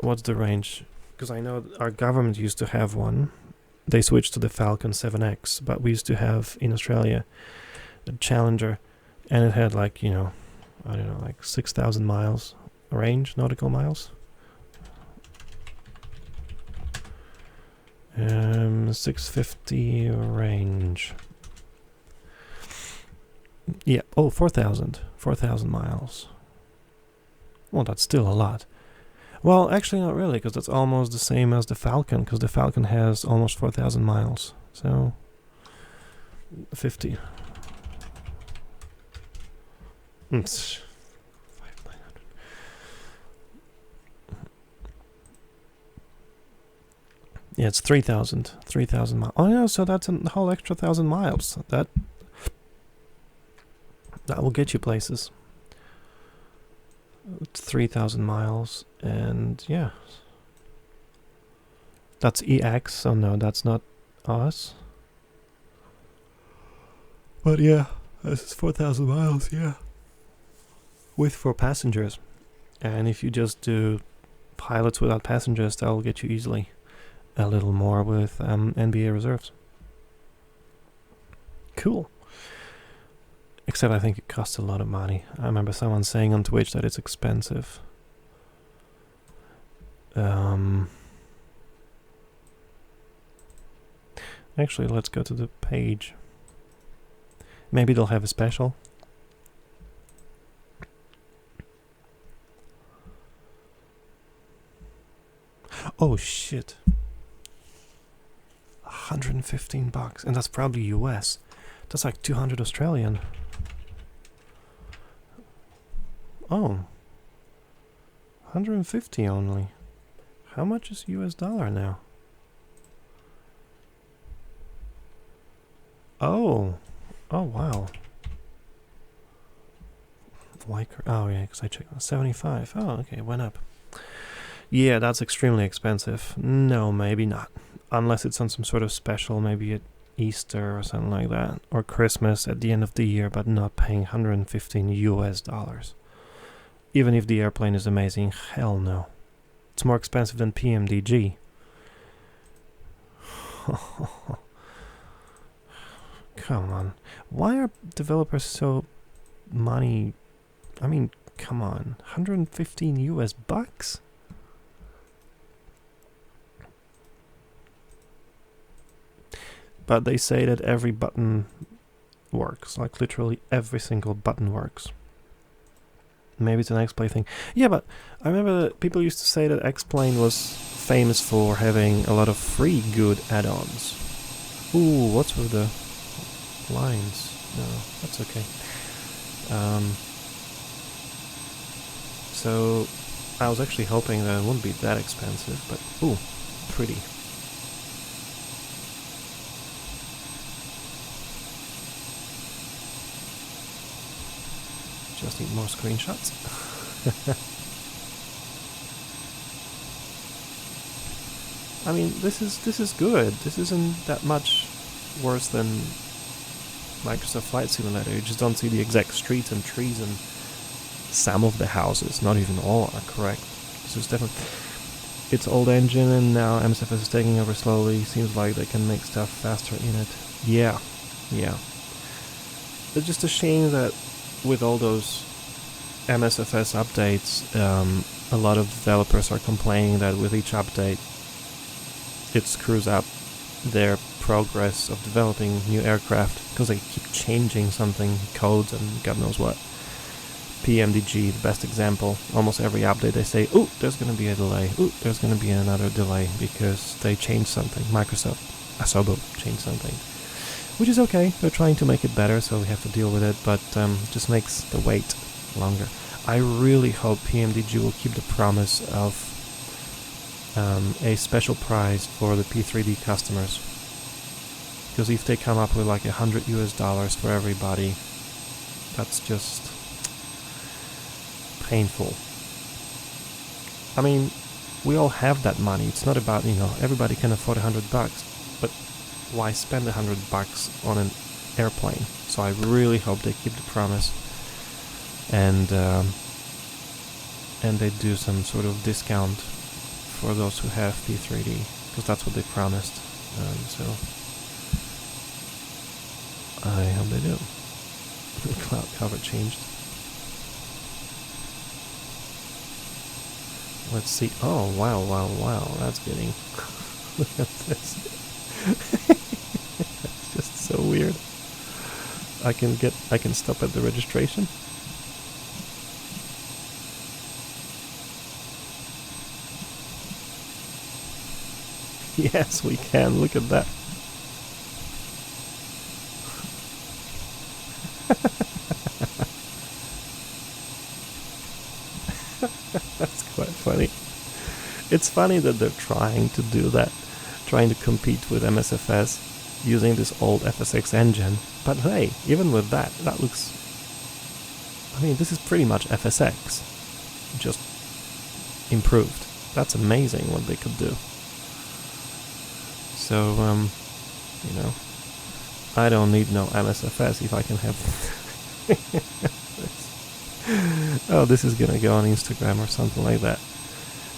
What's the range? Because I know our government used to have one. They switched to the Falcon 7X, but we used to have in Australia a Challenger, and it had like, you know, I don't know, like 6,000 miles range, nautical miles. 650 range. Yeah, oh, 4,000 miles. Well, that's still a lot. Well, actually not really, because that's almost the same as the Falcon, because the Falcon has almost 4,000 miles. So, 50. It's 5,900. Yeah, it's 3,000 miles. Oh yeah, so that's a whole extra 1,000 miles. That will get you places. It's 3,000 miles, and yeah. That's EX, so no, that's not us. But yeah, this is 4,000 miles, yeah. With 4 passengers. And if you just do pilots without passengers, that'll get you easily a little more with NBA reserves. Cool. Except I think it costs a lot of money. I remember someone saying on Twitch that it's expensive. Actually, let's go to the page. Maybe they'll have a special. Oh shit. $115, and that's probably US. That's like 200 Australian. Oh. 150 only. How much is US dollar now? Oh. Oh wow. Why? Oh yeah, because I checked 75. Oh okay, it went up. Yeah, that's extremely expensive. No, maybe not. Unless it's on some sort of special, maybe at Easter or something like that. Or Christmas at the end of the year, but not paying 115 US dollars. Even if the airplane is amazing, hell no. It's more expensive than PMDG. Come on. Why are developers so money... I mean, come on. 115 US bucks? But they say that every button works. Like literally every single button works. Maybe it's an X-Plane thing. Yeah, but I remember that people used to say that X-Plane was famous for having a lot of free good add-ons. Ooh, what's with the lines? No, that's okay. So I was actually hoping that it wouldn't be that expensive, but ooh, pretty. Just need more screenshots. I mean, this is good. This isn't that much worse than Microsoft Flight Simulator. You just don't see the exact streets and trees, and some of the houses, not even all, are correct. This is definitely... It's old engine, and now MSFS is taking over slowly. Seems like they can make stuff faster in it. Yeah. It's just a shame that with all those MSFS updates, a lot of developers are complaining that with each update it screws up their progress of developing new aircraft, because they keep changing something, codes and God knows what. PMDG, the best example. Almost every update they say, ooh, there's going to be a delay, ooh, there's going to be another delay, because they changed something. Microsoft, Asobo, changed something. Which is okay, they're trying to make it better, so we have to deal with it, but just makes the wait longer. I really hope PMDG will keep the promise of a special prize for the P3D customers. Because if they come up with like $100 US for everybody, that's just painful. I mean, we all have that money. It's not about, everybody can afford $100, but why spend $100 on an airplane? So I really hope they keep the promise, and they do some sort of discount for those who have P3D, because that's what they promised. So I hope they do. The cloud cover changed. Let's see. Oh, wow. That's getting... Look at this. It's just so weird. I can stop at the registration. Yes, we can. Look at that. That's quite funny. It's funny that they're trying to do that, trying to compete with MSFS using this old FSX engine. But hey, even with that, that looks... I mean, this is pretty much FSX, just improved. That's amazing what they could do. So, you know, I don't need no MSFS if I can have... Oh, this is gonna go on Instagram or something like that.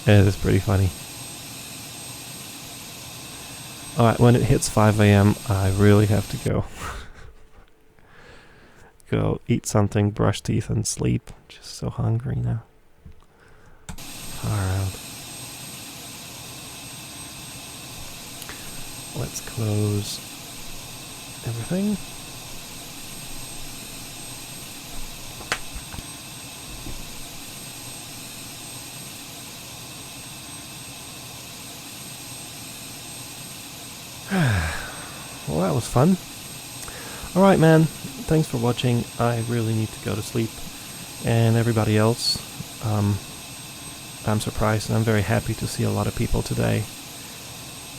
It is pretty funny. Alright, when it hits 5 AM, I really have to go. Go eat something, brush teeth, and sleep. Just so hungry now. Far out. Let's close everything. Well, that was fun. Alright, man. Thanks for watching. I really need to go to sleep. And everybody else, I'm surprised and I'm very happy to see a lot of people today.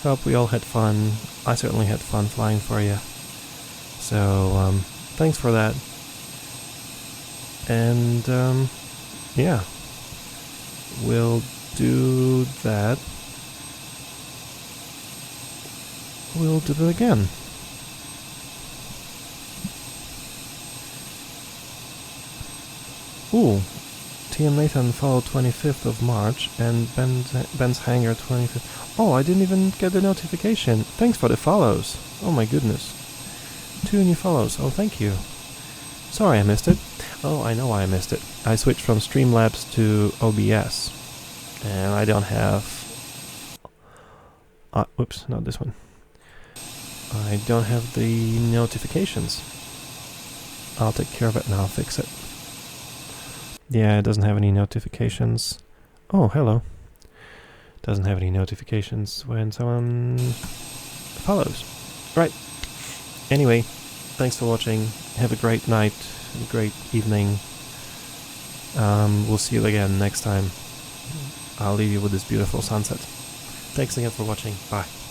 Hope we all had fun. I certainly had fun flying for you. So, thanks for that. And, yeah. We'll do that. We'll do it again. Ooh, TM Nathan followed 25th of March and Ben's Hangar 25th. Oh, I didn't even get the notification. Thanks for the follows. Oh my goodness. 2 new follows. Oh, thank you. Sorry I missed it. Oh, I know why I missed it. I switched from Streamlabs to OBS. And I don't have... whoops, not this one. I don't have the notifications. I'll take care of it and I'll fix it. Yeah, it doesn't have any notifications. Oh, hello. Doesn't have any notifications when someone follows. Right. Anyway, thanks for watching. Have a great night, a great evening. We'll see you again next time. I'll leave you with this beautiful sunset. Thanks again for watching. Bye.